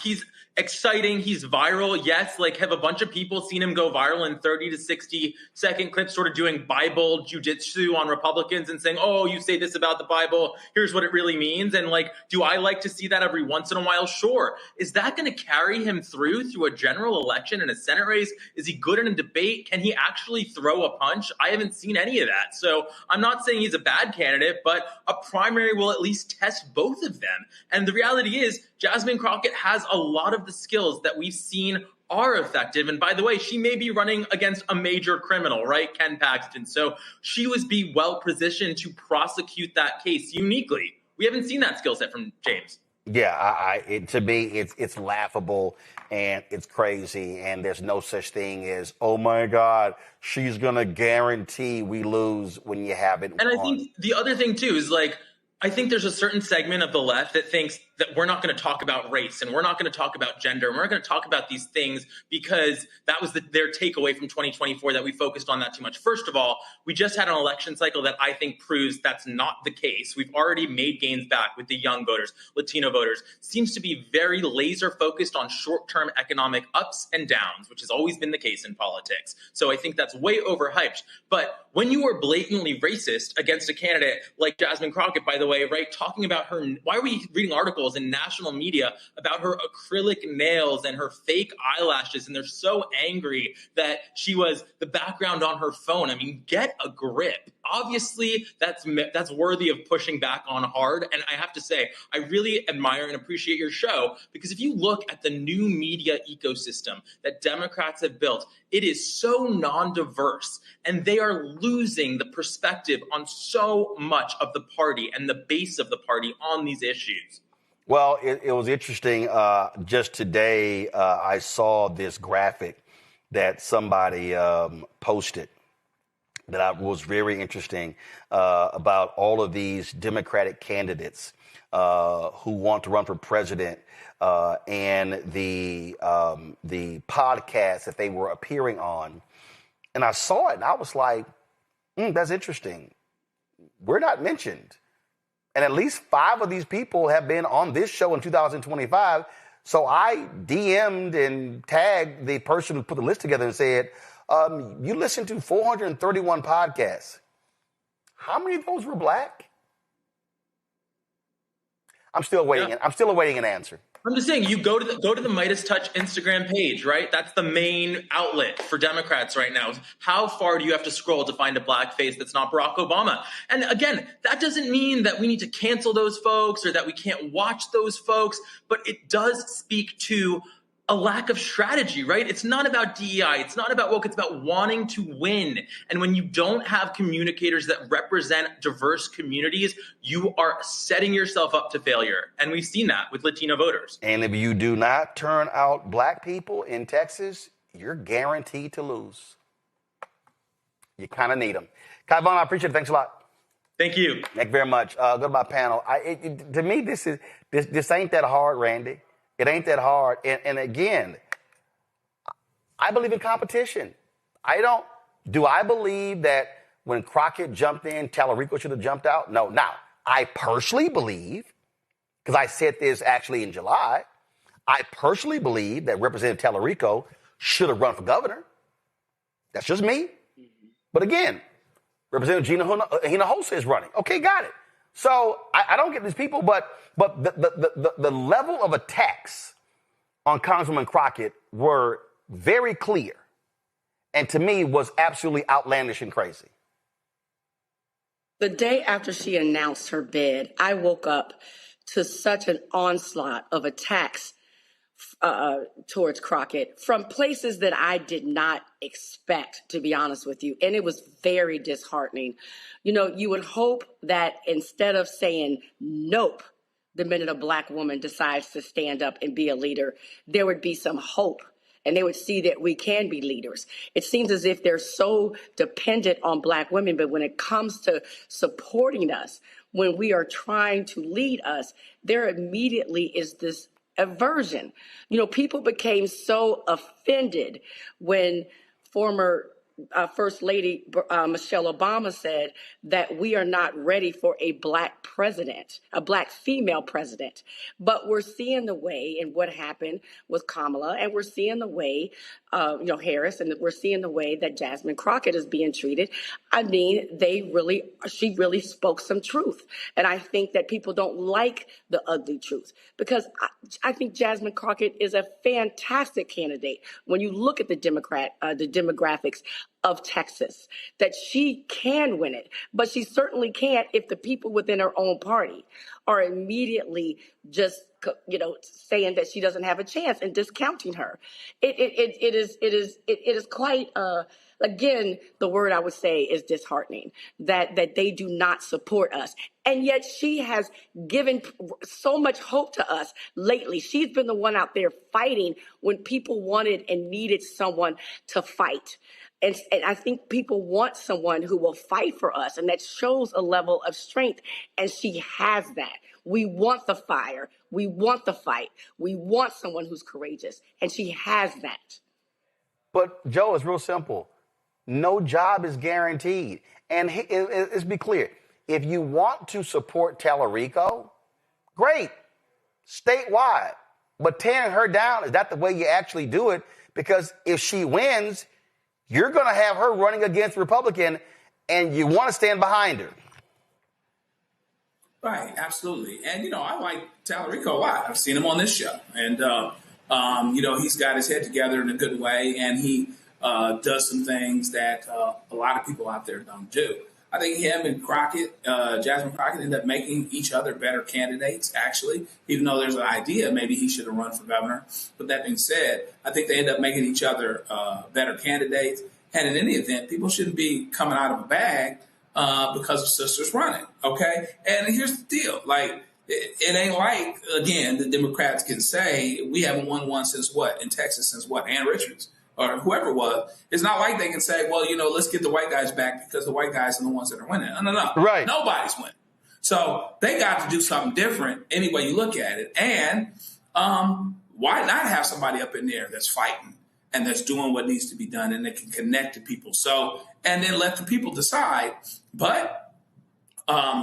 exciting. He's viral. Yes, like have a bunch of people seen him go viral in 30 to 60-second clips, sort of doing Bible jujitsu on Republicans and saying, oh, you say this about the Bible, here's what it really means. And like, do I like to see that every once in a while? Sure. Is that going to carry him through a general election and a Senate race? Is he good in a debate? Can he actually throw a punch? I haven't seen any of that. So I'm not saying he's a bad candidate, but a primary will at least test both of them. And the reality is, Jasmine Crockett has a lot of the skills that we've seen are effective. And by the way, she may be running against a major criminal, right? Ken Paxton. So she would be well positioned to prosecute that case uniquely. We haven't seen that skill set from James. Yeah, to me, it's laughable and it's crazy, and there's no such thing as, oh my God, she's gonna guarantee we lose when you have it. And I think the other thing too is like, I think there's a certain segment of the left that thinks that we're not going to talk about race and we're not going to talk about gender and we're not going to talk about these things because that was their takeaway from 2024, that we focused on that too much. First of all, we just had an election cycle that I think proves that's not the case. We've already made gains back with the young voters, Latino voters. Seems to be very laser focused on short-term economic ups and downs, which has always been the case in politics. So I think that's way overhyped. But when you are blatantly racist against a candidate like Jasmine Crockett, by the way, right, talking about her, why are we reading articles in national media about her acrylic nails and her fake eyelashes, and they're so angry that she was the background on her phone? I mean, get a grip. Obviously, that's worthy of pushing back on hard. And I have to say, I really admire and appreciate your show, because if you look at the new media ecosystem that Democrats have built, it is so non-diverse, and they are losing the perspective on so much of the party and the base of the party on these issues. Well, it was interesting. Just today, I saw this graphic that somebody posted that was very interesting about all of these Democratic candidates who want to run for president and the podcast that they were appearing on. And I saw it and I was like, that's interesting. We're not mentioned. And at least 5 of these people have been on this show in 2025. So I DM'd and tagged the person who put the list together and said, you listened to 431 podcasts. How many of those were black? I'm still waiting. Yeah. I'm still awaiting an answer. I'm just saying, you go to the Midas Touch Instagram page, right? That's the main outlet for Democrats right now. How far do you have to scroll to find a black face that's not Barack Obama? And again, that doesn't mean that we need to cancel those folks or that we can't watch those folks, but it does speak to a lack of strategy, right? It's not about DEI. It's not about woke. It's about wanting to win. And when you don't have communicators that represent diverse communities, you are setting yourself up to failure. And we've seen that with Latino voters. And if you do not turn out black people in Texas, you're guaranteed to lose. You kind of need them. Kai Vaughn, I appreciate it. Thanks a lot. Thank you. Thank you very much. Go to my panel. To me, this ain't that hard, Randy. It ain't that hard. And again, I believe in competition. Do I believe that when Crockett jumped in, Tallarico should have jumped out? No. Now, I personally believe, because I said this actually in July, I personally believe that Representative Tallarico should have run for governor. That's just me. But again, Representative Hinojosa is running. Okay, got it. So I don't get these people, but the level of attacks on Congresswoman Crockett were very clear, and to me was absolutely outlandish and crazy. The day after she announced her bid, I woke up to such an onslaught of attacks towards Crockett from places that I did not expect, to be honest with you. And it was very disheartening. You know, you would hope that instead of saying nope the minute a black woman decides to stand up and be a leader, there would be some hope and they would see that we can be leaders. It seems as if they're so dependent on black women, but when it comes to supporting us, when we are trying to lead us, there immediately is this aversion. You know, people became so offended when former First Lady Michelle Obama said that we are not ready for a black president, a black female president. But we're seeing the way in what happened with Kamala, and we're seeing the way, Harris, and we're seeing the way that Jasmine Crockett is being treated. I mean, she really spoke some truth. And I think that people don't like the ugly truth, because I think Jasmine Crockett is a fantastic candidate. When you look at the demographics of Texas, that she can win it, but she certainly can't if the people within her own party are immediately just, saying that she doesn't have a chance and discounting her. It is quite, again, the word I would say is disheartening, that they do not support us. And yet she has given so much hope to us lately. She's been the one out there fighting when people wanted and needed someone to fight. And I think people want someone who will fight for us, and that shows a level of strength. And she has that. We want the fire. We want the fight. We want someone who's courageous, and she has that. But, Joe, it's real simple. No job is guaranteed. And let's be clear. If you want to support Tallarico, great, statewide. But tearing her down, is that the way you actually do it? Because if she wins, you're going to have her running against Republican, and you want to stand behind her. Right, absolutely. And, I like Tallarico a lot. I've seen him on this show. And, he's got his head together in a good way, and he does some things that a lot of people out there don't do. I think him and Jasmine Crockett, end up making each other better candidates, actually, even though there's an idea maybe he should have run for governor. But that being said, I think they end up making each other better candidates. And in any event, people shouldn't be coming out of a bag because of sisters running, okay? And here's the deal. Like, it ain't like, again, the Democrats can say, we haven't won one since what? In Texas since what? Ann Richards or whoever it was. It's not like they can say, well, let's get the white guys back because the white guys are the ones that are winning. No. Right. Nobody's winning. So they got to do something different any way you look at it. And why not have somebody up in there that's fighting and that's doing what needs to be done and that can connect to people? So, and then let the people decide. But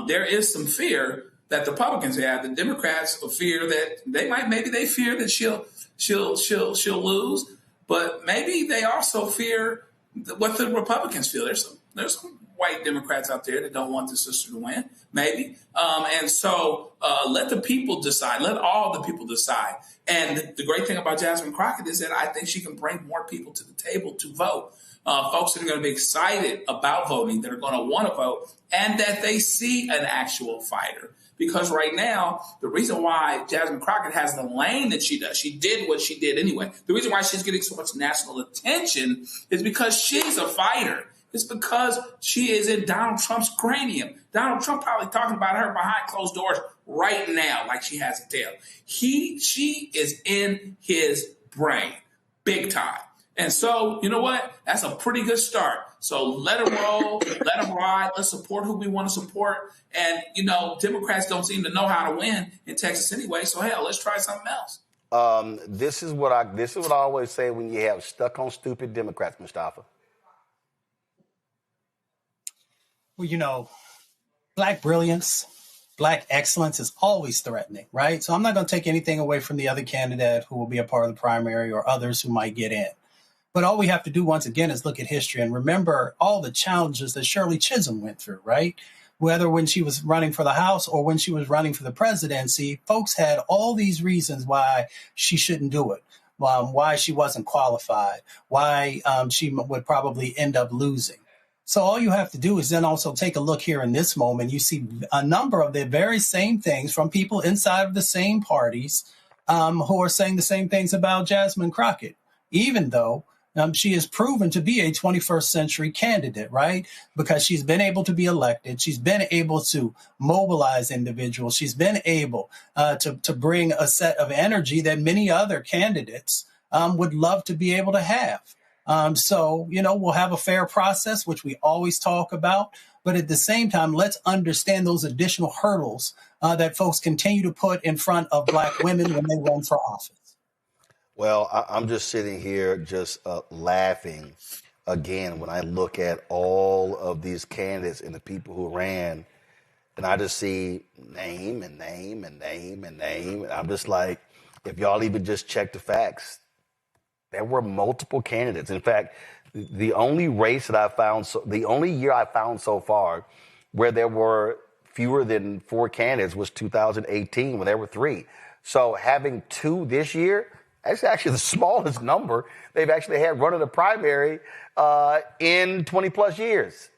there is some fear that the Republicans have. The Democrats fear that they fear that she'll lose. But maybe they also fear what the Republicans feel. There's some white Democrats out there that don't want the sister to win, maybe. And so let the people decide. Let all the people decide. And the great thing about Jasmine Crockett is that I think she can bring more people to the table to vote. Folks that are going to be excited about voting, that are going to want to vote, and that they see an actual fighter. Because right now, the reason why Jasmine Crockett has the lane that she does, she did what she did anyway. The reason why she's getting so much national attention is because she's a fighter. It's because she is in Donald Trump's cranium. Donald Trump probably talking about her behind closed doors right now, like she has a tail. She is in his brain, big time. And so, you know what? That's a pretty good start. So let her roll, let her ride. Let's support who we want to support. And, Democrats don't seem to know how to win in Texas anyway. So, hell, let's try something else. This is what I always say when you have stuck on stupid Democrats, Mustafa. Well, Black brilliance, Black excellence is always threatening, right? So I'm not going to take anything away from the other candidate who will be a part of the primary or others who might get in. But all we have to do, once again, is look at history and remember all the challenges that Shirley Chisholm went through, right? Whether when she was running for the House or when she was running for the presidency, folks had all these reasons why she shouldn't do it, why she wasn't qualified, why she would probably end up losing. So all you have to do is then also take a look here in this moment. You see a number of the very same things from people inside of the same parties who are saying the same things about Jasmine Crockett, even though she is proven to be a 21st century candidate, right? Because she's been able to be elected. She's been able to mobilize individuals. She's been able to bring a set of energy that many other candidates would love to be able to have. So, we'll have a fair process, which we always talk about. But at the same time, let's understand those additional hurdles that folks continue to put in front of Black women when they run for office. Well, I'm just sitting here just laughing again, when I look at all of these candidates and the people who ran, and I just see name and name and name and name, and I'm just like, if y'all even just check the facts, there were multiple candidates. In fact, the only race that I found, the only year I found so far where there were fewer than 4 candidates was 2018, when there were 3. So having 2 this year, that's actually the smallest number they've actually had running a primary in 20 plus years.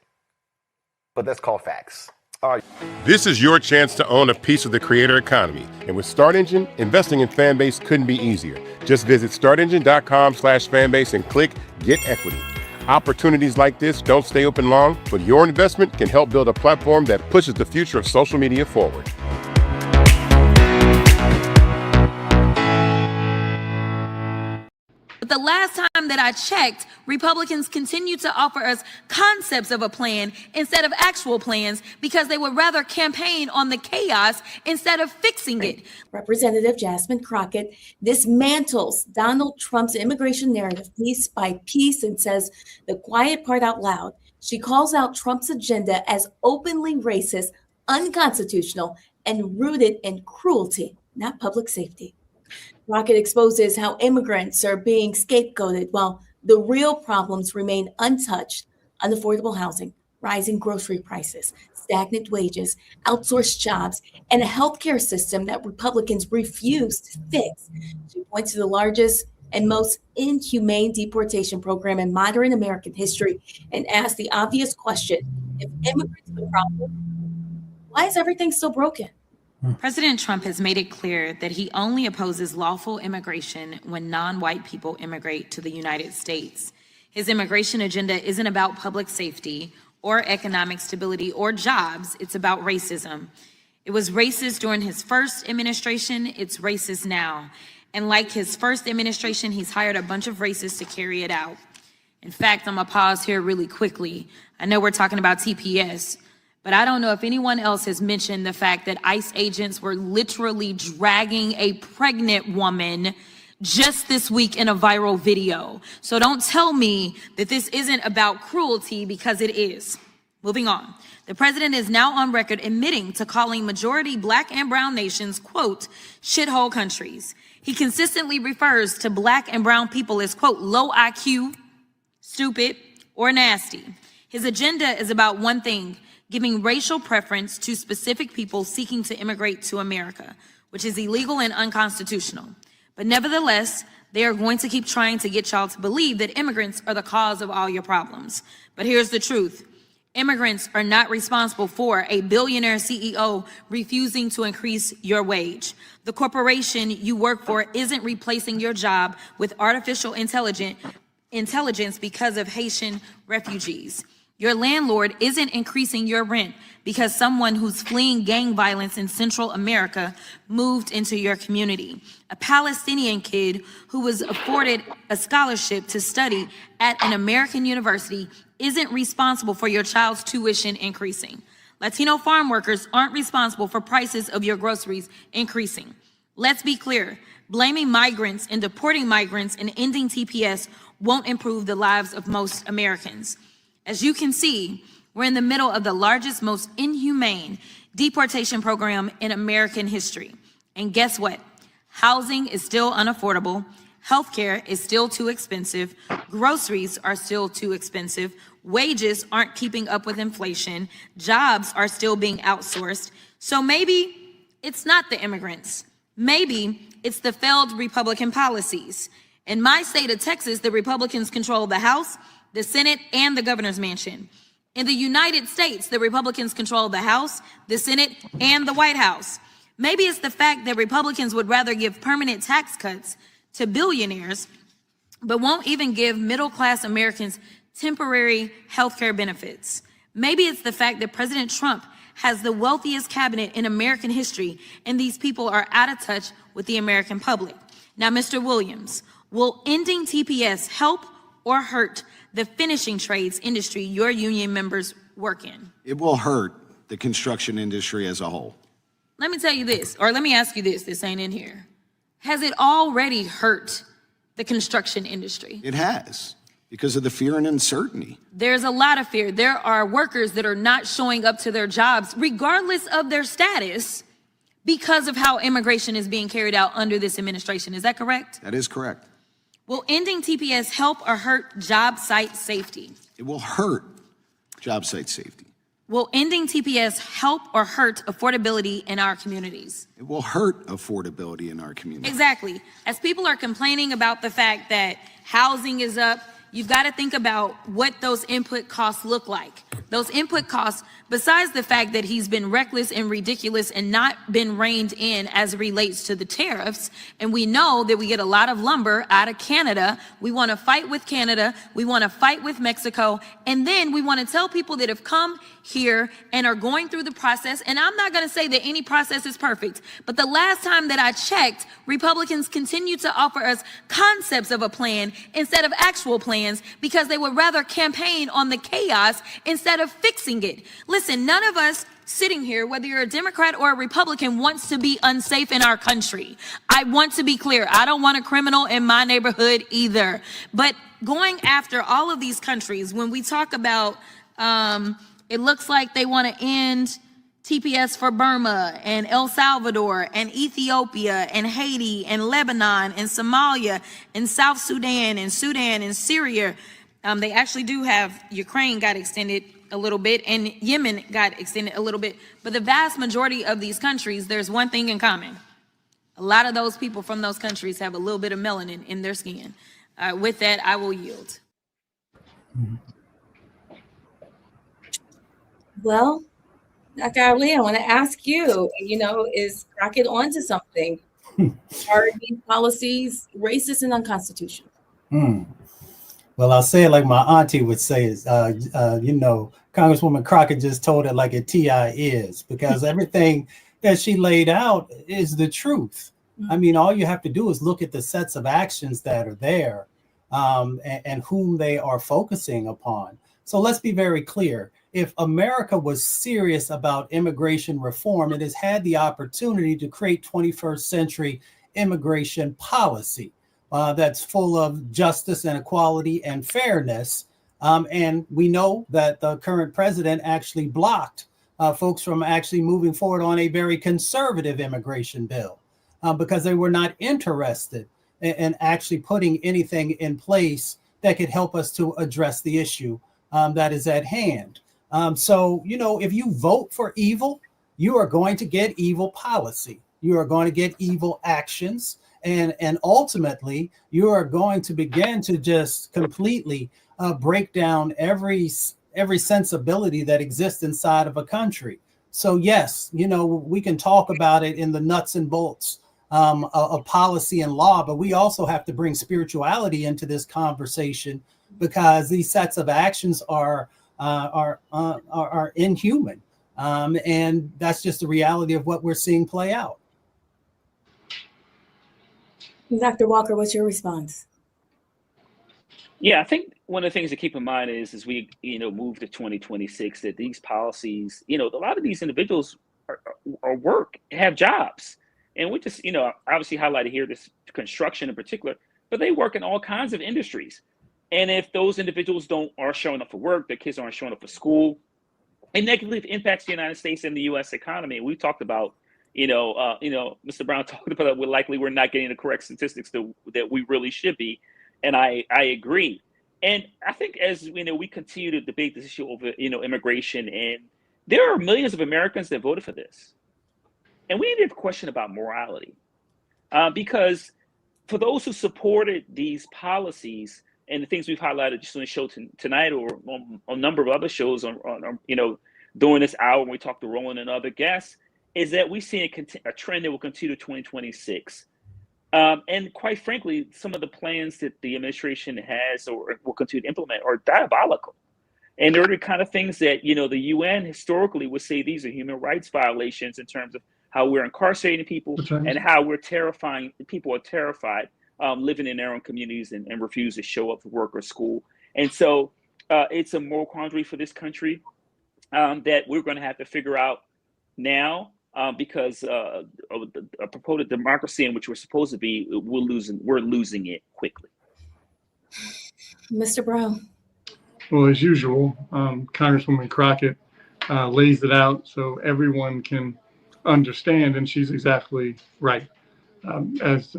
But that's called facts. All right. This is your chance to own a piece of the creator economy. And with Start Engine, investing in Fanbase couldn't be easier. Just visit startengine.com/fanbase and click Get Equity. Opportunities like this don't stay open long, but your investment can help build a platform that pushes the future of social media forward. But the last time that I checked, Republicans continue to offer us concepts of a plan instead of actual plans because they would rather campaign on the chaos instead of fixing it. Representative Jasmine Crockett dismantles Donald Trump's immigration narrative piece by piece and says the quiet part out loud. She calls out Trump's agenda as openly racist, unconstitutional, and rooted in cruelty, not public safety. Crockett exposes how immigrants are being scapegoated while the real problems remain untouched: unaffordable housing, rising grocery prices, stagnant wages, outsourced jobs, and a healthcare system that Republicans refuse to fix. She points to the largest and most inhumane deportation program in modern American history and asks the obvious question: if immigrants are the problem, why is everything still broken? President Trump has made it clear that he only opposes lawful immigration when non-white people immigrate to the United States. His immigration agenda isn't about public safety or economic stability or jobs. It's about racism. It was racist during his first administration. It's racist now. And like his first administration, he's hired a bunch of racists to carry it out. In fact, I'm gonna pause here really quickly. I know we're talking about TPS, but I don't know if anyone else has mentioned the fact that ICE agents were literally dragging a pregnant woman just this week in a viral video. So don't tell me that this isn't about cruelty, because it is. Moving on. The president is now on record admitting to calling majority Black and brown nations, quote, shithole countries. He consistently refers to Black and brown people as, quote, low IQ, stupid, or nasty. His agenda is about one thing: giving racial preference to specific people seeking to immigrate to America, which is illegal and unconstitutional. But nevertheless, they are going to keep trying to get y'all to believe that immigrants are the cause of all your problems. But here's the truth. Immigrants are not responsible for a billionaire CEO refusing to increase your wage. The corporation you work for isn't replacing your job with artificial intelligence because of Haitian refugees. Your landlord isn't increasing your rent because someone who's fleeing gang violence in Central America moved into your community. A Palestinian kid who was afforded a scholarship to study at an American university isn't responsible for your child's tuition increasing. Latino farm workers aren't responsible for prices of your groceries increasing. Let's be clear, blaming migrants and deporting migrants and ending TPS won't improve the lives of most Americans. As you can see, we're in the middle of the largest, most inhumane deportation program in American history. And guess what? Housing is still unaffordable. Healthcare is still too expensive. Groceries are still too expensive. Wages aren't keeping up with inflation. Jobs are still being outsourced. So maybe it's not the immigrants. Maybe it's the failed Republican policies. In my state of Texas, the Republicans control the House, the Senate, and the governor's mansion. In the United States, the Republicans control the House, the Senate, and the White House. Maybe it's the fact that Republicans would rather give permanent tax cuts to billionaires, but won't even give middle-class Americans temporary health care benefits. Maybe it's the fact that President Trump has the wealthiest cabinet in American history, and these people are out of touch with the American public. Now, Mr. Williams, will ending TPS help or hurt the finishing trades industry your union members work in? It will hurt the construction industry as a whole. Let me tell you this, or let me ask you this ain't in here. Has it already hurt the construction industry? It has. Because of the fear and uncertainty. There's a lot of fear. There are workers that are not showing up to their jobs, regardless of their status, because of how immigration is being carried out under this administration. Is that correct? That is correct. Will ending TPS help or hurt job site safety? It will hurt job site safety. Will ending TPS help or hurt affordability in our communities? It will hurt affordability in our community. Exactly. As people are complaining about the fact that housing is up, you've got to think about what those input costs look like. Those input costs, besides the fact that he's been reckless and ridiculous and not been reined in as it relates to the tariffs, and we know that we get a lot of lumber out of Canada. We want to fight with Canada. We want to fight with Mexico. And then we want to tell people that have come here and are going through the process, and I'm not going to say that any process is perfect, but the last time that I checked, Republicans continue to offer us concepts of a plan instead of actual plans because they would rather campaign on the chaos instead of fixing it. Listen, none of us sitting here, whether you're a Democrat or a Republican, wants to be unsafe in our country. I want to be clear. I don't want a criminal in my neighborhood either. But going after all of these countries, when we talk about, it looks like they want to end TPS for Burma and El Salvador and Ethiopia and Haiti and Lebanon and Somalia and South Sudan and Syria. They actually do have Ukraine got extended a little bit and Yemen got extended a little bit. But the vast majority of these countries, there's one thing in common. A lot of those people from those countries have a little bit of melanin in their skin. With that, I will yield. Well, Dr. Ali, I want to ask you, is Crockett onto something? Are these policies racist and unconstitutional? Well, I'll say it like my auntie would say is, Congresswoman Crockett just told it like a TI is, because everything that she laid out is the truth. I mean, all you have to do is look at the sets of actions that are there and whom they are focusing upon. So let's be very clear. If America was serious about immigration reform, it has had the opportunity to create 21st century immigration policy that's full of justice and equality and fairness. And we know that the current president actually blocked folks from actually moving forward on a very conservative immigration bill because they were not interested in actually putting anything in place that could help us to address the issue that is at hand. So, if you vote for evil, you are going to get evil policy. You are going to get evil actions. And ultimately, you are going to begin to just completely break down every sensibility that exists inside of a country. So, yes, we can talk about it in the nuts and bolts of policy and law, but we also have to bring spirituality into this conversation because these sets of actions are inhuman. And that's just the reality of what we're seeing play out. Dr. Walker, what's your response? Yeah, I think one of the things to keep in mind is as we, move to 2026, that these policies, a lot of these individuals have jobs. And we just, obviously highlighted here this construction in particular, but they work in all kinds of industries. And if those individuals aren't showing up for work, their kids aren't showing up for school, it negatively impacts the United States and the U.S. economy. We talked about, Mr. Brown talked about that we're not getting the correct statistics that we really should be. And I agree. And I think as we continue to debate this issue over, immigration, and there are millions of Americans that voted for this. And we need to question about morality because for those who supported these policies and the things we've highlighted just on the show tonight or on a number of other shows on during this hour when we talk to Roland and other guests, is that we see a trend that will continue to 2026. And quite frankly, some of the plans that the administration has or will continue to implement are diabolical. And they're the kind of things that, the UN historically would say these are human rights violations in terms of how we're incarcerating people and how we're terrifying. People are terrified living in their own communities and refuse to show up for work or school. And so it's a moral quandary for this country that we're going to have to figure out now because of a proposed democracy in which we're supposed to be, we're losing it quickly. Mr. Brown. Well, as usual, Congresswoman Crockett lays it out so everyone can understand, and she's exactly right. As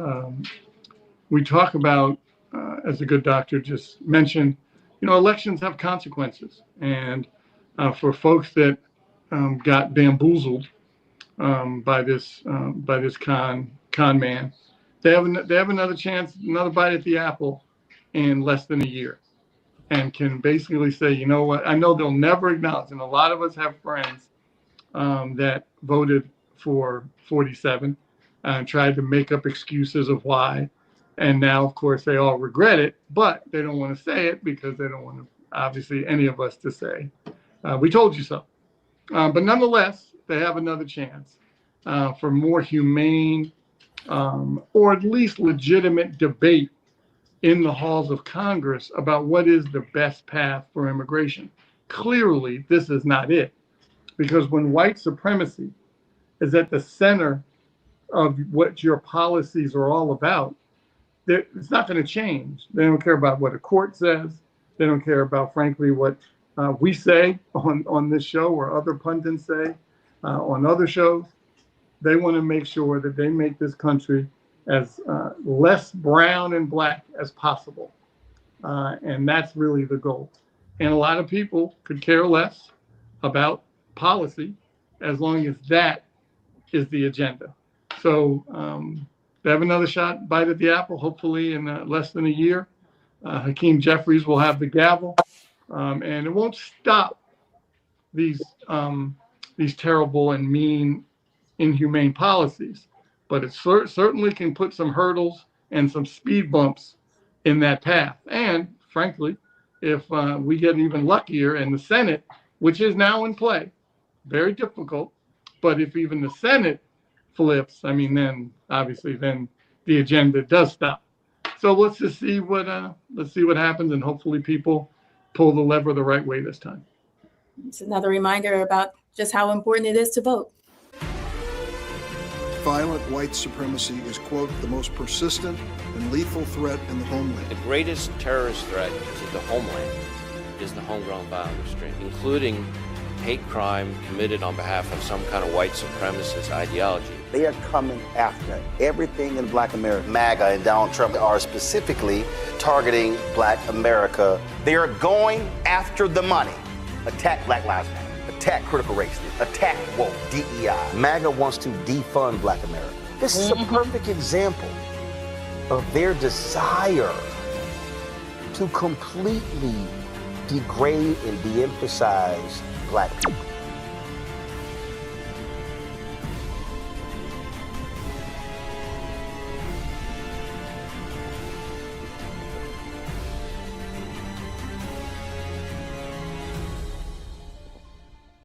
we talk about, as the good doctor just mentioned, elections have consequences, and for folks that got bamboozled by this con man, they have another chance, another bite at the apple in less than a year, and can basically say, you know what, I know they'll never acknowledge, and a lot of us have friends that voted for 47 and tried to make up excuses of why. And now, of course, they all regret it, but they don't want to say it because they don't want, obviously, any of us to say, we told you so. But nonetheless, they have another chance for more humane or at least legitimate debate in the halls of Congress about what is the best path for immigration. Clearly, this is not it, because when white supremacy is at the center of what your policies are all about, it's not going to change. They don't care about what a court says. They don't care about, frankly, what we say on this show or other pundits say on other shows. They want to make sure that they make this country as less brown and black as possible. And that's really the goal. And a lot of people could care less about policy as long as that is the agenda. So they have another bite at the apple, hopefully in less than a year. Hakeem Jeffries will have the gavel, and it won't stop these terrible and mean, inhumane policies, but it certainly can put some hurdles and some speed bumps in that path. And frankly, if we get even luckier and the Senate, which is now in play, very difficult, but if even the Senate flips, I mean, then obviously then the agenda does stop. So let's just see what happens, and hopefully people pull the lever the right way this time. It's another reminder about just how important it is to vote. Violent white supremacy is, quote, the most persistent and lethal threat in the homeland. The greatest terrorist threat to the homeland is the homegrown violent restraint, including hate crime committed on behalf of some kind of white supremacist ideology. They are coming after everything in Black America. MAGA and Donald Trump are specifically targeting Black America. They are going after the money. Attack Black Lives Matter. Attack critical race. Attack woke, DEI. MAGA wants to defund Black America. This is a perfect example of their desire to completely degrade and de-emphasize Black people.